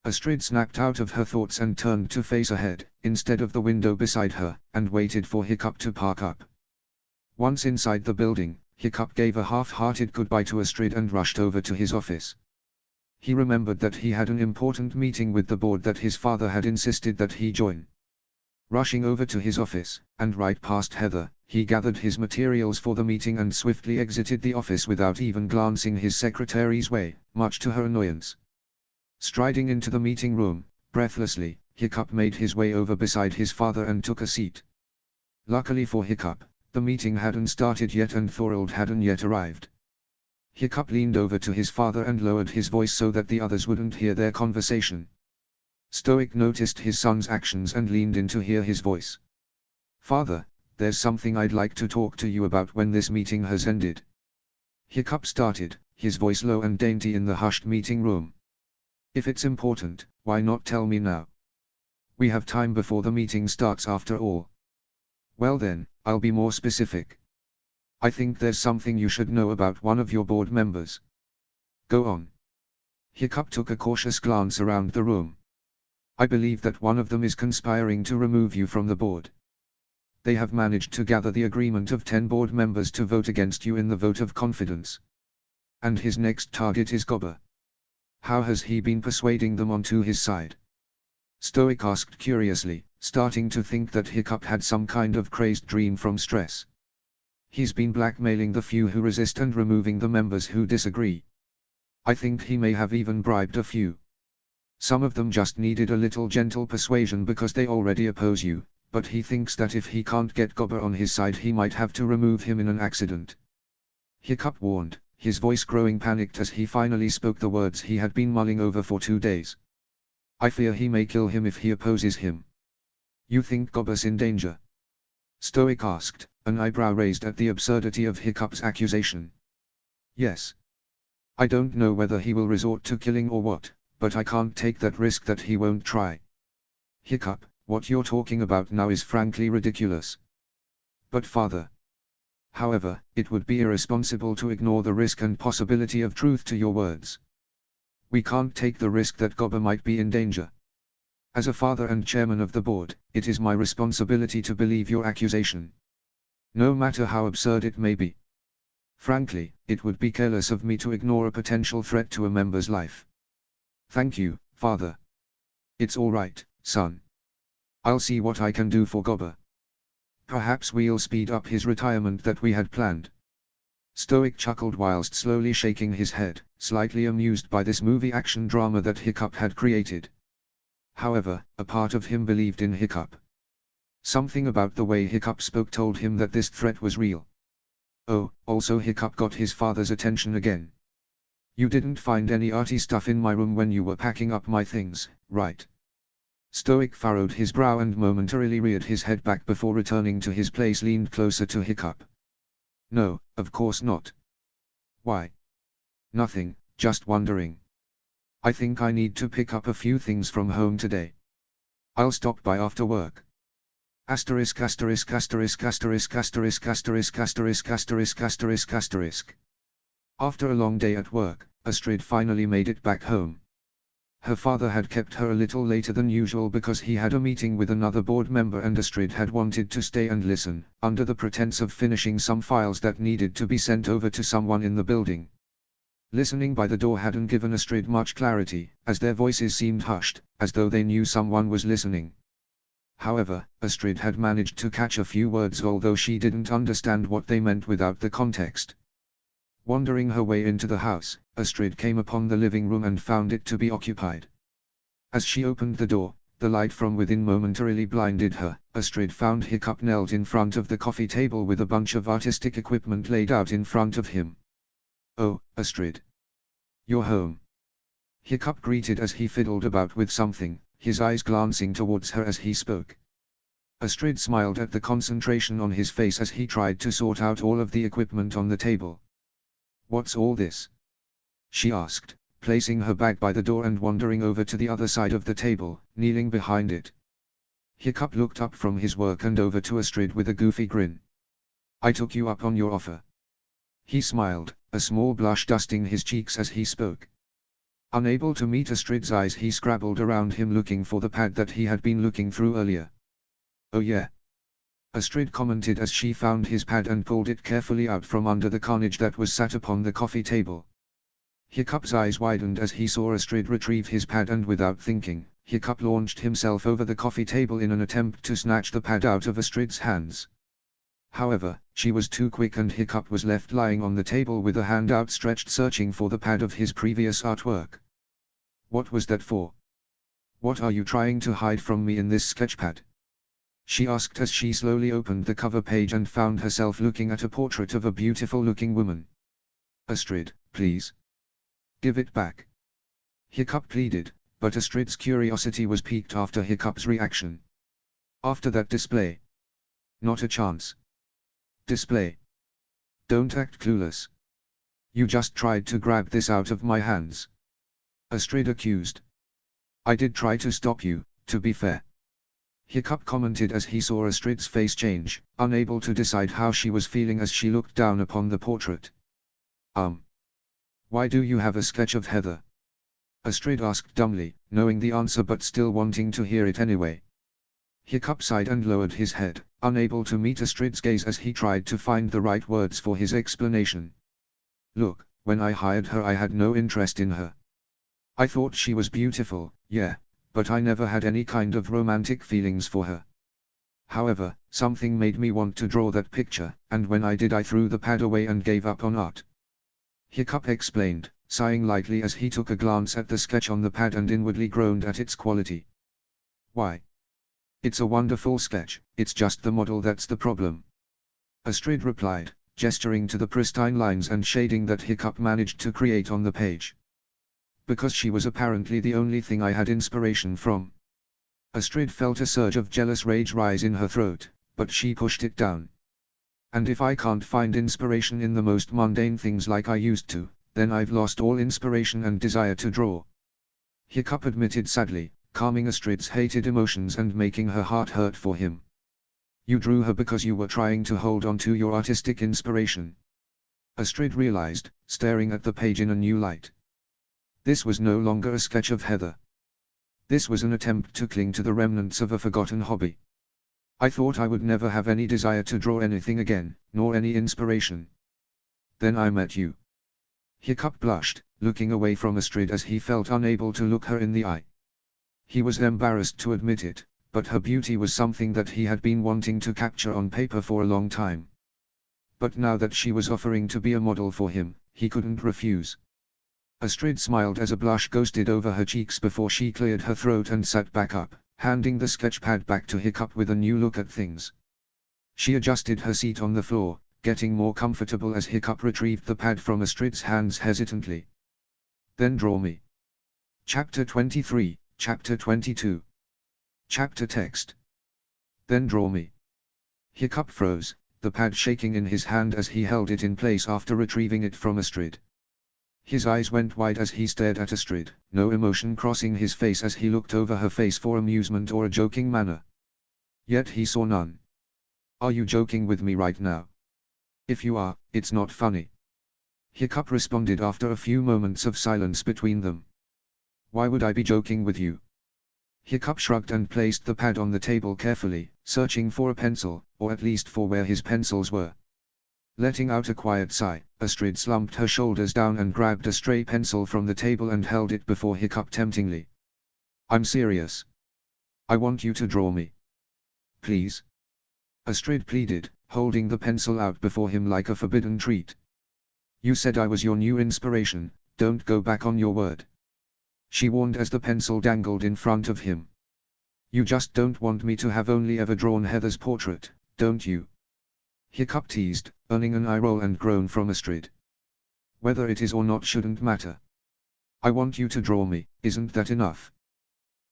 Astrid snapped out of her thoughts and turned to face ahead, instead of the window beside her, and waited for Hiccup to park up. Once inside the building, Hiccup gave a half-hearted goodbye to Astrid and rushed over to his office. He remembered that he had an important meeting with the board that his father had insisted that he join. Rushing over to his office, and right past Heather, he gathered his materials for the meeting and swiftly exited the office without even glancing his secretary's way, much to her annoyance. Striding into the meeting room, breathlessly, Hiccup made his way over beside his father and took a seat. Luckily for Hiccup, the meeting hadn't started yet and Thorold hadn't yet arrived. Hiccup leaned over to his father and lowered his voice so that the others wouldn't hear their conversation. Stoic noticed his son's actions and leaned in to hear his voice. "Father, there's something I'd like to talk to you about when this meeting has ended." Hiccup started, his voice low and dainty in the hushed meeting room. "If it's important, why not tell me now? We have time before the meeting starts after all." "Well then, I'll be more specific. I think there's something you should know about one of your board members." "Go on." Hiccup took a cautious glance around the room. "I believe that one of them is conspiring to remove you from the board. They have managed to gather the agreement of 10 board members to vote against you in the vote of confidence. And his next target is Gobber. How has he been persuading them onto his side?" Stoic asked curiously, starting to think that Hiccup had some kind of crazed dream from stress. "He's been blackmailing the few who resist and removing the members who disagree. I think he may have even bribed a few. Some of them just needed a little gentle persuasion because they already oppose you, but he thinks that if he can't get Gobber on his side he might have to remove him in an accident." Hiccup warned, his voice growing panicked as he finally spoke the words he had been mulling over for 2 days. "I fear he may kill him if he opposes him." "You think Gobber's in danger?" Stoic asked, an eyebrow raised at the absurdity of Hiccup's accusation. "Yes. I don't know whether he will resort to killing or what, but I can't take that risk that he won't try." "Hiccup, what you're talking about now is frankly ridiculous." "But father. However, it would be irresponsible to ignore the risk and possibility of truth to your words. We can't take the risk that Gobber might be in danger. As a father and chairman of the board, it is my responsibility to believe your accusation, no matter how absurd it may be. Frankly, it would be careless of me to ignore a potential threat to a member's life." "Thank you, father. It's all right, son. I'll see what I can do for Gobber. Perhaps we'll speed up his retirement that we had planned." Stoic chuckled whilst slowly shaking his head, slightly amused by this movie action drama that Hiccup had created. However, a part of him believed in Hiccup. Something about the way Hiccup spoke told him that this threat was real. Oh, also Hiccup got his father's attention again. "You didn't find any arty stuff in my room when you were packing up my things, right?" Stoic furrowed his brow and momentarily reared his head back before returning to his place, leaned closer to Hiccup. "No, of course not." "Why?" "Nothing, just wondering. I think I need to pick up a few things from home today. I'll stop by after work." Asterisk asterisk asterisk asterisk asterisk asterisk asterisk asterisk asterisk asterisk. After a long day at work, Astrid finally made it back home. Her father had kept her a little later than usual because he had a meeting with another board member and Astrid had wanted to stay and listen, under the pretense of finishing some files that needed to be sent over to someone in the building. Listening by the door hadn't given Astrid much clarity, as their voices seemed hushed, as though they knew someone was listening. However, Astrid had managed to catch a few words although she didn't understand what they meant without the context. Wandering her way into the house, Astrid came upon the living room and found it to be occupied. As she opened the door, the light from within momentarily blinded her. Astrid found Hiccup knelt in front of the coffee table with a bunch of artistic equipment laid out in front of him. "Oh, Astrid. You're home." Hiccup greeted as he fiddled about with something, his eyes glancing towards her as he spoke. Astrid smiled at the concentration on his face as he tried to sort out all of the equipment on the table. "What's all this?" she asked, placing her bag by the door and wandering over to the other side of the table, kneeling behind it. Hiccup looked up from his work and over to Astrid with a goofy grin. "I took you up on your offer." He smiled, a small blush dusting his cheeks as he spoke. Unable to meet Astrid's eyes, he scrabbled around him looking for the pad that he had been looking through earlier. "Oh yeah," Astrid commented as she found his pad and pulled it carefully out from under the carnage that was sat upon the coffee table. Hiccup's eyes widened as he saw Astrid retrieve his pad and without thinking, Hiccup launched himself over the coffee table in an attempt to snatch the pad out of Astrid's hands. However, she was too quick and Hiccup was left lying on the table with a hand outstretched searching for the pad of his previous artwork. "What was that for? What are you trying to hide from me in this sketchpad?" she asked as she slowly opened the cover page and found herself looking at a portrait of a beautiful-looking woman. "Astrid, please. Give it back," Hiccup pleaded, but Astrid's curiosity was piqued after Hiccup's reaction. "After that display? Not a chance." "Display? Don't act clueless. You just tried to grab this out of my hands," Astrid accused. "I did try to stop you, to be fair," Hiccup commented as he saw Astrid's face change, unable to decide how she was feeling as she looked down upon the portrait. Why do you have a sketch of Heather?" Astrid asked dumbly, knowing the answer but still wanting to hear it anyway. Hiccup sighed and lowered his head, unable to meet Astrid's gaze as he tried to find the right words for his explanation. "Look, when I hired her I had no interest in her. I thought she was beautiful, yeah, but I never had any kind of romantic feelings for her. However, something made me want to draw that picture, and when I did I threw the pad away and gave up on art," Hiccup explained, sighing lightly as he took a glance at the sketch on the pad and inwardly groaned at its quality. "Why? It's a wonderful sketch, it's just the model that's the problem," Astrid replied, gesturing to the pristine lines and shading that Hiccup managed to create on the page. "Because she was apparently the only thing I had inspiration from." Astrid felt a surge of jealous rage rise in her throat, but she pushed it down. "And if I can't find inspiration in the most mundane things like I used to, then I've lost all inspiration and desire to draw," Hiccup admitted sadly, calming Astrid's hated emotions and making her heart hurt for him. "You drew her because you were trying to hold on to your artistic inspiration," Astrid realized, staring at the page in a new light. This was no longer a sketch of Heather. This was an attempt to cling to the remnants of a forgotten hobby. "I thought I would never have any desire to draw anything again, nor any inspiration. Then I met you." Hiccup blushed, looking away from Astrid as he felt unable to look her in the eye. He was embarrassed to admit it, but her beauty was something that he had been wanting to capture on paper for a long time. But now that she was offering to be a model for him, he couldn't refuse. Astrid smiled as a blush ghosted over her cheeks before she cleared her throat and sat back up, handing the sketch pad back to Hiccup with a new look at things. She adjusted her seat on the floor, getting more comfortable as Hiccup retrieved the pad from Astrid's hands hesitantly. "Then draw me." Chapter 23, Chapter 22. Chapter text. "Then draw me." Hiccup froze, the pad shaking in his hand as he held it in place after retrieving it from Astrid. His eyes went wide as he stared at Astrid, no emotion crossing his face as he looked over her face for amusement or a joking manner. Yet he saw none. "Are you joking with me right now? If you are, it's not funny," Hiccup responded after a few moments of silence between them. Why would I be joking with you? Hiccup shrugged and placed the pad on the table carefully, searching for a pencil, or at least for where his pencils were. Letting out a quiet sigh, Astrid slumped her shoulders down and grabbed a stray pencil from the table and held it before Hiccup temptingly. I'm serious. I want you to draw me. Please? Astrid pleaded, holding the pencil out before him like a forbidden treat. You said I was your new inspiration, don't go back on your word. She warned as the pencil dangled in front of him. You just don't want me to have only ever drawn Heather's portrait, don't you? Hiccup teased, earning an eye roll and groan from Astrid. Whether it is or not shouldn't matter. I want you to draw me, isn't that enough?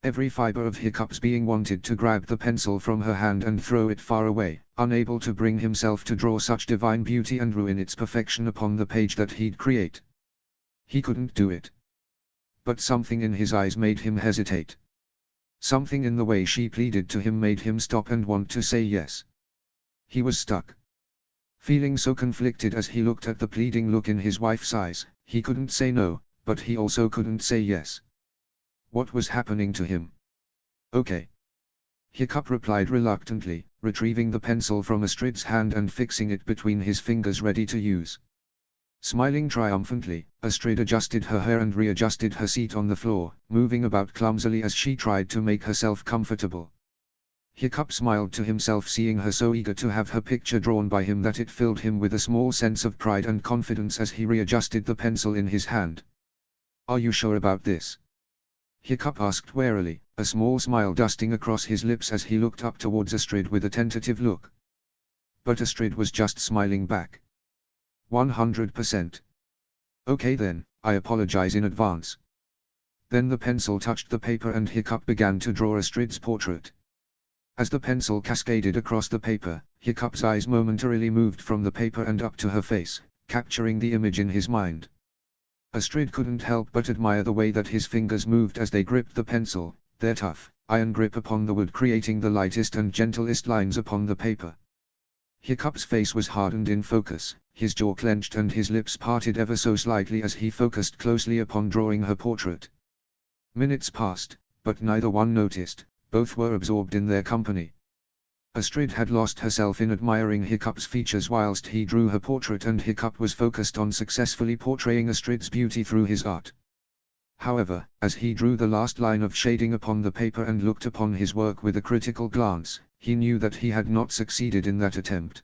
Every fiber of Hiccup's being wanted to grab the pencil from her hand and throw it far away, unable to bring himself to draw such divine beauty and ruin its perfection upon the page that he'd create. He couldn't do it. But something in his eyes made him hesitate. Something in the way she pleaded to him made him stop and want to say yes. He was stuck. Feeling so conflicted as he looked at the pleading look in his wife's eyes, he couldn't say no, but he also couldn't say yes. What was happening to him? Okay. Hiccup replied reluctantly, retrieving the pencil from Astrid's hand and fixing it between his fingers ready to use. Smiling triumphantly, Astrid adjusted her hair and readjusted her seat on the floor, moving about clumsily as she tried to make herself comfortable. Hiccup smiled to himself seeing her so eager to have her picture drawn by him that it filled him with a small sense of pride and confidence as he readjusted the pencil in his hand. Are you sure about this? Hiccup asked warily, a small smile dusting across his lips as he looked up towards Astrid with a tentative look. But Astrid was just smiling back. 100%. Okay then, I apologize in advance. Then the pencil touched the paper and Hiccup began to draw Astrid's portrait. As the pencil cascaded across the paper, Hiccup's eyes momentarily moved from the paper and up to her face, capturing the image in his mind. Astrid couldn't help but admire the way that his fingers moved as they gripped the pencil, their tough, iron grip upon the wood creating the lightest and gentlest lines upon the paper. Hiccup's face was hardened in focus, his jaw clenched and his lips parted ever so slightly as he focused closely upon drawing her portrait. Minutes passed, but neither one noticed, both were absorbed in their company. Astrid had lost herself in admiring Hiccup's features whilst he drew her portrait and Hiccup was focused on successfully portraying Astrid's beauty through his art. However, as he drew the last line of shading upon the paper and looked upon his work with a critical glance, he knew that he had not succeeded in that attempt.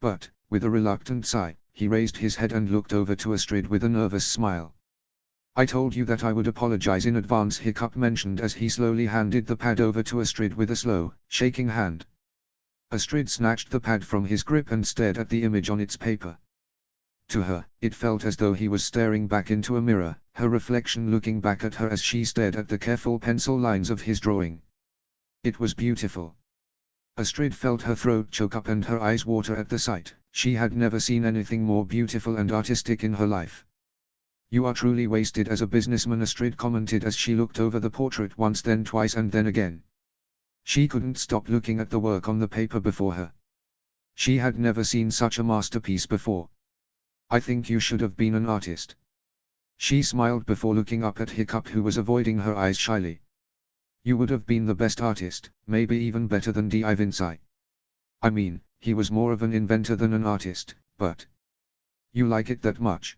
But, with a reluctant sigh, he raised his head and looked over to Astrid with a nervous smile. I told you that I would apologize in advance, Hiccup mentioned as he slowly handed the pad over to Astrid with a slow, shaking hand. Astrid snatched the pad from his grip and stared at the image on its paper. To her, it felt as though he was staring back into a mirror, her reflection looking back at her as she stared at the careful pencil lines of his drawing. It was beautiful. Astrid felt her throat choke up and her eyes water at the sight. She had never seen anything more beautiful and artistic in her life. You are truly wasted as a businessman, Astrid commented as she looked over the portrait once, then twice and then again. She couldn't stop looking at the work on the paper before her. She had never seen such a masterpiece before. I think you should have been an artist. She smiled before looking up at Hiccup, who was avoiding her eyes shyly. You would have been the best artist, maybe even better than Da Vinci. I mean, he was more of an inventor than an artist, but you like it that much?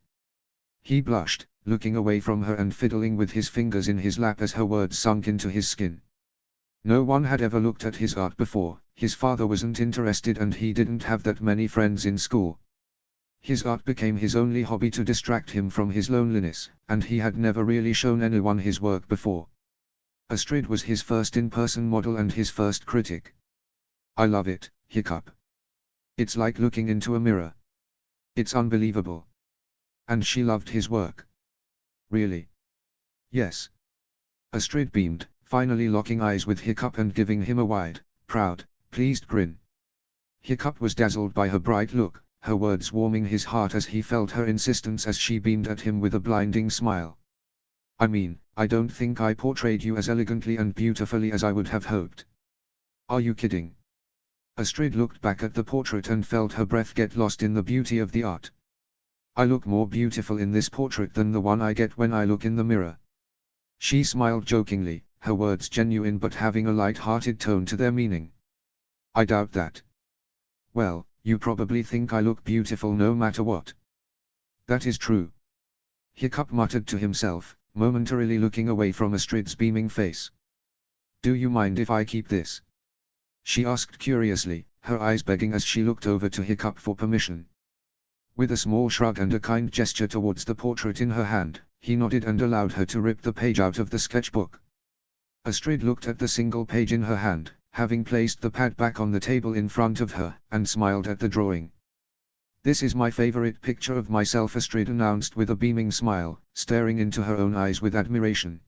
He blushed, looking away from her and fiddling with his fingers in his lap as her words sunk into his skin. No one had ever looked at his art before, his father wasn't interested and he didn't have that many friends in school. His art became his only hobby to distract him from his loneliness, and he had never really shown anyone his work before. Astrid was his first in-person model and his first critic. I love it, Hiccup. It's like looking into a mirror. It's unbelievable. And she loved his work. Really? Yes. Astrid beamed, finally locking eyes with Hiccup and giving him a wide, proud, pleased grin. Hiccup was dazzled by her bright look, her words warming his heart as he felt her insistence as she beamed at him with a blinding smile. I mean, I don't think I portrayed you as elegantly and beautifully as I would have hoped. Are you kidding? Astrid looked back at the portrait and felt her breath get lost in the beauty of the art. I look more beautiful in this portrait than the one I get when I look in the mirror. She smiled jokingly, her words genuine but having a light-hearted tone to their meaning. I doubt that. Well, you probably think I look beautiful no matter what. That is true. Hiccup muttered to himself, momentarily looking away from Astrid's beaming face. Do you mind if I keep this? She asked curiously, her eyes begging as she looked over to Hiccup for permission. With a small shrug and a kind gesture towards the portrait in her hand, he nodded and allowed her to rip the page out of the sketchbook. Astrid looked at the single page in her hand, having placed the pad back on the table in front of her, and smiled at the drawing. This is my favorite picture of myself, Astrid announced with a beaming smile, staring into her own eyes with admiration.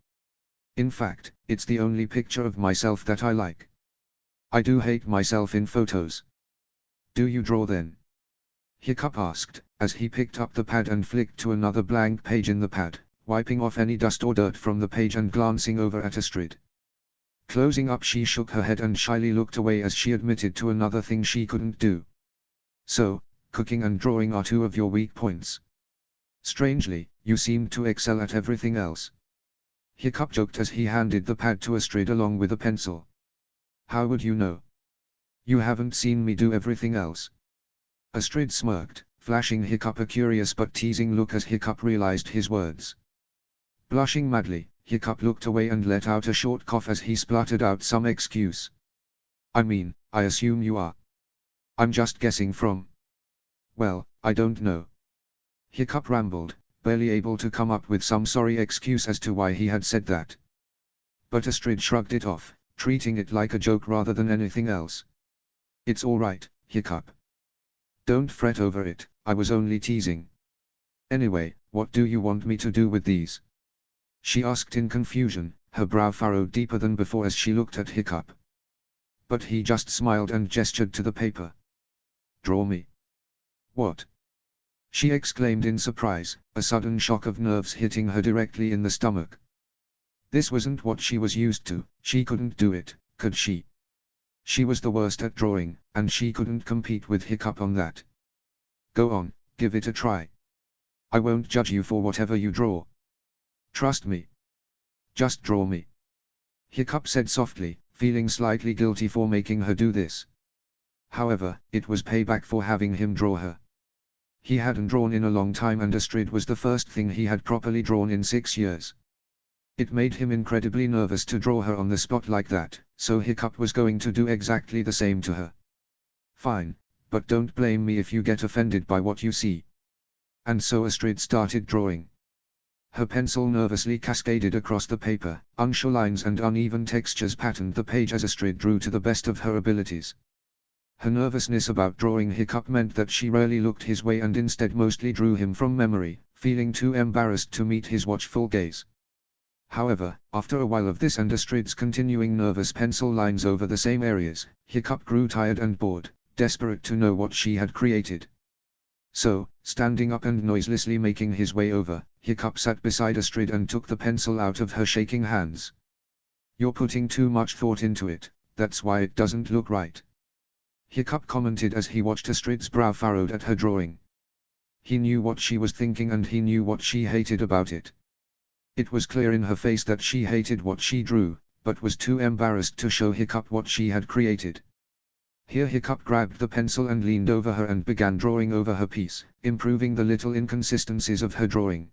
In fact, it's the only picture of myself that I like. I do hate myself in photos. Do you draw then? Hiccup asked, as he picked up the pad and flicked to another blank page in the pad, wiping off any dust or dirt from the page and glancing over at Astrid. Closing up, she shook her head and shyly looked away as she admitted to another thing she couldn't do. So, cooking and drawing are two of your weak points. Strangely, you seem to excel at everything else. Hiccup joked as he handed the pad to Astrid along with a pencil. How would you know? You haven't seen me do everything else. Astrid smirked, flashing Hiccup a curious but teasing look as Hiccup realized his words. Blushing madly, Hiccup looked away and let out a short cough as he spluttered out some excuse. I mean, I assume you are. I'm just guessing from. Well, I don't know. Hiccup rambled, barely able to come up with some sorry excuse as to why he had said that. But Astrid shrugged it off, treating it like a joke rather than anything else. It's all right, Hiccup. Don't fret over it, I was only teasing. Anyway, what do you want me to do with these? She asked in confusion, her brow furrowed deeper than before as she looked at Hiccup. But he just smiled and gestured to the paper. Draw me. What? She exclaimed in surprise, a sudden shock of nerves hitting her directly in the stomach. This wasn't what she was used to. She couldn't do it, could she? She was the worst at drawing, and she couldn't compete with Hiccup on that. Go on, give it a try. I won't judge you for whatever you draw. Trust me. Just draw me. Hiccup said softly, feeling slightly guilty for making her do this. However, it was payback for having him draw her. He hadn't drawn in a long time and Astrid was the first thing he had properly drawn in 6 years. It made him incredibly nervous to draw her on the spot like that, so Hiccup was going to do exactly the same to her. Fine, but don't blame me if you get offended by what you see. And so Astrid started drawing. Her pencil nervously cascaded across the paper, unsure lines and uneven textures patterned the page as Astrid drew to the best of her abilities. Her nervousness about drawing Hiccup meant that she rarely looked his way and instead mostly drew him from memory, feeling too embarrassed to meet his watchful gaze. However, after a while of this and Astrid's continuing nervous pencil lines over the same areas, Hiccup grew tired and bored, desperate to know what she had created. So, standing up and noiselessly making his way over, Hiccup sat beside Astrid and took the pencil out of her shaking hands. You're putting too much thought into it, that's why it doesn't look right. Hiccup commented as he watched Astrid's brow furrowed at her drawing. He knew what she was thinking and he knew what she hated about it. It was clear in her face that she hated what she drew, but was too embarrassed to show Hiccup what she had created. Here Hiccup grabbed the pencil and leaned over her and began drawing over her piece, improving the little inconsistencies of her drawing.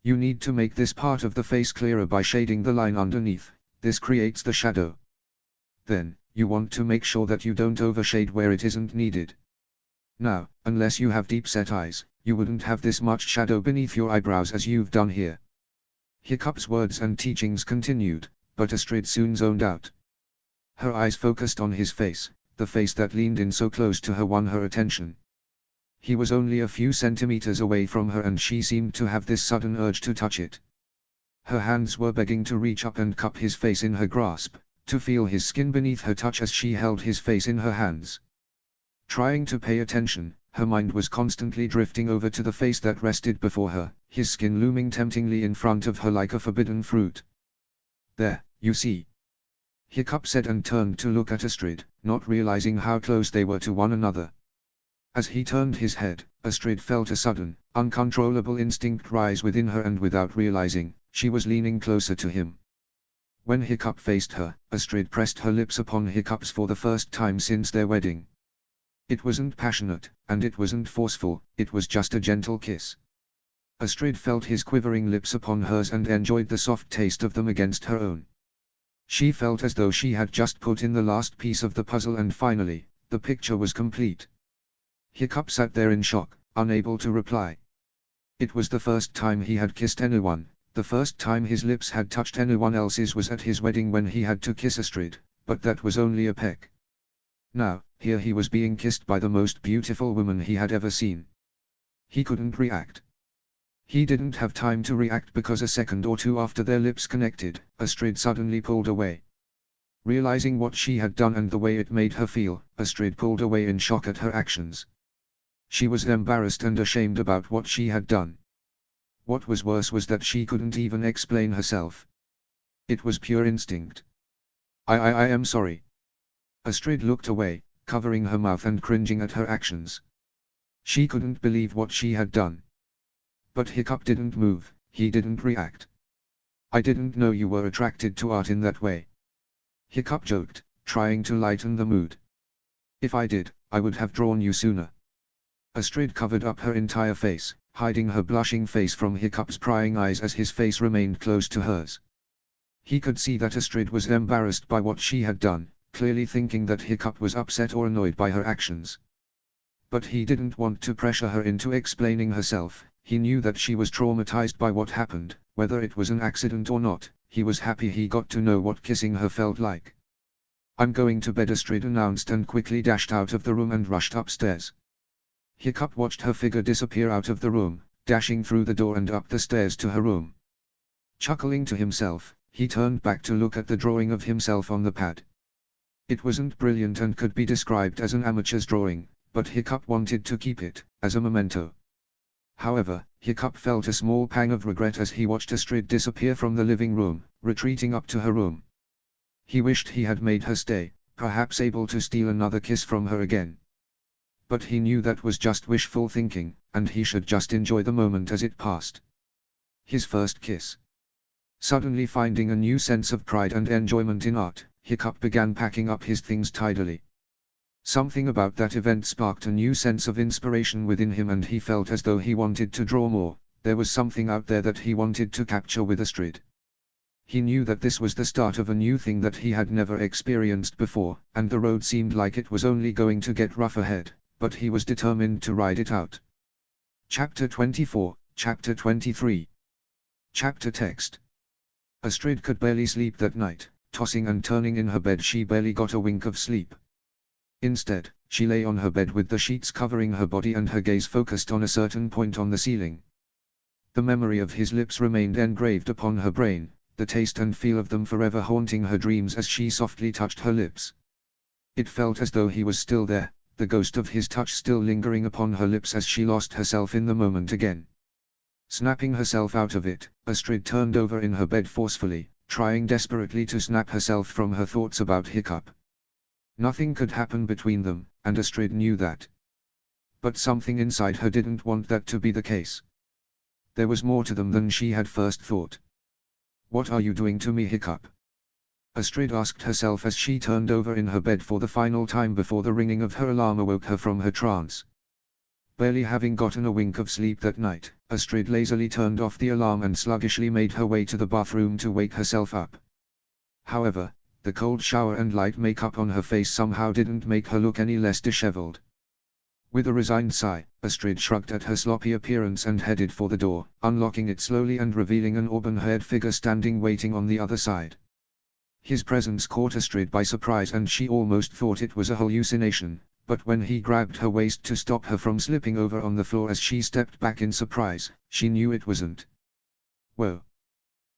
You need to make this part of the face clearer by shading the line underneath, this creates the shadow. Then, you want to make sure that you don't overshade where it isn't needed. Now, unless you have deep-set eyes, you wouldn't have this much shadow beneath your eyebrows as you've done here. Hiccup's words and teachings continued, but Astrid soon zoned out. Her eyes focused on his face, the face that leaned in so close to her won her attention. He was only a few centimeters away from her and she seemed to have this sudden urge to touch it. Her hands were begging to reach up and cup his face in her grasp, to feel his skin beneath her touch as she held his face in her hands. Trying to pay attention, her mind was constantly drifting over to the face that rested before her, his skin looming temptingly in front of her like a forbidden fruit. There, you see. Hiccup said and turned to look at Astrid, not realizing how close they were to one another. As he turned his head, Astrid felt a sudden, uncontrollable instinct rise within her and without realizing, She was leaning closer to him. When Hiccup faced her, Astrid pressed her lips upon Hiccup's for the first time since their wedding. It wasn't passionate, and it wasn't forceful, it was just a gentle kiss. Astrid felt his quivering lips upon hers and enjoyed the soft taste of them against her own. She felt as though she had just put in the last piece of the puzzle and finally, the picture was complete. Hiccup sat there in shock, unable to reply. It was the first time he had kissed anyone. The first time his lips had touched anyone else's was at his wedding when he had to kiss Astrid, but that was only a peck. Now, here he was being kissed by the most beautiful woman he had ever seen. He couldn't react. He didn't have time to react because a second or two after their lips connected, Astrid suddenly pulled away. Realizing what she had done and the way it made her feel, Astrid pulled away in shock at her actions. She was embarrassed and ashamed about what she had done. What was worse was that she couldn't even explain herself. It was pure instinct. I am sorry. Astrid looked away, covering her mouth and cringing at her actions. She couldn't believe what she had done. But Hiccup didn't move, he didn't react. I didn't know you were attracted to art in that way. Hiccup joked, trying to lighten the mood. If I did, I would have drawn you sooner. Astrid covered up her entire face, hiding her blushing face from Hiccup's prying eyes as his face remained close to hers. He could see that Astrid was embarrassed by what she had done, clearly thinking that Hiccup was upset or annoyed by her actions. But he didn't want to pressure her into explaining herself. He knew that she was traumatized by what happened, whether it was an accident or not. He was happy he got to know what kissing her felt like. I'm going to bed, Astrid announced and quickly dashed out of the room and rushed upstairs. Hiccup watched her figure disappear out of the room, dashing through the door and up the stairs to her room. Chuckling to himself, he turned back to look at the drawing of himself on the pad. It wasn't brilliant and could be described as an amateur's drawing, but Hiccup wanted to keep it, as a memento. However, Hiccup felt a small pang of regret as he watched Astrid disappear from the living room, retreating up to her room. He wished he had made her stay, perhaps able to steal another kiss from her again. But he knew that was just wishful thinking, and he should just enjoy the moment as it passed. His first kiss. Suddenly finding a new sense of pride and enjoyment in art, Hiccup began packing up his things tidily. Something about that event sparked a new sense of inspiration within him and he felt as though he wanted to draw more. There was something out there that he wanted to capture with Astrid. He knew that this was the start of a new thing that he had never experienced before, and the road seemed like it was only going to get rough ahead, but he was determined to ride it out. Chapter 24, Chapter 23. Chapter text. Astrid could barely sleep that night. Tossing and turning in her bed, she barely got a wink of sleep. Instead, she lay on her bed with the sheets covering her body and her gaze focused on a certain point on the ceiling. The memory of his lips remained engraved upon her brain, the taste and feel of them forever haunting her dreams as she softly touched her lips. It felt as though he was still there, the ghost of his touch still lingering upon her lips as she lost herself in the moment again. Snapping herself out of it, Astrid turned over in her bed forcefully, trying desperately to snap herself from her thoughts about Hiccup. Nothing could happen between them, and Astrid knew that. But something inside her didn't want that to be the case. There was more to them than she had first thought. What are you doing to me, Hiccup? Astrid asked herself as she turned over in her bed for the final time before the ringing of her alarm awoke her from her trance. Barely having gotten a wink of sleep that night, Astrid lazily turned off the alarm and sluggishly made her way to the bathroom to wake herself up. However, the cold shower and light makeup on her face somehow didn't make her look any less disheveled. With a resigned sigh, Astrid shrugged at her sloppy appearance and headed for the door, unlocking it slowly and revealing an auburn-haired figure standing waiting on the other side. His presence caught Astrid by surprise and she almost thought it was a hallucination, but when he grabbed her waist to stop her from slipping over on the floor as she stepped back in surprise, she knew it wasn't. Whoa!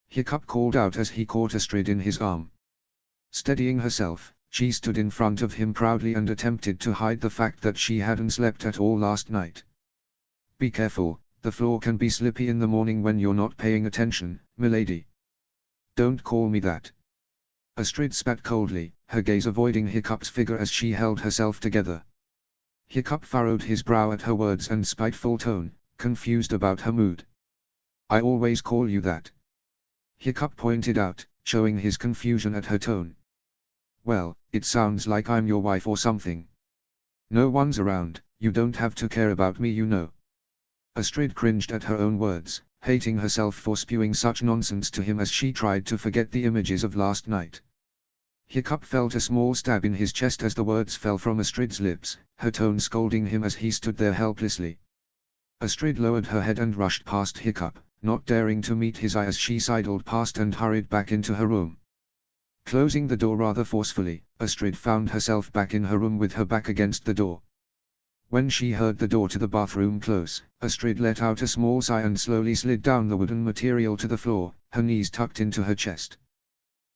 Hiccup called out as he caught Astrid in his arm. Steadying herself, she stood in front of him proudly and attempted to hide the fact that she hadn't slept at all last night. Be careful, the floor can be slippy in the morning when you're not paying attention, milady. Don't call me that. Astrid spat coldly, her gaze avoiding Hiccup's figure as she held herself together. Hiccup furrowed his brow at her words and spiteful tone, confused about her mood. I always call you that. Hiccup pointed out, showing his confusion at her tone. Well, it sounds like I'm your wife or something. No one's around, you don't have to care about me, you know. Astrid cringed at her own words, hating herself for spewing such nonsense to him as she tried to forget the images of last night. Hiccup felt a small stab in his chest as the words fell from Astrid's lips, her tone scolding him as he stood there helplessly. Astrid lowered her head and rushed past Hiccup, not daring to meet his eye as she sidled past and hurried back into her room. Closing the door rather forcefully, Astrid found herself back in her room with her back against the door. When she heard the door to the bathroom close, Astrid let out a small sigh and slowly slid down the wooden material to the floor, her knees tucked into her chest.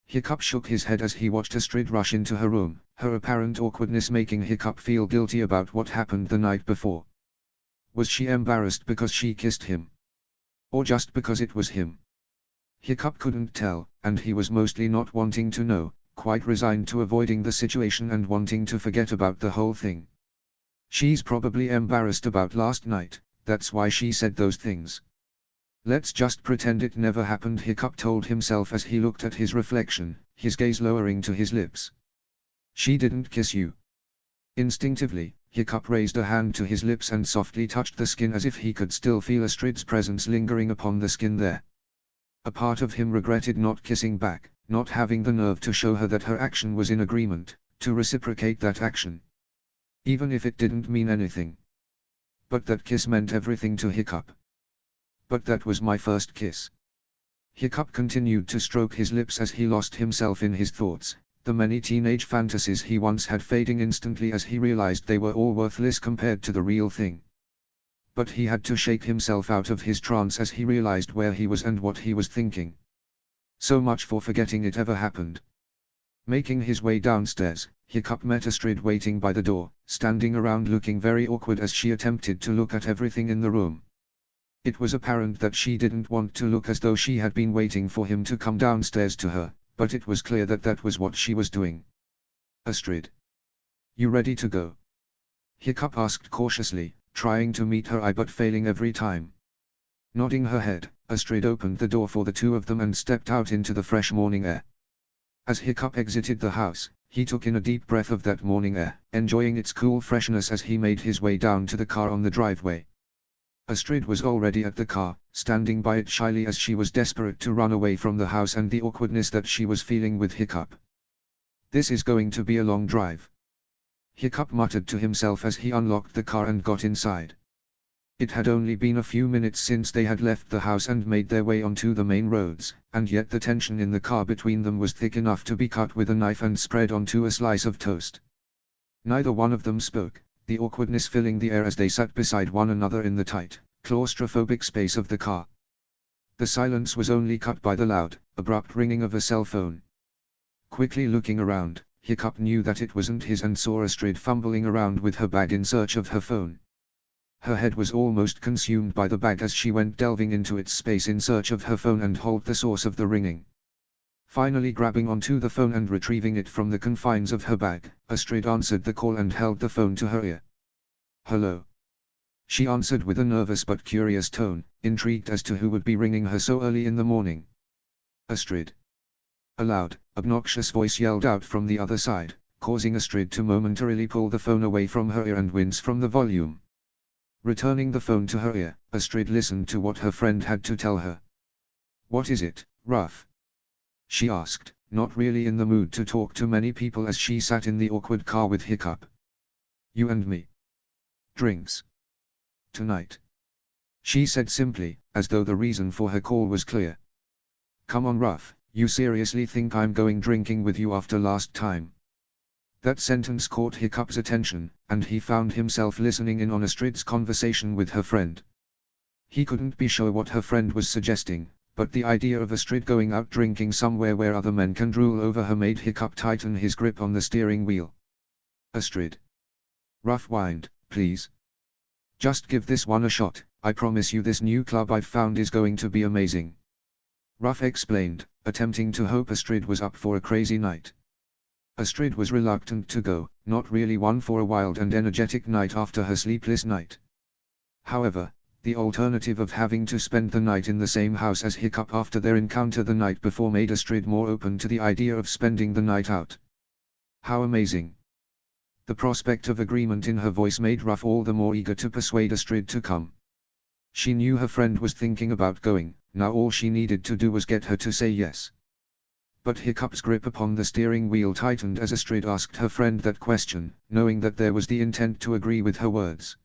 Hiccup shook his head as he watched Astrid rush into her room, her apparent awkwardness making Hiccup feel guilty about what happened the night before. Was she embarrassed because she kissed him? Or just because it was him? Hiccup couldn't tell, and he was mostly not wanting to know, quite resigned to avoiding the situation and wanting to forget about the whole thing. She's probably embarrassed about last night, that's why she said those things. Let's just pretend it never happened, Hiccup told himself as he looked at his reflection, his gaze lowering to his lips. She didn't kiss you. Instinctively, Hiccup raised a hand to his lips and softly touched the skin as if he could still feel Astrid's presence lingering upon the skin there. A part of him regretted not kissing back, not having the nerve to show her that her action was in agreement, to reciprocate that action. Even if it didn't mean anything. But that kiss meant everything to Hiccup. But that was my first kiss. Hiccup continued to stroke his lips as he lost himself in his thoughts, the many teenage fantasies he once had fading instantly as he realized they were all worthless compared to the real thing. But he had to shake himself out of his trance as he realized where he was and what he was thinking. So much for forgetting it ever happened. Making his way downstairs, Hiccup met Astrid waiting by the door, standing around looking very awkward as she attempted to look at everything in the room. It was apparent that she didn't want to look as though she had been waiting for him to come downstairs to her, but it was clear that that was what she was doing. Astrid. You ready to go? Hiccup asked cautiously, trying to meet her eye but failing every time. Nodding her head, Astrid opened the door for the two of them and stepped out into the fresh morning air. As Hiccup exited the house, he took in a deep breath of that morning air, enjoying its cool freshness as he made his way down to the car on the driveway. Astrid was already at the car, standing by it shyly as she was desperate to run away from the house and the awkwardness that she was feeling with Hiccup. This is going to be a long drive. Hiccup muttered to himself as he unlocked the car and got inside. It had only been a few minutes since they had left the house and made their way onto the main roads, and yet the tension in the car between them was thick enough to be cut with a knife and spread onto a slice of toast. Neither one of them spoke, the awkwardness filling the air as they sat beside one another in the tight, claustrophobic space of the car. The silence was only cut by the loud, abrupt ringing of a cell phone. Quickly looking around, Hiccup knew that it wasn't his and saw Astrid fumbling around with her bag in search of her phone. Her head was almost consumed by the bag as she went delving into its space in search of her phone and hold the source of the ringing. Finally grabbing onto the phone and retrieving it from the confines of her bag, Astrid answered the call and held the phone to her ear. Hello. She answered with a nervous but curious tone, intrigued as to who would be ringing her so early in the morning. Astrid. A loud, obnoxious voice yelled out from the other side, causing Astrid to momentarily pull the phone away from her ear and wince from the volume. Returning the phone to her ear, Astrid listened to what her friend had to tell her. What is it, Ruff? She asked, not really in the mood to talk to many people as she sat in the awkward car with Hiccup. You and me. Drinks. Tonight. She said simply, as though the reason for her call was clear. Come on Ruff, you seriously think I'm going drinking with you after last time? That sentence caught Hiccup's attention, and he found himself listening in on Astrid's conversation with her friend. He couldn't be sure what her friend was suggesting, but the idea of Astrid going out drinking somewhere where other men can drool over her made Hiccup tighten his grip on the steering wheel. Astrid. Ruff whined, please. Just give this one a shot, I promise you this new club I've found is going to be amazing. Ruff explained, attempting to hope Astrid was up for a crazy night. Astrid was reluctant to go, not really one for a wild and energetic night after her sleepless night. However, The alternative of having to spend the night in the same house as Hiccup after their encounter the night before made Astrid more open to the idea of spending the night out. How amazing! The prospect of agreement in her voice made Ruff all the more eager to persuade Astrid to come. She knew her friend was thinking about going, now all she needed to do was get her to say yes. But Hiccup's grip upon the steering wheel tightened as Astrid asked her friend that question, knowing that there was the intent to agree with her words.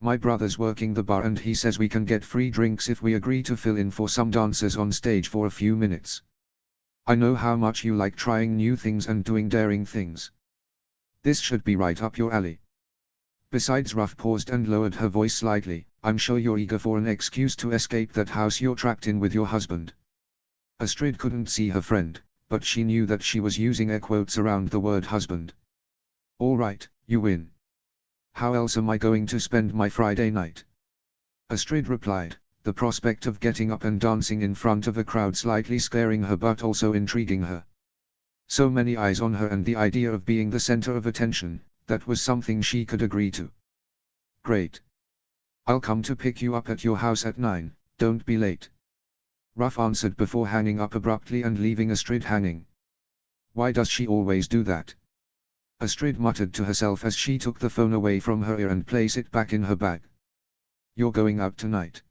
My brother's working the bar and he says we can get free drinks if we agree to fill in for some dancers on stage for a few minutes. I know how much you like trying new things and doing daring things. This should be right up your alley. Besides, Ruff paused and lowered her voice slightly, I'm sure you're eager for an excuse to escape that house you're trapped in with your husband. Astrid couldn't see her friend, but she knew that she was using air quotes around the word husband. All right, you win. How else am I going to spend my Friday night? Astrid replied, the prospect of getting up and dancing in front of a crowd slightly scaring her but also intriguing her. So many eyes on her and the idea of being the center of attention, that was something she could agree to. Great. I'll come to pick you up at your house at 9, don't be late. Ruff answered before hanging up abruptly and leaving Astrid hanging. Why does she always do that? Astrid muttered to herself as she took the phone away from her ear and placed it back in her bag. You're going out tonight?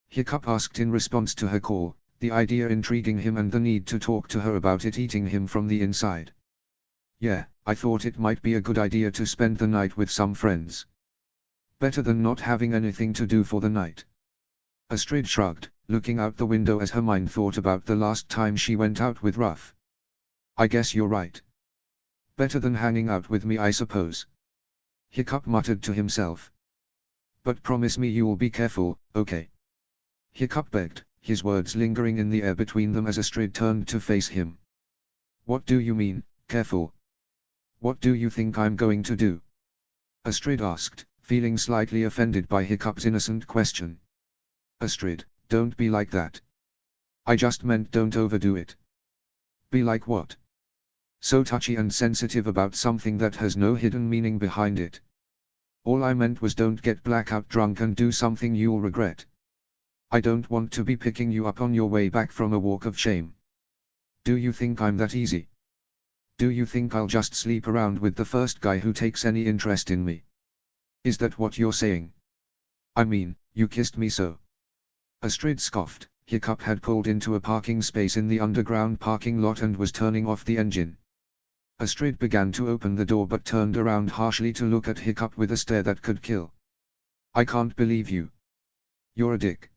Hiccup asked in response to her call, the idea intriguing him and the need to talk to her about it eating him from the inside. Yeah, I thought it might be a good idea to spend the night with some friends. Better than not having anything to do for the night. Astrid shrugged, looking out the window as her mind thought about the last time she went out with Ruff. I guess you're right. Better than hanging out with me, I suppose. Hiccup muttered to himself. But promise me you'll be careful, okay? Hiccup begged, his words lingering in the air between them as Astrid turned to face him. What do you mean, careful? What do you think I'm going to do? Astrid asked, feeling slightly offended by Hiccup's innocent question. Astrid, don't be like that. I just meant don't overdo it. Be like what? So touchy and sensitive about something that has no hidden meaning behind it. All I meant was don't get blackout drunk and do something you'll regret. I don't want to be picking you up on your way back from a walk of shame. Do you think I'm that easy? Do you think I'll just sleep around with the first guy who takes any interest in me? Is that what you're saying? I mean, you kissed me so. Astrid scoffed. Hiccup had pulled into a parking space in the underground parking lot and was turning off the engine. Astrid began to open the door but turned around harshly to look at Hiccup with a stare that could kill. I can't believe you. You're a dick.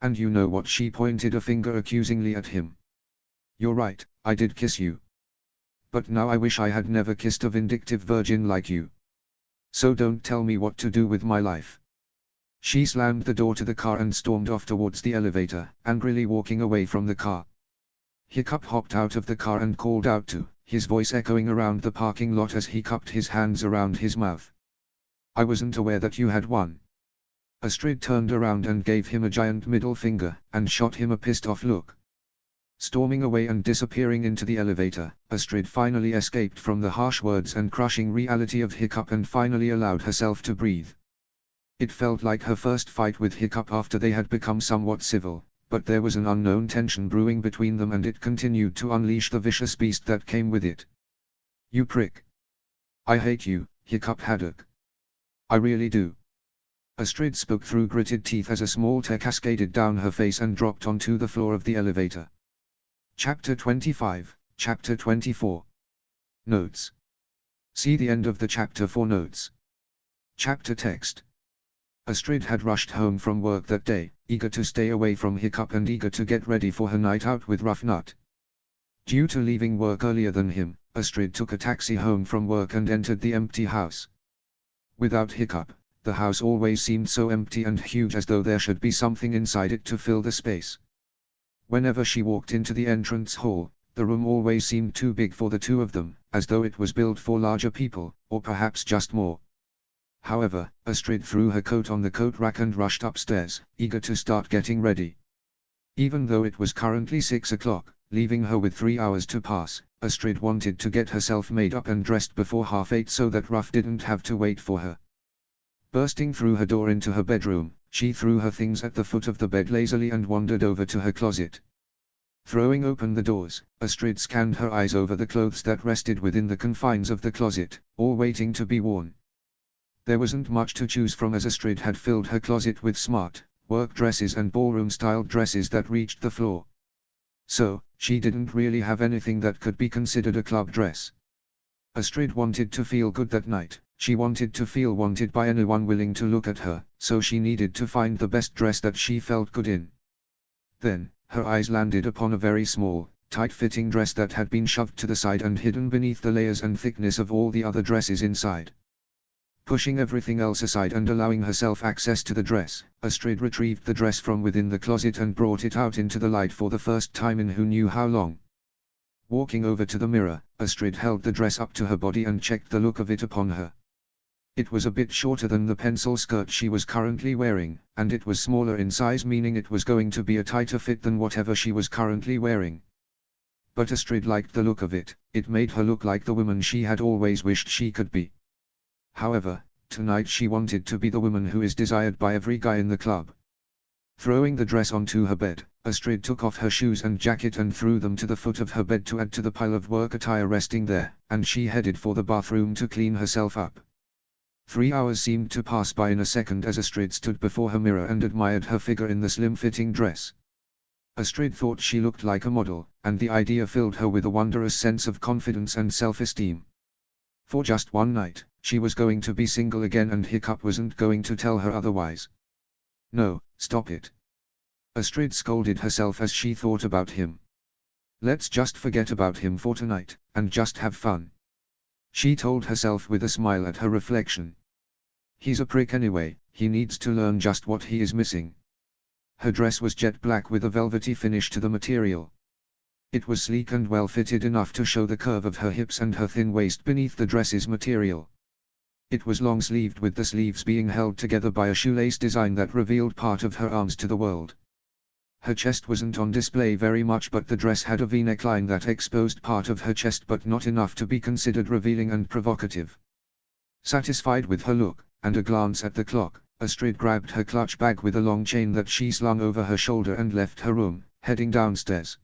And you know what? She pointed a finger accusingly at him. You're right, I did kiss you. But now I wish I had never kissed a vindictive virgin like you. So don't tell me what to do with my life. She slammed the door to the car and stormed off towards the elevator, angrily walking away from the car. Hiccup hopped out of the car and called out to, his voice echoing around the parking lot as he cupped his hands around his mouth. I wasn't aware that you had one. Astrid turned around and gave him a giant middle finger, and shot him a pissed-off look. Storming away and disappearing into the elevator, Astrid finally escaped from the harsh words and crushing reality of Hiccup and finally allowed herself to breathe. It felt like her first fight with Hiccup after they had become somewhat civil, but there was an unknown tension brewing between them and it continued to unleash the vicious beast that came with it. You prick. I hate you, Hiccup Haddock. I really do. Astrid spoke through gritted teeth as a small tear cascaded down her face and dropped onto the floor of the elevator. Chapter 25, Chapter 24. Notes. See the end of the chapter for notes. Chapter text. Astrid had rushed home from work that day, eager to stay away from Hiccup and eager to get ready for her night out with Ruff Nut. Due to leaving work earlier than him, Astrid took a taxi home from work and entered the empty house. Without Hiccup, the house always seemed so empty and huge as though there should be something inside it to fill the space. Whenever she walked into the entrance hall, the room always seemed too big for the two of them, as though it was built for larger people, or perhaps just more. However, Astrid threw her coat on the coat rack and rushed upstairs, eager to start getting ready. Even though it was currently 6 o'clock, leaving her with 3 hours to pass, Astrid wanted to get herself made up and dressed before 8:30 so that Ruff didn't have to wait for her. Bursting through her door into her bedroom, she threw her things at the foot of the bed lazily and wandered over to her closet. Throwing open the doors, Astrid scanned her eyes over the clothes that rested within the confines of the closet, all waiting to be worn. There wasn't much to choose from, as Astrid had filled her closet with smart, work dresses and ballroom-styled dresses that reached the floor. So, she didn't really have anything that could be considered a club dress. Astrid wanted to feel good that night, she wanted to feel wanted by anyone willing to look at her, so she needed to find the best dress that she felt good in. Then, her eyes landed upon a very small, tight-fitting dress that had been shoved to the side and hidden beneath the layers and thickness of all the other dresses inside. Pushing everything else aside and allowing herself access to the dress, Astrid retrieved the dress from within the closet and brought it out into the light for the first time in who knew how long. Walking over to the mirror, Astrid held the dress up to her body and checked the look of it upon her. It was a bit shorter than the pencil skirt she was currently wearing, and it was smaller in size, meaning it was going to be a tighter fit than whatever she was currently wearing. But Astrid liked the look of it, it made her look like the woman she had always wished she could be. However, tonight she wanted to be the woman who is desired by every guy in the club. Throwing the dress onto her bed, Astrid took off her shoes and jacket and threw them to the foot of her bed to add to the pile of work attire resting there, and she headed for the bathroom to clean herself up. 3 hours seemed to pass by in a second as Astrid stood before her mirror and admired her figure in the slim-fitting dress. Astrid thought she looked like a model, and the idea filled her with a wondrous sense of confidence and self-esteem. For just one night, she was going to be single again, and Hiccup wasn't going to tell her otherwise. No, stop it. Astrid scolded herself as she thought about him. Let's just forget about him for tonight, and just have fun. She told herself with a smile at her reflection. He's a prick anyway, he needs to learn just what he is missing. Her dress was jet black with a velvety finish to the material. It was sleek and well fitted enough to show the curve of her hips and her thin waist beneath the dress's material. It was long-sleeved with the sleeves being held together by a shoelace design that revealed part of her arms to the world. Her chest wasn't on display very much, but the dress had a V-neckline that exposed part of her chest, but not enough to be considered revealing and provocative. Satisfied with her look, and a glance at the clock, Astrid grabbed her clutch bag with a long chain that she slung over her shoulder and left her room, heading downstairs.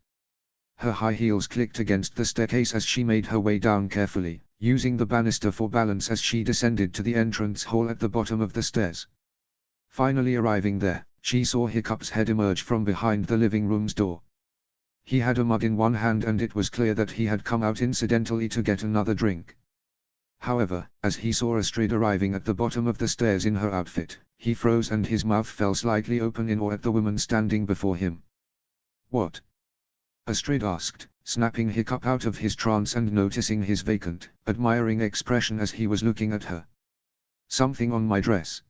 Her high heels clicked against the staircase as she made her way down carefully, using the banister for balance as she descended to the entrance hall at the bottom of the stairs. Finally arriving there, she saw Hiccup's head emerge from behind the living room's door. He had a mug in one hand, and it was clear that he had come out incidentally to get another drink. However, as he saw Astrid arriving at the bottom of the stairs in her outfit, he froze and his mouth fell slightly open in awe at the woman standing before him. What? Astrid asked, snapping Hiccup out of his trance and noticing his vacant, admiring expression as he was looking at her. Something on my dress?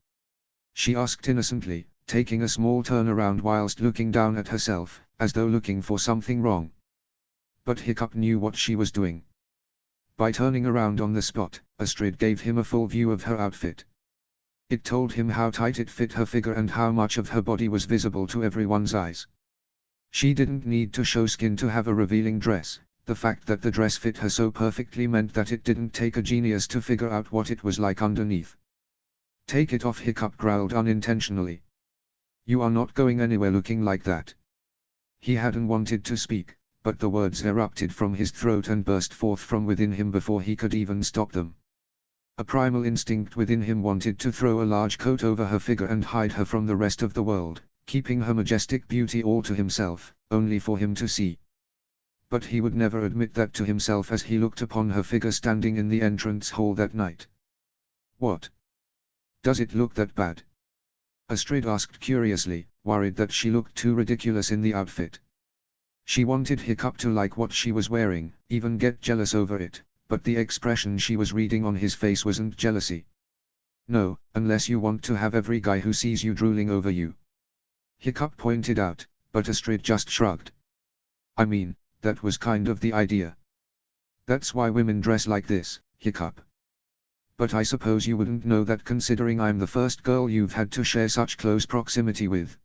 She asked innocently, taking a small turn around whilst looking down at herself, as though looking for something wrong. But Hiccup knew what she was doing. By turning around on the spot, Astrid gave him a full view of her outfit. It told him how tight it fit her figure and how much of her body was visible to everyone's eyes. She didn't need to show skin to have a revealing dress. The fact that the dress fit her so perfectly meant that it didn't take a genius to figure out what it was like underneath. Take it off, Hiccup growled unintentionally. You are not going anywhere looking like that. He hadn't wanted to speak, but the words erupted from his throat and burst forth from within him before he could even stop them. A primal instinct within him wanted to throw a large coat over her figure and hide her from the rest of the world, keeping her majestic beauty all to himself, only for him to see. But he would never admit that to himself as he looked upon her figure standing in the entrance hall that night. What? Does it look that bad? Astrid asked curiously, worried that she looked too ridiculous in the outfit. She wanted Hiccup to like what she was wearing, even get jealous over it, but the expression she was reading on his face wasn't jealousy. No, unless you want to have every guy who sees you drooling over you. Hiccup pointed out, but Astrid just shrugged. I mean, that was kind of the idea. That's why women dress like this, Hiccup. But I suppose you wouldn't know that considering I'm the first girl you've had to share such close proximity with.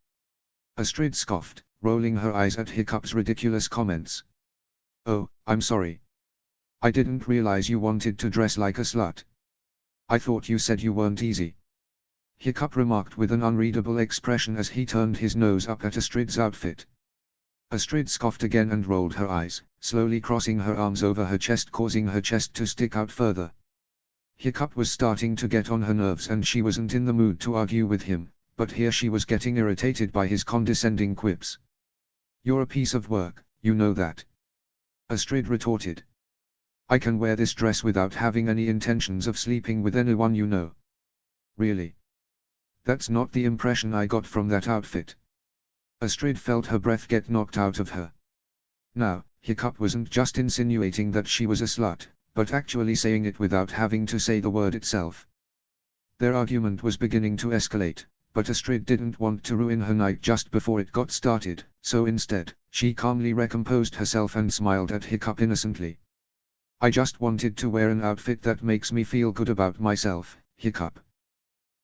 Astrid scoffed, rolling her eyes at Hiccup's ridiculous comments. Oh, I'm sorry. I didn't realize you wanted to dress like a slut. I thought you said you weren't easy. Hiccup remarked with an unreadable expression as he turned his nose up at Astrid's outfit. Astrid scoffed again and rolled her eyes, slowly crossing her arms over her chest, causing her chest to stick out further. Hiccup was starting to get on her nerves and she wasn't in the mood to argue with him, but here she was getting irritated by his condescending quips. "You're a piece of work, you know that," Astrid retorted. "I can wear this dress without having any intentions of sleeping with anyone you know." "Really? That's not the impression I got from that outfit." Astrid felt her breath get knocked out of her. Now, Hiccup wasn't just insinuating that she was a slut, but actually saying it without having to say the word itself. Their argument was beginning to escalate, but Astrid didn't want to ruin her night just before it got started, so instead, she calmly recomposed herself and smiled at Hiccup innocently. "I just wanted to wear an outfit that makes me feel good about myself, Hiccup."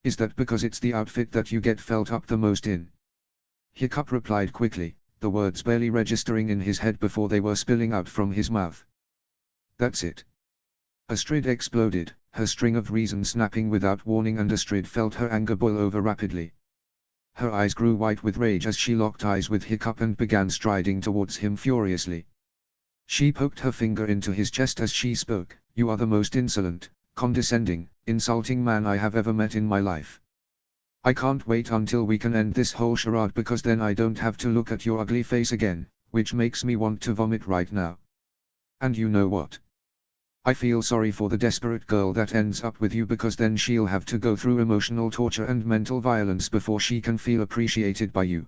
"Is that because it's the outfit that you get felt up the most in?" Hiccup replied quickly, the words barely registering in his head before they were spilling out from his mouth. "That's it," Astrid exploded, her string of reason snapping without warning, and Astrid felt her anger boil over rapidly. Her eyes grew white with rage as she locked eyes with Hiccup and began striding towards him furiously. She poked her finger into his chest as she spoke. "You are the most insolent, condescending, insulting man I have ever met in my life. I can't wait until we can end this whole charade, because then I don't have to look at your ugly face again, which makes me want to vomit right now. And you know what? I feel sorry for the desperate girl that ends up with you, because then she'll have to go through emotional torture and mental violence before she can feel appreciated by you.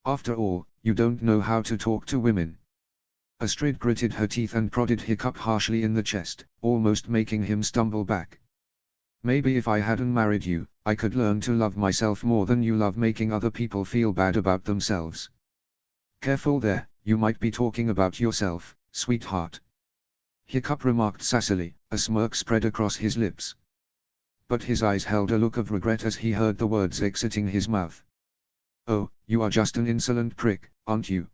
After all, you don't know how to talk to women." Astrid gritted her teeth and prodded Hiccup harshly in the chest, almost making him stumble back. "Maybe if I hadn't married you, I could learn to love myself more than you love making other people feel bad about themselves." "Careful there, you might be talking about yourself, sweetheart," Hiccup remarked sassily, a smirk spread across his lips. But his eyes held a look of regret as he heard the words exiting his mouth. "Oh, you are just an insolent prick, aren't you?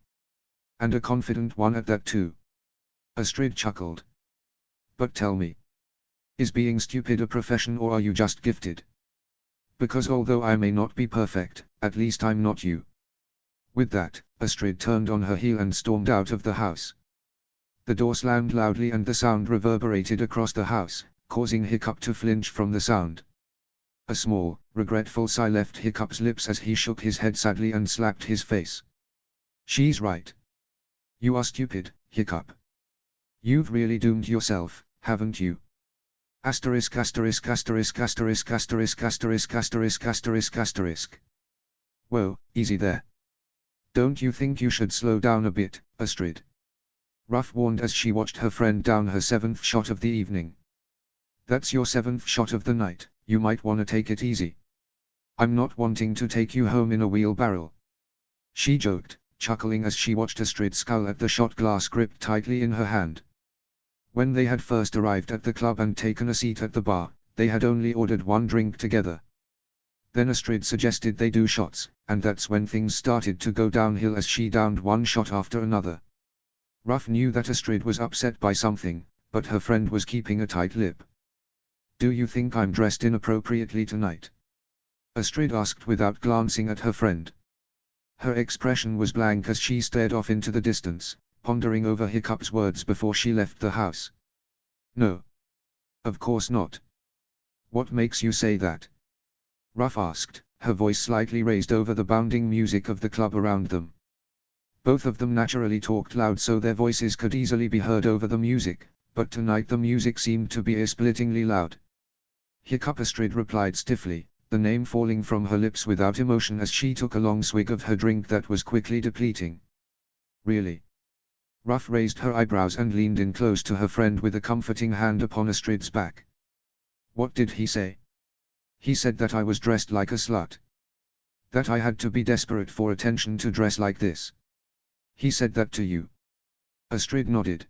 And a confident one at that too." Astrid chuckled. "But tell me, is being stupid a profession, or are you just gifted? Because although I may not be perfect, at least I'm not you." With that, Astrid turned on her heel and stormed out of the house. The door slammed loudly and the sound reverberated across the house, causing Hiccup to flinch from the sound. A small, regretful sigh left Hiccup's lips as he shook his head sadly and slapped his face. "She's right. You are stupid, Hiccup. You've really doomed yourself, haven't you? Asterisk asterisk asterisk asterisk asterisk asterisk asterisk asterisk asterisk. Whoa, easy there. Don't you think you should slow down a bit, Astrid?" Ruff warned as she watched her friend down her 7th shot of the evening. "That's your 7th shot of the night, you might wanna take it easy. I'm not wanting to take you home in a wheelbarrow," she joked, chuckling as she watched Astrid scowl at the shot glass gripped tightly in her hand. When they had first arrived at the club and taken a seat at the bar, they had only ordered one drink together. Then Astrid suggested they do shots, and that's when things started to go downhill as she downed one shot after another. Ruff knew that Astrid was upset by something, but her friend was keeping a tight lip. "Do you think I'm dressed inappropriately tonight?" Astrid asked without glancing at her friend. Her expression was blank as she stared off into the distance, pondering over Hiccup's words before she left the house. "No. Of course not. What makes you say that?" Ruff asked, her voice slightly raised over the bounding music of the club around them. Both of them naturally talked loud so their voices could easily be heard over the music, but tonight the music seemed to be ear-splittingly loud. Hiccup. Astrid replied stiffly, the name falling from her lips without emotion as she took a long swig of her drink that was quickly depleting. "Really?" Ruff raised her eyebrows and leaned in close to her friend with a comforting hand upon Astrid's back. "What did he say?" "He said that I was dressed like a slut. That I had to be desperate for attention to dress like this." "He said that to you?" Astrid nodded.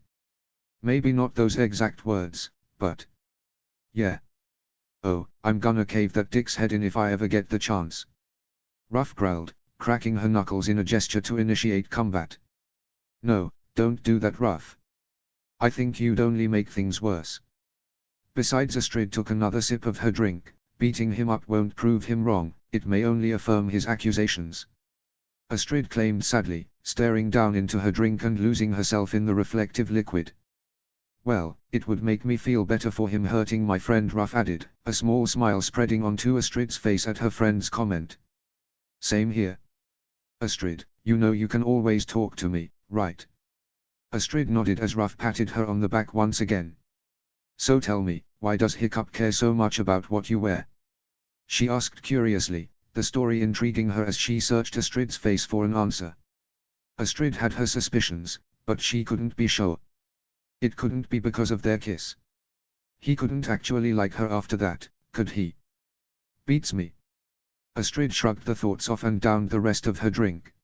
"Maybe not those exact words, but yeah. Oh, I'm gonna cave that dick's head in if I ever get the chance." Ruff growled, cracking her knuckles in a gesture to initiate combat. "No, don't do that, Ruff. I think you'd only make things worse." Besides, Astrid took another sip of her drink, Beating him up won't prove him wrong, it may only affirm his accusations. Astrid claimed sadly, staring down into her drink and losing herself in the reflective liquid. Well, it would make me feel better for him hurting my friend, Ruff added, a small smile spreading onto Astrid's face at her friend's comment. Same here. Astrid, you know you can always talk to me, right? Astrid nodded as Ruff patted her on the back once again. So tell me, why does Hiccup care so much about what you wear? She asked curiously, the story intriguing her as she searched Astrid's face for an answer. Astrid had her suspicions, but she couldn't be sure. It couldn't be because of their kiss. He couldn't actually like her after that, could he? Beats me. Astrid shrugged the thoughts off and downed the rest of her drink.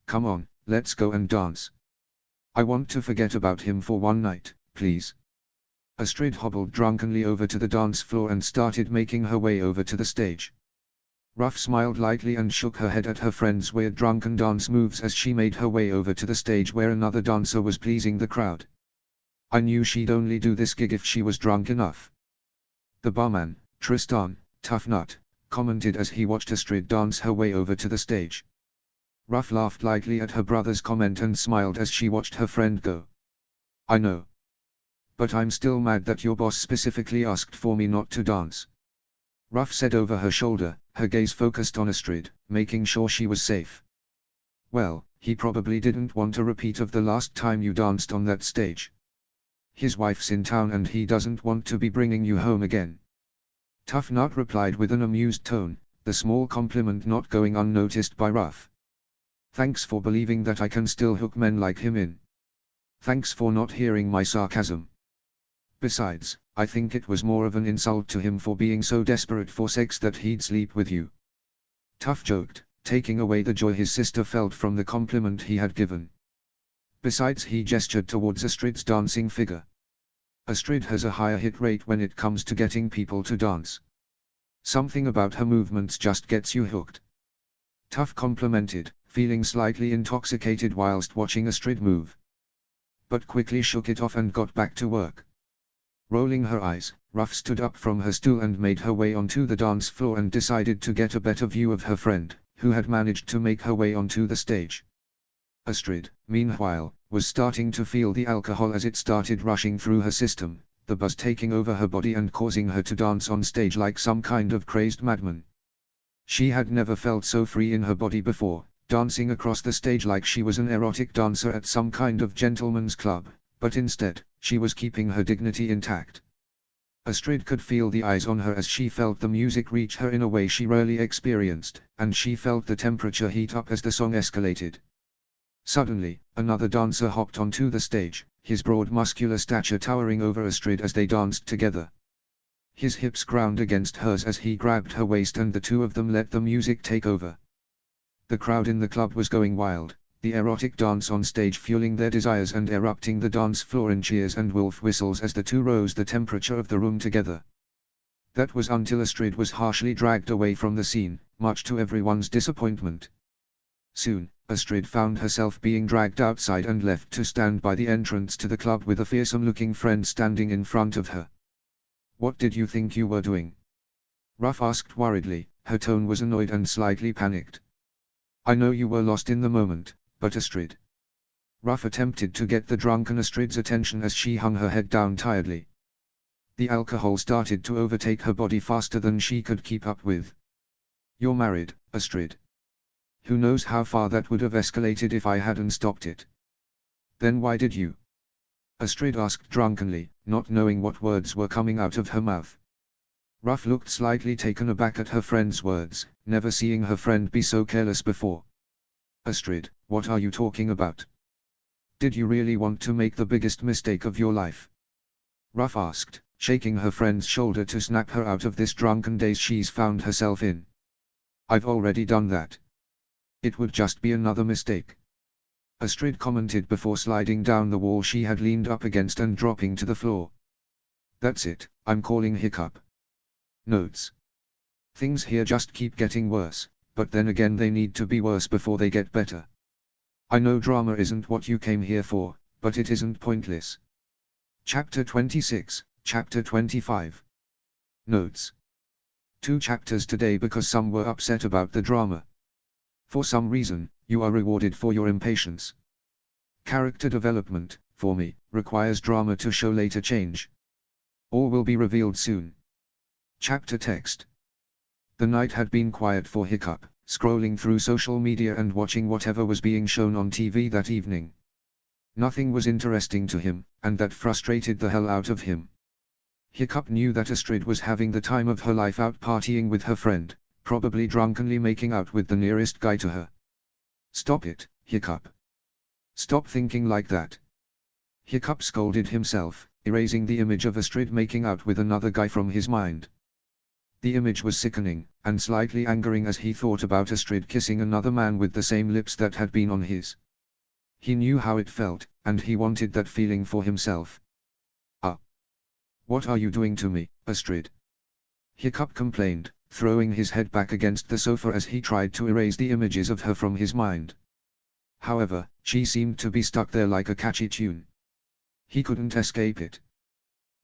Come on, let's go and dance. I want to forget about him for one night, please. Astrid hobbled drunkenly over to the dance floor and started making her way over to the stage. Ruff smiled lightly and shook her head at her friend's weird drunken dance moves as she made her way over to the stage where another dancer was pleasing the crowd. I knew she'd only do this gig if she was drunk enough. The barman, Tristan, tough nut, commented as he watched Astrid dance her way over to the stage. Ruff laughed lightly at her brother's comment and smiled as she watched her friend go. I know. But I'm still mad that your boss specifically asked for me not to dance. Ruff said over her shoulder, her gaze focused on Astrid, making sure she was safe. Well, he probably didn't want a repeat of the last time you danced on that stage. His wife's in town and he doesn't want to be bringing you home again. Tough Nut replied with an amused tone, the small compliment not going unnoticed by Ruff. Thanks for believing that I can still hook men like him in. Thanks for not hearing my sarcasm. Besides, I think it was more of an insult to him for being so desperate for sex that he'd sleep with you. Tough joked, taking away the joy his sister felt from the compliment he had given. Besides, he gestured towards Astrid's dancing figure. Astrid has a higher hit rate when it comes to getting people to dance. Something about her movements just gets you hooked. Tough complimented, feeling slightly intoxicated whilst watching Astrid move. But quickly shook it off and got back to work. Rolling her eyes, Ruff stood up from her stool and made her way onto the dance floor and decided to get a better view of her friend, who had managed to make her way onto the stage. Astrid, meanwhile, was starting to feel the alcohol as it started rushing through her system, the buzz taking over her body and causing her to dance on stage like some kind of crazed madman. She had never felt so free in her body before, dancing across the stage like she was an erotic dancer at some kind of gentleman's club, but instead, she was keeping her dignity intact. Astrid could feel the eyes on her as she felt the music reach her in a way she rarely experienced, and she felt the temperature heat up as the song escalated. Suddenly, another dancer hopped onto the stage, his broad muscular stature towering over Astrid as they danced together. His hips ground against hers as he grabbed her waist and the two of them let the music take over. The crowd in the club was going wild, the erotic dance on stage fueling their desires and erupting the dance floor in cheers and wolf whistles as the two rose the temperature of the room together. That was until Astrid was harshly dragged away from the scene, much to everyone's disappointment. Soon, Astrid found herself being dragged outside and left to stand by the entrance to the club with a fearsome-looking friend standing in front of her. What did you think you were doing? Ruff asked worriedly, her tone was annoyed and slightly panicked. I know you were lost in the moment, but Astrid. Ruff attempted to get the drunken Astrid's attention as she hung her head down tiredly. The alcohol started to overtake her body faster than she could keep up with. You're married, Astrid. Who knows how far that would have escalated if I hadn't stopped it. Then why did you? Astrid asked drunkenly, not knowing what words were coming out of her mouth. Ruff looked slightly taken aback at her friend's words, never seeing her friend be so careless before. Astrid, what are you talking about? Did you really want to make the biggest mistake of your life? Ruff asked, shaking her friend's shoulder to snap her out of this drunken daze she's found herself in. I've already done that. It would just be another mistake. Astrid commented before sliding down the wall she had leaned up against and dropping to the floor. That's it, I'm calling Hiccup. Notes. Things here just keep getting worse, but then again they need to be worse before they get better. I know drama isn't what you came here for, but it isn't pointless. Chapter 26, Chapter 25. Notes. 2 chapters today because some were upset about the drama. For some reason, you are rewarded for your impatience. Character development, for me, requires drama to show later change. All will be revealed soon. Chapter text. The night had been quiet for Hiccup, scrolling through social media and watching whatever was being shown on TV that evening. Nothing was interesting to him, and that frustrated the hell out of him. Hiccup knew that Astrid was having the time of her life out partying with her friend, probably drunkenly making out with the nearest guy to her. Stop it, Hiccup. Stop thinking like that. Hiccup scolded himself, erasing the image of Astrid making out with another guy from his mind. The image was sickening, and slightly angering as he thought about Astrid kissing another man with the same lips that had been on his. He knew how it felt, and he wanted that feeling for himself. What are you doing to me, Astrid? Hiccup complained, throwing his head back against the sofa as he tried to erase the images of her from his mind. However, she seemed to be stuck there like a catchy tune. He couldn't escape it.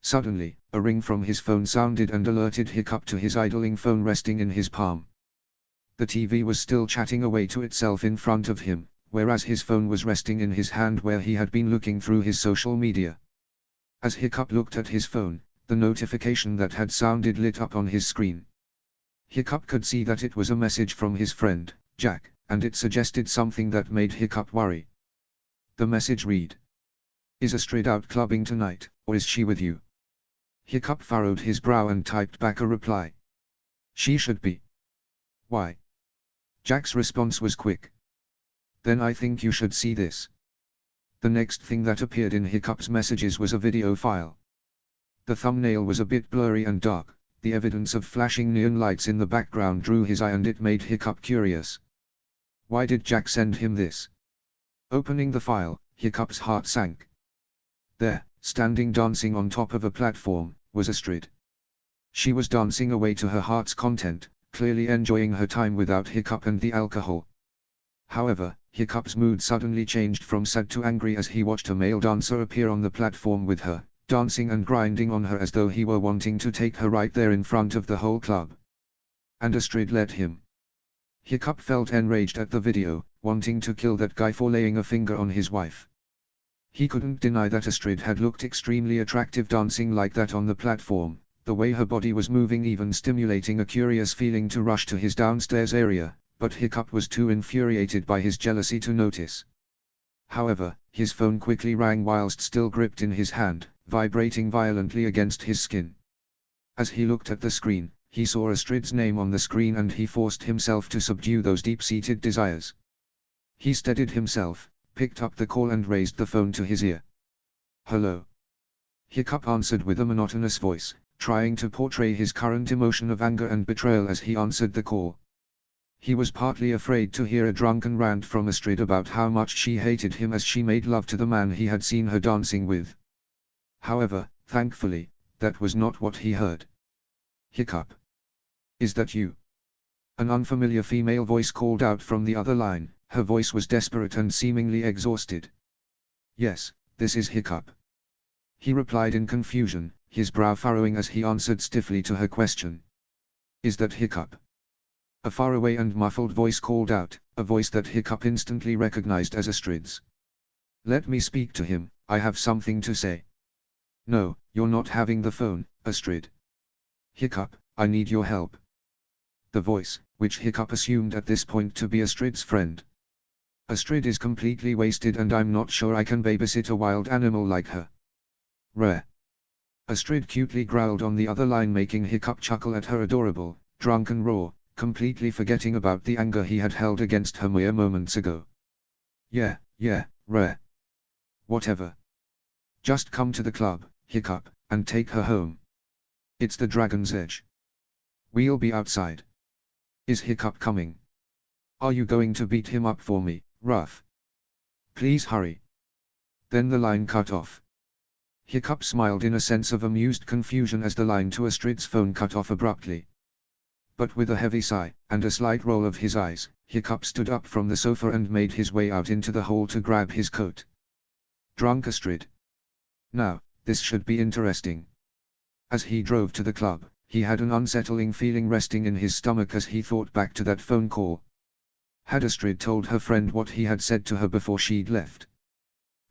Suddenly, a ring from his phone sounded and alerted Hiccup to his idling phone resting in his palm. The TV was still chatting away to itself in front of him, whereas his phone was resting in his hand where he had been looking through his social media. As Hiccup looked at his phone, the notification that had sounded lit up on his screen. Hiccup could see that it was a message from his friend, Jack, and it suggested something that made Hiccup worry. The message read: "Is Astrid out clubbing tonight, or is she with you?" Hiccup furrowed his brow and typed back a reply. "She should be." "Why?" Jack's response was quick. "Then I think you should see this." The next thing that appeared in Hiccup's messages was a video file. The thumbnail was a bit blurry and dark, the evidence of flashing neon lights in the background drew his eye and it made Hiccup curious. Why did Jack send him this? Opening the file, Hiccup's heart sank. There, standing dancing on top of a platform, was Astrid. She was dancing away to her heart's content, clearly enjoying her time without Hiccup and the alcohol. However, Hiccup's mood suddenly changed from sad to angry as he watched a male dancer appear on the platform with her, dancing and grinding on her as though he were wanting to take her right there in front of the whole club. And Astrid let him. Hiccup felt enraged at the video, wanting to kill that guy for laying a finger on his wife. He couldn't deny that Astrid had looked extremely attractive dancing like that on the platform, the way her body was moving even stimulating a curious feeling to rush to his downstairs area. But Hiccup was too infuriated by his jealousy to notice. However, his phone quickly rang whilst still gripped in his hand, vibrating violently against his skin. As he looked at the screen, he saw Astrid's name on the screen and he forced himself to subdue those deep-seated desires. He steadied himself, picked up the call and raised the phone to his ear. "Hello?" Hiccup answered with a monotonous voice, trying to portray his current emotion of anger and betrayal as he answered the call. He was partly afraid to hear a drunken rant from Astrid about how much she hated him as she made love to the man he had seen her dancing with. However, thankfully, that was not what he heard. "Hiccup. Is that you?" An unfamiliar female voice called out from the other line, her voice was desperate and seemingly exhausted. "Yes, this is Hiccup." He replied in confusion, his brow furrowing as he answered stiffly to her question. "Is that Hiccup?" A faraway and muffled voice called out, a voice that Hiccup instantly recognized as Astrid's. "Let me speak to him, I have something to say." "No, you're not having the phone, Astrid." "Hiccup, I need your help." The voice, which Hiccup assumed at this point to be Astrid's friend. "Astrid is completely wasted and I'm not sure I can babysit a wild animal like her." "Rare." Astrid cutely growled on the other line, making Hiccup chuckle at her adorable, drunken roar, completely forgetting about the anger he had held against her mere moments ago. Yeah, rare. Whatever. Just come to the club, Hiccup, and take her home. It's the Dragon's Edge. We'll be outside. Is Hiccup coming? Are you going to beat him up for me, Ruff? Please hurry." Then the line cut off. Hiccup smiled in a sense of amused confusion as the line to Astrid's phone cut off abruptly. But with a heavy sigh, and a slight roll of his eyes, Hiccup stood up from the sofa and made his way out into the hall to grab his coat. Drunk Astrid. Now, this should be interesting. As he drove to the club, he had an unsettling feeling resting in his stomach as he thought back to that phone call. Had Astrid told her friend what he had said to her before she'd left?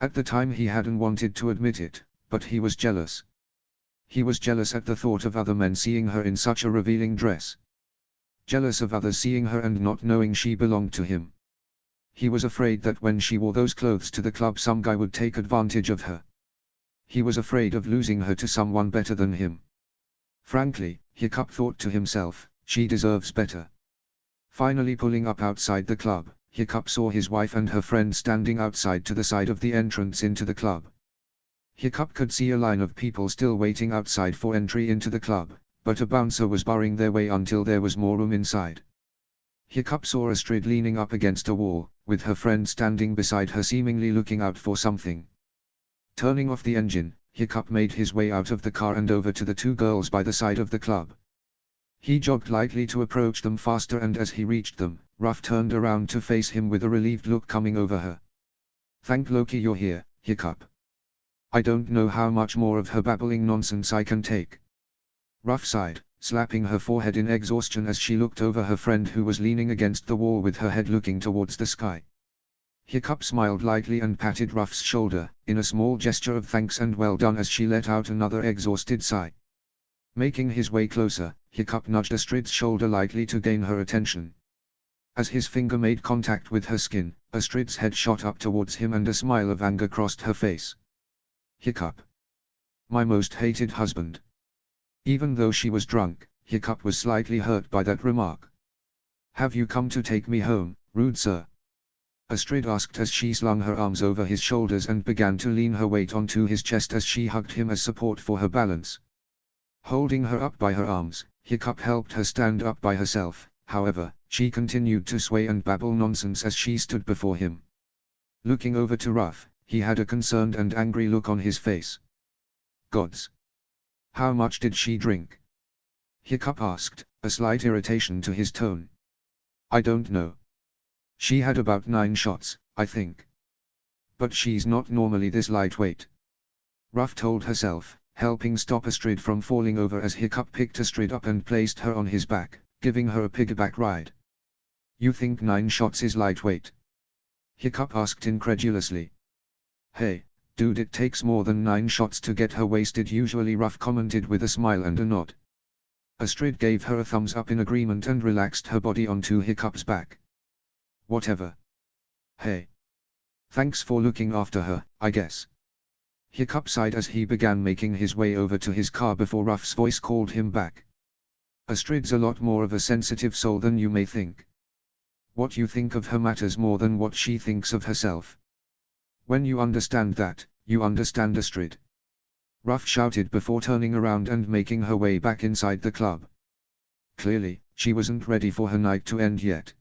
At the time he hadn't wanted to admit it, but he was jealous. He was jealous at the thought of other men seeing her in such a revealing dress. Jealous of others seeing her and not knowing she belonged to him. He was afraid that when she wore those clothes to the club some guy would take advantage of her. He was afraid of losing her to someone better than him. Frankly, Hiccup thought to himself, she deserves better. Finally pulling up outside the club, Hiccup saw his wife and her friend standing outside to the side of the entrance into the club. Hiccup could see a line of people still waiting outside for entry into the club, but a bouncer was barring their way until there was more room inside. Hiccup saw Astrid leaning up against a wall, with her friend standing beside her seemingly looking out for something. Turning off the engine, Hiccup made his way out of the car and over to the two girls by the side of the club. He jogged lightly to approach them faster, and as he reached them, Ruff turned around to face him with a relieved look coming over her. "Thank Loki you're here, Hiccup. I don't know how much more of her babbling nonsense I can take." Ruff sighed, slapping her forehead in exhaustion as she looked over her friend who was leaning against the wall with her head looking towards the sky. Hiccup smiled lightly and patted Ruff's shoulder, in a small gesture of thanks and well done as she let out another exhausted sigh. Making his way closer, Hiccup nudged Astrid's shoulder lightly to gain her attention. As his finger made contact with her skin, Astrid's head shot up towards him and a smile of anger crossed her face. "Hiccup. My most hated husband." Even though she was drunk, Hiccup was slightly hurt by that remark. "Have you come to take me home, rude sir?" Astrid asked as she slung her arms over his shoulders and began to lean her weight onto his chest as she hugged him as support for her balance. Holding her up by her arms, Hiccup helped her stand up by herself. However, she continued to sway and babble nonsense as she stood before him. Looking over to Ruff, he had a concerned and angry look on his face. "Gods! How much did she drink?" Hiccup asked, a slight irritation to his tone. "I don't know. She had about 9 shots, I think. But she's not normally this lightweight," Ruff told herself, helping stop Astrid from falling over as Hiccup picked Astrid up and placed her on his back, giving her a piggyback ride. "You think 9 shots is lightweight?" Hiccup asked incredulously. "Hey, dude, it takes more than 9 shots to get her wasted usually," Ruff commented with a smile and a nod. Astrid gave her a thumbs up in agreement and relaxed her body onto Hiccup's back. "Whatever. Hey. Thanks for looking after her, I guess." Hiccup sighed as he began making his way over to his car before Ruff's voice called him back. "Astrid's a lot more of a sensitive soul than you may think. What you think of her matters more than what she thinks of herself. When you understand that, you understand Astrid," Ruff shouted before turning around and making her way back inside the club. Clearly, she wasn't ready for her night to end yet.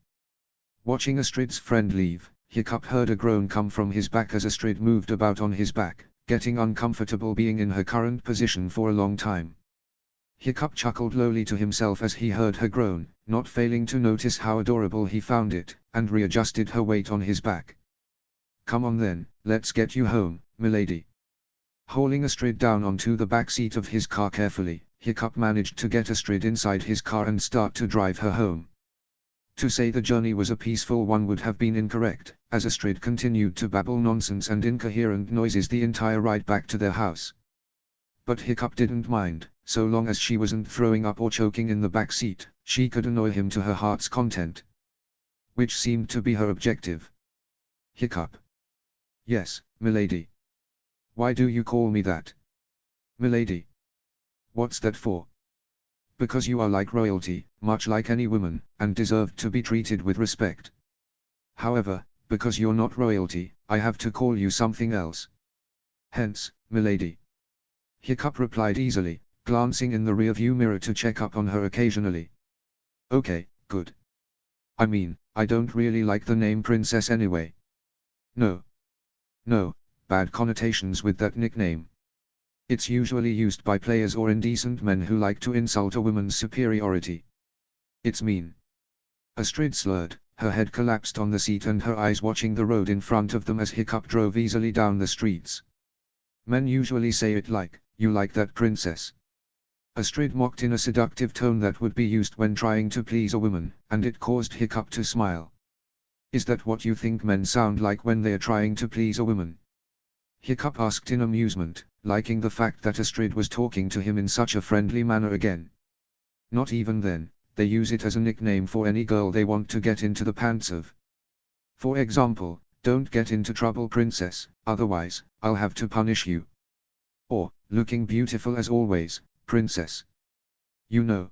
Watching Astrid's friend leave, Hiccup heard a groan come from his back as Astrid moved about on his back, getting uncomfortable being in her current position for a long time. Hiccup chuckled lowly to himself as he heard her groan, not failing to notice how adorable he found it, and readjusted her weight on his back. "Come on then, let's get you home, milady." Hauling Astrid down onto the back seat of his car carefully, Hiccup managed to get Astrid inside his car and start to drive her home. To say the journey was a peaceful one would have been incorrect, as Astrid continued to babble nonsense and incoherent noises the entire ride back to their house. But Hiccup didn't mind, so long as she wasn't throwing up or choking in the back seat, she could annoy him to her heart's content. Which seemed to be her objective. "Hiccup." "Yes, milady." "Why do you call me that?" "Milady." "What's that for?" "Because you are like royalty, much like any woman, and deserve to be treated with respect. However, because you're not royalty, I have to call you something else. Hence, milady." Hiccup replied easily, glancing in the rearview mirror to check up on her occasionally. "Okay, good. I mean, I don't really like the name princess anyway." No, bad connotations with that nickname. It's usually used by players or indecent men who like to insult a woman's superiority. It's mean." Astrid slurred, her head collapsed on the seat and her eyes watching the road in front of them as Hiccup drove easily down the streets. "Men usually say it like, you like that princess." Astrid mocked in a seductive tone that would be used when trying to please a woman, and it caused Hiccup to smile. Is that what you think men sound like when they're trying to please a woman? Hiccup asked in amusement, liking the fact that Astrid was talking to him in such a friendly manner again. Not even then, they use it as a nickname for any girl they want to get into the pants of. For example, "Don't get into trouble, princess, otherwise, I'll have to punish you." Or, "Looking beautiful as always, princess." You know.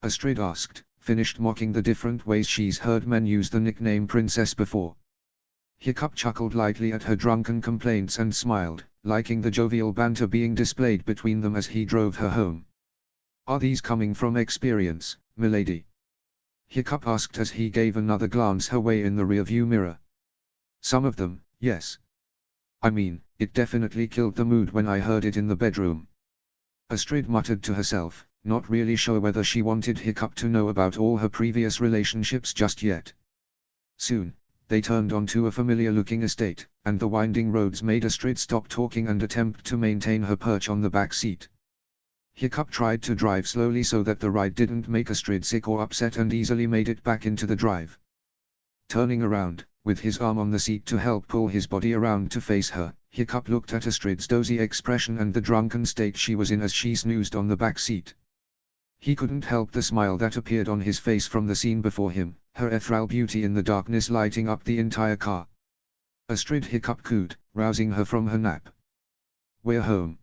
Astrid asked, finished mocking the different ways she's heard men use the nickname princess before. Hiccup chuckled lightly at her drunken complaints and smiled, liking the jovial banter being displayed between them as he drove her home. "Are these coming from experience, milady?" Hiccup asked as he gave another glance her way in the rearview mirror. "Some of them, yes. I mean, it definitely killed the mood when I heard it in the bedroom." Astrid muttered to herself, not really sure whether she wanted Hiccup to know about all her previous relationships just yet. Soon, they turned onto a familiar-looking estate, and the winding roads made Astrid stop talking and attempt to maintain her perch on the back seat. Hiccup tried to drive slowly so that the ride didn't make Astrid sick or upset and easily made it back into the drive. Turning around, with his arm on the seat to help pull his body around to face her, Hiccup looked at Astrid's dozy expression and the drunken state she was in as she snoozed on the back seat. He couldn't help the smile that appeared on his face from the scene before him, her ethereal beauty in the darkness lighting up the entire car. Astrid, Hiccup cooed, rousing her from her nap. "We're home."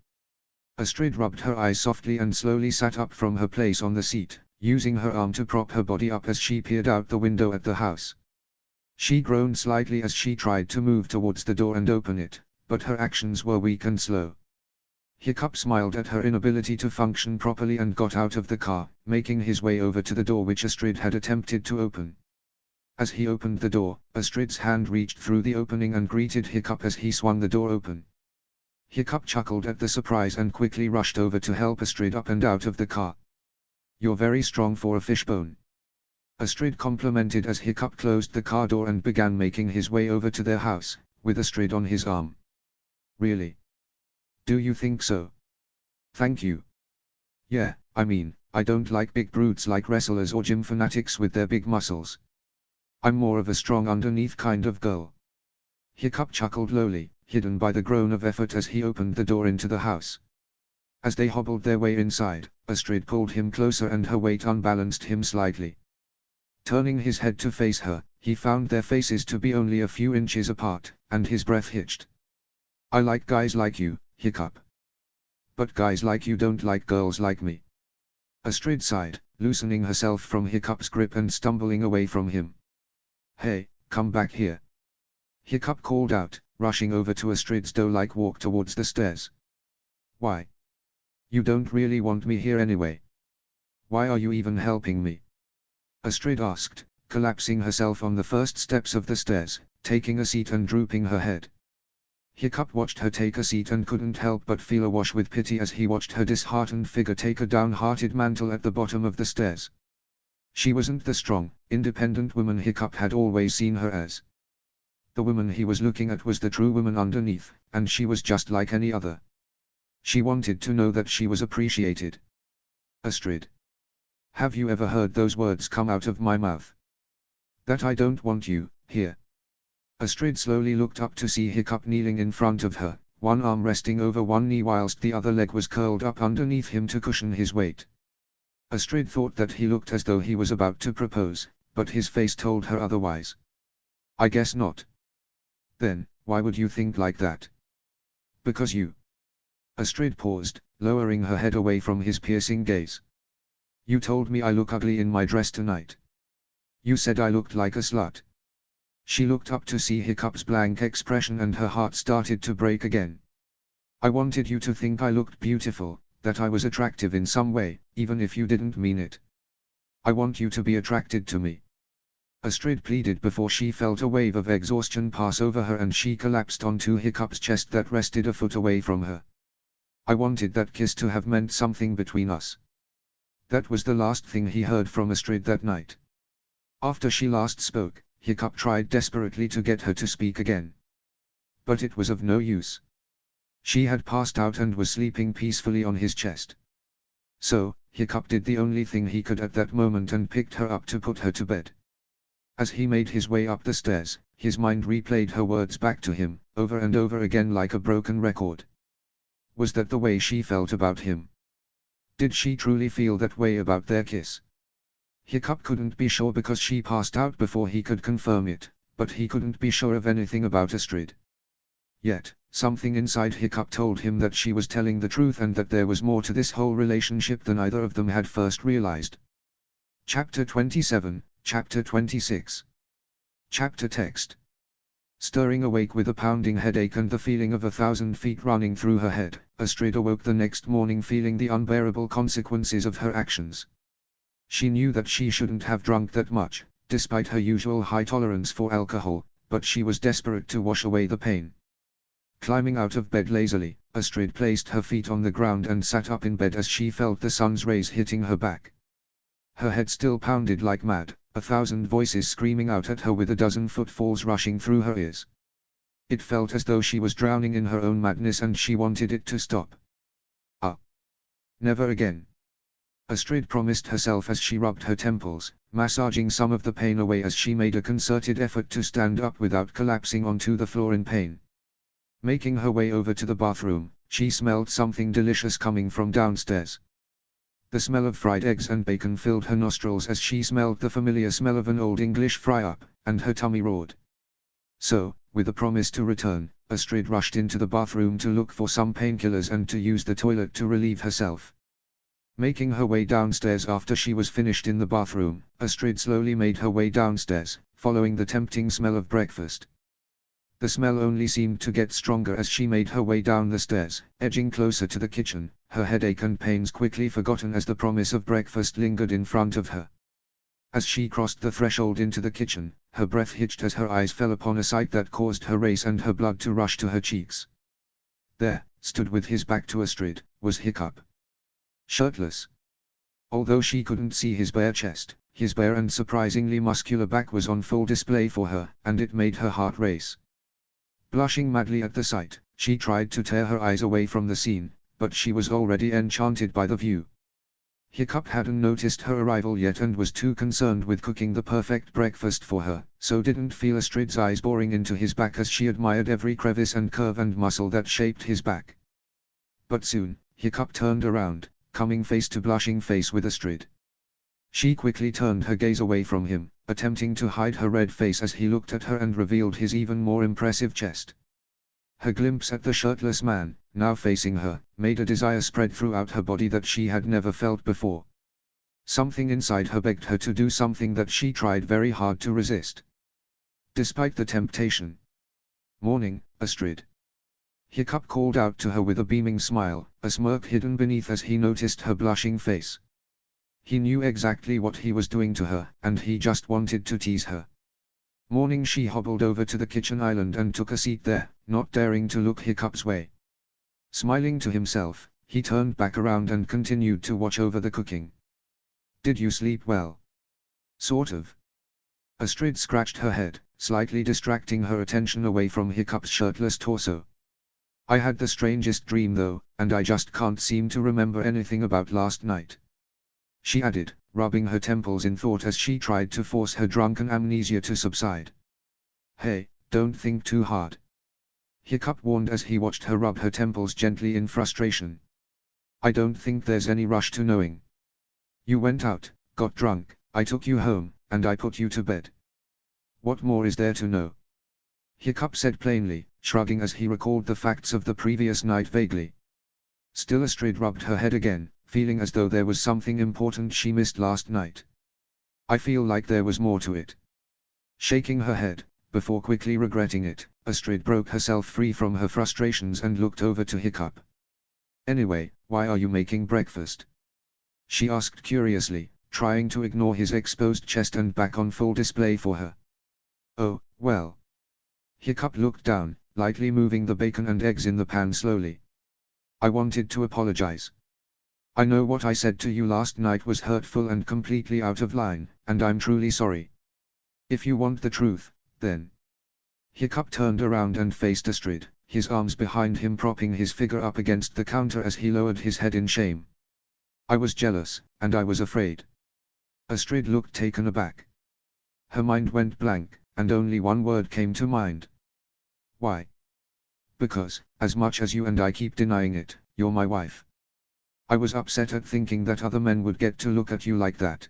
Astrid rubbed her eyes softly and slowly sat up from her place on the seat, using her arm to prop her body up as she peered out the window at the house. She groaned slightly as she tried to move towards the door and open it, but her actions were weak and slow. Hiccup smiled at her inability to function properly and got out of the car, making his way over to the door which Astrid had attempted to open. As he opened the door, Astrid's hand reached through the opening and greeted Hiccup as he swung the door open. Hiccup chuckled at the surprise and quickly rushed over to help Astrid up and out of the car. "You're very strong for a fishbone," Astrid complimented as Hiccup closed the car door and began making his way over to their house, with Astrid on his arm. "Really? Do you think so?" "Thank you." "Yeah, I mean, I don't like big brutes like wrestlers or gym fanatics with their big muscles. I'm more of a strong underneath kind of girl." Hiccup chuckled lowly, hidden by the groan of effort as he opened the door into the house. As they hobbled their way inside, Astrid pulled him closer and her weight unbalanced him slightly. Turning his head to face her, he found their faces to be only a few inches apart, and his breath hitched. "I like guys like you, Hiccup. But guys like you don't like girls like me." Astrid sighed, loosening herself from Hiccup's grip and stumbling away from him. "Hey, come back here," Hiccup called out, rushing over to Astrid's doe-like walk towards the stairs. "Why? You don't really want me here anyway. Why are you even helping me?" Astrid asked, collapsing herself on the first steps of the stairs, taking a seat and drooping her head. Hiccup watched her take a seat and couldn't help but feel awash with pity as he watched her disheartened figure take a downhearted mantle at the bottom of the stairs. She wasn't the strong, independent woman Hiccup had always seen her as. The woman he was looking at was the true woman underneath, and she was just like any other. She wanted to know that she was appreciated. "Astrid. Have you ever heard those words come out of my mouth? That I don't want you here." Astrid slowly looked up to see Hiccup kneeling in front of her, one arm resting over one knee whilst the other leg was curled up underneath him to cushion his weight. Astrid thought that he looked as though he was about to propose, but his face told her otherwise. "I guess not." "Then, why would you think like that?" "Because you." Astrid paused, lowering her head away from his piercing gaze. "You told me I look ugly in my dress tonight. You said I looked like a slut." She looked up to see Hiccup's blank expression and her heart started to break again. "I wanted you to think I looked beautiful, that I was attractive in some way, even if you didn't mean it. I want you to be attracted to me." Astrid pleaded before she felt a wave of exhaustion pass over her and she collapsed onto Hiccup's chest that rested a foot away from her. "I wanted that kiss to have meant something between us." That was the last thing he heard from Astrid that night. After she last spoke, Hiccup tried desperately to get her to speak again. But it was of no use. She had passed out and was sleeping peacefully on his chest. So, Hiccup did the only thing he could at that moment and picked her up to put her to bed. As he made his way up the stairs, his mind replayed her words back to him, over and over again like a broken record. Was that the way she felt about him? Did she truly feel that way about their kiss? Hiccup couldn't be sure because she passed out before he could confirm it, but he couldn't be sure of anything about Astrid. Yet, something inside Hiccup told him that she was telling the truth and that there was more to this whole relationship than either of them had first realized. Chapter 27, Chapter 26. Chapter text. Stirring awake with a pounding headache and the feeling of 1,000 feet running through her head, Astrid awoke the next morning feeling the unbearable consequences of her actions. She knew that she shouldn't have drunk that much, despite her usual high tolerance for alcohol, but she was desperate to wash away the pain. Climbing out of bed lazily, Astrid placed her feet on the ground and sat up in bed as she felt the sun's rays hitting her back. Her head still pounded like mad, 1,000 voices screaming out at her with a dozen footfalls rushing through her ears. It felt as though she was drowning in her own madness and she wanted it to stop. Never again. Astrid promised herself as she rubbed her temples, massaging some of the pain away as she made a concerted effort to stand up without collapsing onto the floor in pain. Making her way over to the bathroom, she smelled something delicious coming from downstairs. The smell of fried eggs and bacon filled her nostrils as she smelled the familiar smell of an old English fry-up, and her tummy roared. So, with a promise to return, Astrid rushed into the bathroom to look for some painkillers and to use the toilet to relieve herself. Making her way downstairs after she was finished in the bathroom, Astrid slowly made her way downstairs, following the tempting smell of breakfast. The smell only seemed to get stronger as she made her way down the stairs, edging closer to the kitchen, her headache and pains quickly forgotten as the promise of breakfast lingered in front of her. As she crossed the threshold into the kitchen, her breath hitched as her eyes fell upon a sight that caused her race and her blood to rush to her cheeks. There, stood with his back to Astrid, was Hiccup. Shirtless. Although she couldn't see his bare chest, his bare and surprisingly muscular back was on full display for her, and it made her heart race. Blushing madly at the sight, she tried to tear her eyes away from the scene, but she was already enchanted by the view. Hiccup hadn't noticed her arrival yet and was too concerned with cooking the perfect breakfast for her, so didn't feel Astrid's eyes boring into his back as she admired every crevice and curve and muscle that shaped his back. But soon, Hiccup turned around, coming face to blushing face with Astrid. She quickly turned her gaze away from him, attempting to hide her red face as he looked at her and revealed his even more impressive chest. Her glimpse at the shirtless man, now facing her, made a desire spread throughout her body that she had never felt before. Something inside her begged her to do something that she tried very hard to resist. Despite the temptation. "Morning, Astrid." Hiccup called out to her with a beaming smile, a smirk hidden beneath as he noticed her blushing face. He knew exactly what he was doing to her, and he just wanted to tease her. Morning. She hobbled over to the kitchen island and took a seat there, not daring to look Hiccup's way. Smiling to himself, he turned back around and continued to watch over the cooking. "Did you sleep well?" "Sort of." Astrid scratched her head, slightly distracting her attention away from Hiccup's shirtless torso. "I had the strangest dream though, and I just can't seem to remember anything about last night," she added, rubbing her temples in thought as she tried to force her drunken amnesia to subside. "Hey, don't think too hard," Hiccup warned as he watched her rub her temples gently in frustration. "I don't think there's any rush to knowing. You went out, got drunk, I took you home, and I put you to bed. What more is there to know?" Hiccup said plainly, shrugging as he recalled the facts of the previous night vaguely. Still Astrid rubbed her head again, feeling as though there was something important she missed last night. "I feel like there was more to it." Shaking her head, before quickly regretting it, Astrid broke herself free from her frustrations and looked over to Hiccup. "Anyway, why are you making breakfast?" she asked curiously, trying to ignore his exposed chest and back on full display for her. "Oh, well." Hiccup looked down, lightly moving the bacon and eggs in the pan slowly. "I wanted to apologize. I know what I said to you last night was hurtful and completely out of line, and I'm truly sorry. If you want the truth, then." Hiccup turned around and faced Astrid, his arms behind him propping his figure up against the counter as he lowered his head in shame. I was jealous, and I was afraid. Astrid looked taken aback. Her mind went blank, and only one word came to mind. Why? Because, as much as you and I keep denying it, you're my wife. I was upset at thinking that other men would get to look at you like that.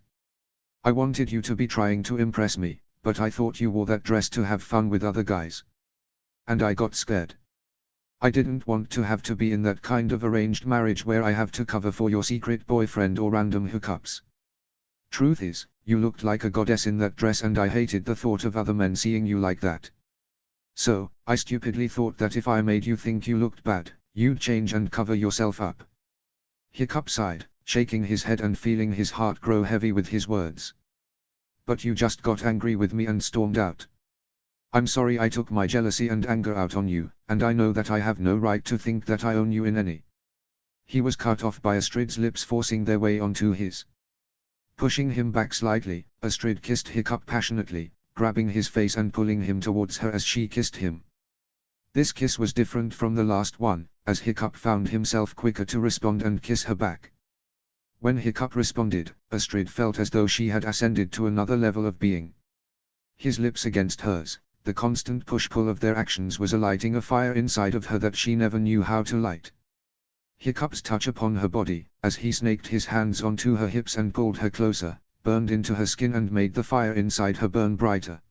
I wanted you to be trying to impress me, but I thought you wore that dress to have fun with other guys. And I got scared. I didn't want to have to be in that kind of arranged marriage where I have to cover for your secret boyfriend or random hookups. Truth is, you looked like a goddess in that dress and I hated the thought of other men seeing you like that. So, I stupidly thought that if I made you think you looked bad, you'd change and cover yourself up. Hiccup sighed, shaking his head and feeling his heart grow heavy with his words. But you just got angry with me and stormed out. I'm sorry I took my jealousy and anger out on you, and I know that I have no right to think that I own you in any. He was cut off by Astrid's lips forcing their way onto his. Pushing him back slightly, Astrid kissed Hiccup passionately, grabbing his face and pulling him towards her as she kissed him. This kiss was different from the last one, as Hiccup found himself quicker to respond and kiss her back. When Hiccup responded, Astrid felt as though she had ascended to another level of being. His lips against hers, the constant push-pull of their actions was lighting a fire inside of her that she never knew how to light. Hiccup's touch upon her body, as he snaked his hands onto her hips and pulled her closer, burned into her skin and made the fire inside her burn brighter.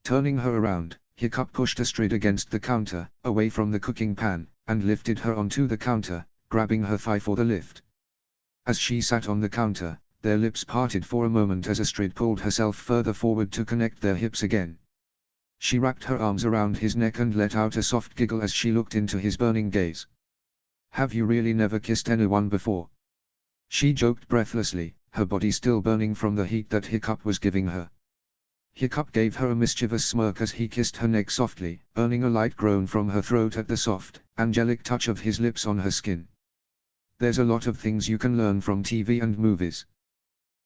Turning her around, Hiccup pushed Astrid against the counter, away from the cooking pan, and lifted her onto the counter, grabbing her thigh for the lift. As she sat on the counter, their lips parted for a moment as Astrid pulled herself further forward to connect their hips again. She wrapped her arms around his neck and let out a soft giggle as she looked into his burning gaze. Have you really never kissed anyone before? She joked breathlessly, her body still burning from the heat that Hiccup was giving her. Hiccup gave her a mischievous smirk as he kissed her neck softly, earning a light groan from her throat at the soft, angelic touch of his lips on her skin. There's a lot of things you can learn from TV and movies.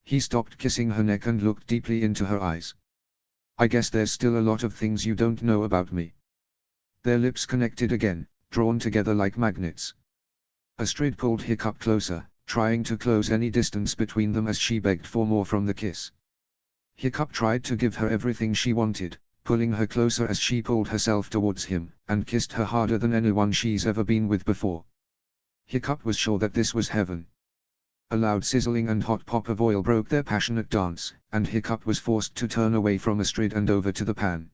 He stopped kissing her neck and looked deeply into her eyes. I guess there's still a lot of things you don't know about me. Their lips connected again, drawn together like magnets. Astrid pulled Hiccup closer, trying to close any distance between them as she begged for more from the kiss. Hiccup tried to give her everything she wanted, pulling her closer as she pulled herself towards him, and kissed her harder than anyone she's ever been with before. Hiccup was sure that this was heaven. A loud sizzling and hot pop of oil broke their passionate dance, and Hiccup was forced to turn away from Astrid and over to the pan.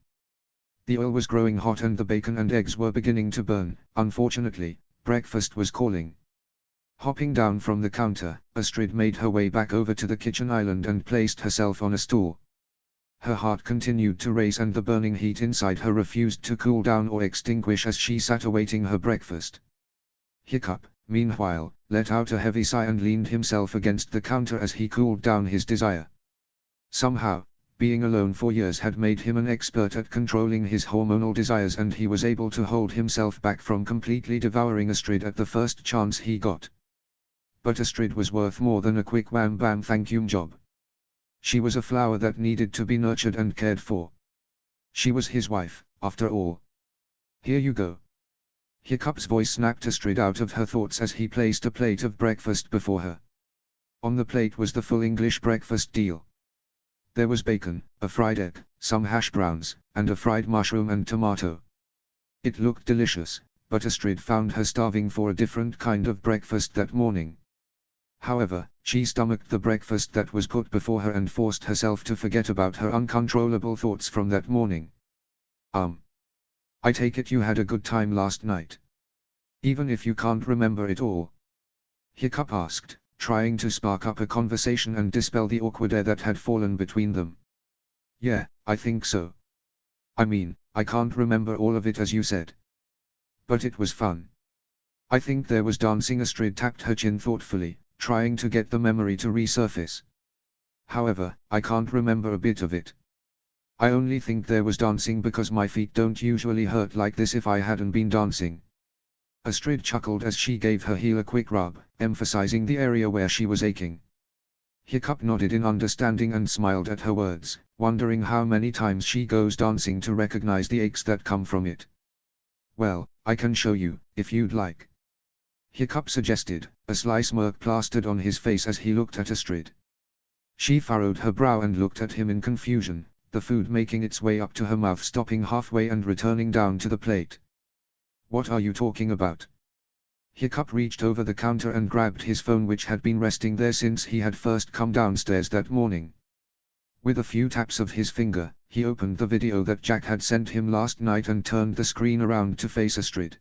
The oil was growing hot and the bacon and eggs were beginning to burn. Unfortunately, breakfast was calling. Hopping down from the counter, Astrid made her way back over to the kitchen island and placed herself on a stool. Her heart continued to race and the burning heat inside her refused to cool down or extinguish as she sat awaiting her breakfast. Hiccup, meanwhile, let out a heavy sigh and leaned himself against the counter as he cooled down his desire. Somehow, being alone for years had made him an expert at controlling his hormonal desires and he was able to hold himself back from completely devouring Astrid at the first chance he got. But Astrid was worth more than a quick wham bam thank you job. She was a flower that needed to be nurtured and cared for. She was his wife, after all. Here you go. Hiccup's voice snapped Astrid out of her thoughts as he placed a plate of breakfast before her. On the plate was the full English breakfast deal. There was bacon, a fried egg, some hash browns, and a fried mushroom and tomato. It looked delicious, but Astrid found her starving for a different kind of breakfast that morning. However, she stomached the breakfast that was put before her and forced herself to forget about her uncontrollable thoughts from that morning. I take it you had a good time last night. Even if you can't remember it all? Hiccup asked, trying to spark up a conversation and dispel the awkward air that had fallen between them. Yeah, I think so. I mean, I can't remember all of it as you said. But it was fun. I think there was dancing. Astrid tapped her chin thoughtfully, trying to get the memory to resurface. However, I can't remember a bit of it. I only think there was dancing because my feet don't usually hurt like this if I hadn't been dancing. Astrid chuckled as she gave her heel a quick rub, emphasizing the area where she was aching. Hiccup nodded in understanding and smiled at her words, wondering how many times she goes dancing to recognize the aches that come from it. Well, I can show you, if you'd like. Hiccup suggested, a sly smirk plastered on his face as he looked at Astrid. She furrowed her brow and looked at him in confusion, the food making its way up to her mouth, stopping halfway and returning down to the plate. What are you talking about? Hiccup reached over the counter and grabbed his phone, which had been resting there since he had first come downstairs that morning. With a few taps of his finger, he opened the video that Jack had sent him last night and turned the screen around to face Astrid.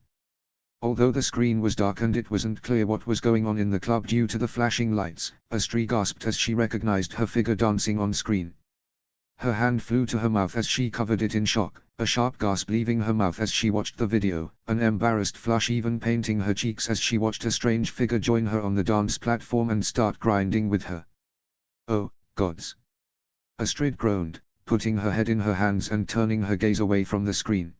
Although the screen was dark and it wasn't clear what was going on in the club due to the flashing lights, Astrid gasped as she recognized her figure dancing on screen. Her hand flew to her mouth as she covered it in shock, a sharp gasp leaving her mouth as she watched the video, an embarrassed flush even painting her cheeks as she watched a strange figure join her on the dance platform and start grinding with her. Oh, gods! Astrid groaned, putting her head in her hands and turning her gaze away from the screen.